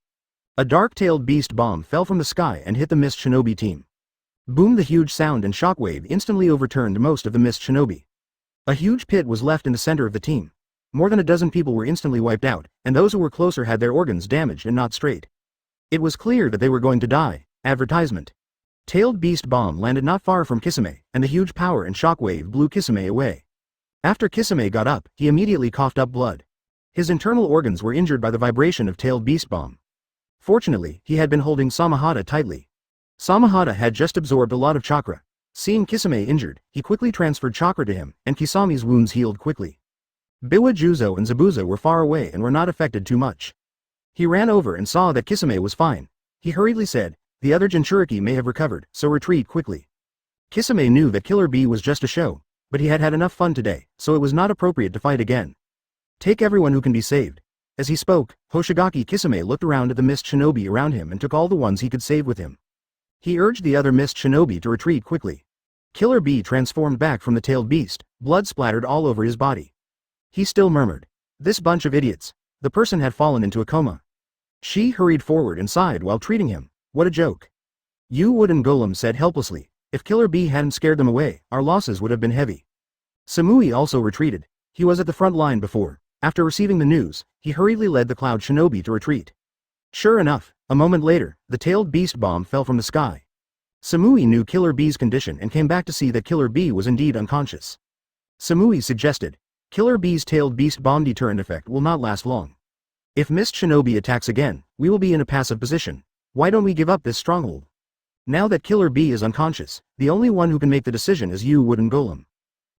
A dark-tailed beast bomb fell from the sky and hit the Mist Shinobi team. Boom! The huge sound and shockwave instantly overturned most of the Mist Shinobi. A huge pit was left in the center of the team. More than a dozen people were instantly wiped out, and those who were closer had their organs damaged and not straight. It was clear that they were going to die. Advertisement. Tailed beast bomb landed not far from Kisame, and the huge power and shockwave blew Kisame away. After Kisame got up, he immediately coughed up blood. His internal organs were injured by the vibration of tailed beast bomb. Fortunately, he had been holding Samahata tightly. Samahata had just absorbed a lot of chakra. Seeing Kisame injured, he quickly transferred chakra to him, and Kisame's wounds healed quickly. Biwa, Juzo and Zabuza were far away and were not affected too much. He ran over and saw that Kisame was fine. He hurriedly said, "The other Jinchuriki may have recovered, so retreat quickly." Kisame knew that Killer Bee was just a show, but he had had enough fun today, so it was not appropriate to fight again. Take everyone who can be saved. As he spoke, Hoshigaki Kisame looked around at the Mist Shinobi around him and took all the ones he could save with him. He urged the other Mist Shinobi to retreat quickly. Killer Bee transformed back from the tailed beast, blood splattered all over his body. He still murmured, "This bunch of idiots." The person had fallen into a coma. She hurried forward and sighed while treating him. What a joke. You wooden golem said helplessly, "If Killer Bee hadn't scared them away, our losses would have been heavy." Samui also retreated. He was at the front line before. After receiving the news, he hurriedly led the Cloud Shinobi to retreat. Sure enough, a moment later, the tailed beast bomb fell from the sky. Samui knew Killer Bee's condition and came back to see that Killer Bee was indeed unconscious. Samui suggested, "Killer Bee's tailed beast bomb deterrent effect will not last long. If Mist Shinobi attacks again, we will be in a passive position. Why don't we give up this stronghold? Now that Killer Bee is unconscious, the only one who can make the decision is you, wooden golem."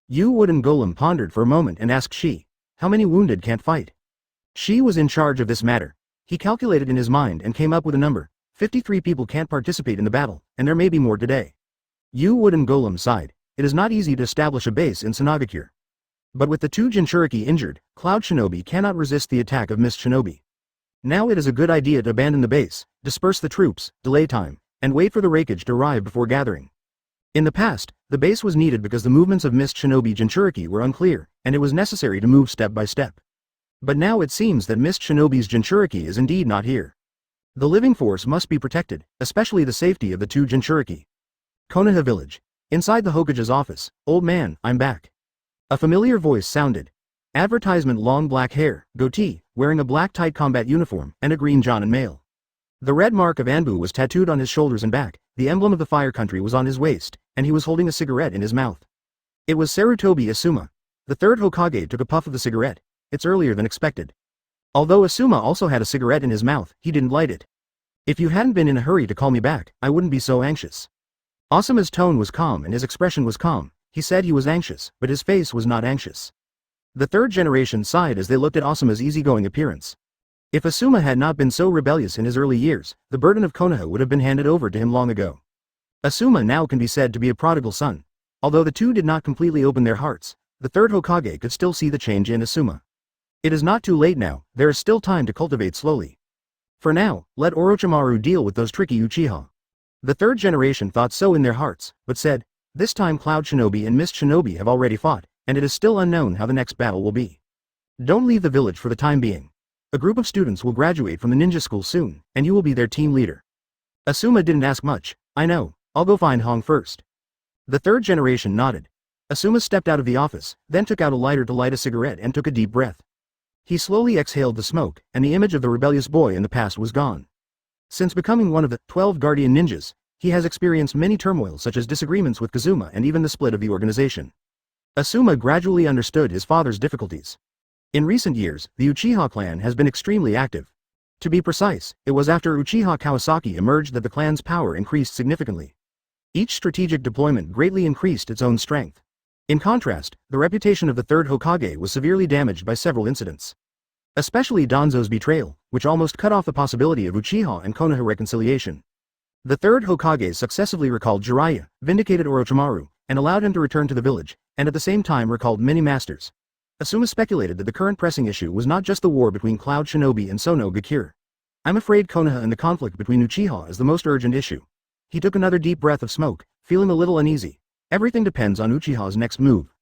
You wooden golem pondered for a moment and asked She, "How many wounded can't fight?" She was in charge of this matter. He calculated in his mind and came up with a number. 53 people can't participate in the battle, and there may be more today. You wooden golem sighed. It is not easy to establish a base in Sanagakure. But with the two Jinchuriki injured, Cloud Shinobi cannot resist the attack of Mist Shinobi. Now it is a good idea to abandon the base, disperse the troops, delay time, and wait for the Raikage to arrive before gathering. In the past, the base was needed because the movements of Mist Shinobi Jinchuriki were unclear, and it was necessary to move step by step. But now it seems that Mist Shinobi's Jinchuriki is indeed not here. The living force must be protected, especially the safety of the two Jinchuriki. Konoha Village. Inside the Hokage's office, "Old man, I'm back." A familiar voice sounded. Advertisement: long black hair, goatee, wearing a black tight combat uniform, and a green Jonin mail. The red mark of Anbu was tattooed on his shoulders and back, the emblem of the Fire Country was on his waist, and he was holding a cigarette in his mouth. It was Sarutobi Asuma. The third Hokage took a puff of the cigarette. It's earlier than expected. Although Asuma also had a cigarette in his mouth, he didn't light it. "If you hadn't been in a hurry to call me back, I wouldn't be so anxious." Asuma's tone was calm and his expression was calm. He said he was anxious, but his face was not anxious. The third generation sighed as they looked at Asuma's easygoing appearance. If Asuma had not been so rebellious in his early years, the burden of Konoha would have been handed over to him long ago. Asuma now can be said to be a prodigal son. Although the two did not completely open their hearts, the third Hokage could still see the change in Asuma. It is not too late now, there is still time to cultivate slowly. For now, let Orochimaru deal with those tricky Uchiha. The third generation thought so in their hearts, but said, "This time Cloud Shinobi and Mist Shinobi have already fought, and it is still unknown how the next battle will be. Don't leave the village for the time being. A group of students will graduate from the ninja school soon, and you will be their team leader." Asuma didn't ask much. "I know, I'll go find Hong first." The third generation nodded. Asuma stepped out of the office, then took out a lighter to light a cigarette and took a deep breath. He slowly exhaled the smoke, and the image of the rebellious boy in the past was gone. Since becoming one of the 12 guardian ninjas, he has experienced many turmoils such as disagreements with Kazuma and even the split of the organization. Asuma gradually understood his father's difficulties. In recent years, the Uchiha clan has been extremely active. To be precise, it was after Uchiha Kawasaki emerged that the clan's power increased significantly. Each strategic deployment greatly increased its own strength. In contrast, the reputation of the third Hokage was severely damaged by several incidents. Especially Danzo's betrayal, which almost cut off the possibility of Uchiha and Konoha reconciliation. The third Hokage successively recalled Jiraiya, vindicated Orochimaru, and allowed him to return to the village, and at the same time recalled many masters. Asuma speculated that the current pressing issue was not just the war between Cloud Shinobi and Sono Gakure. I'm afraid Konoha and the conflict between Uchiha is the most urgent issue. He took another deep breath of smoke, feeling a little uneasy. Everything depends on Uchiha's next move.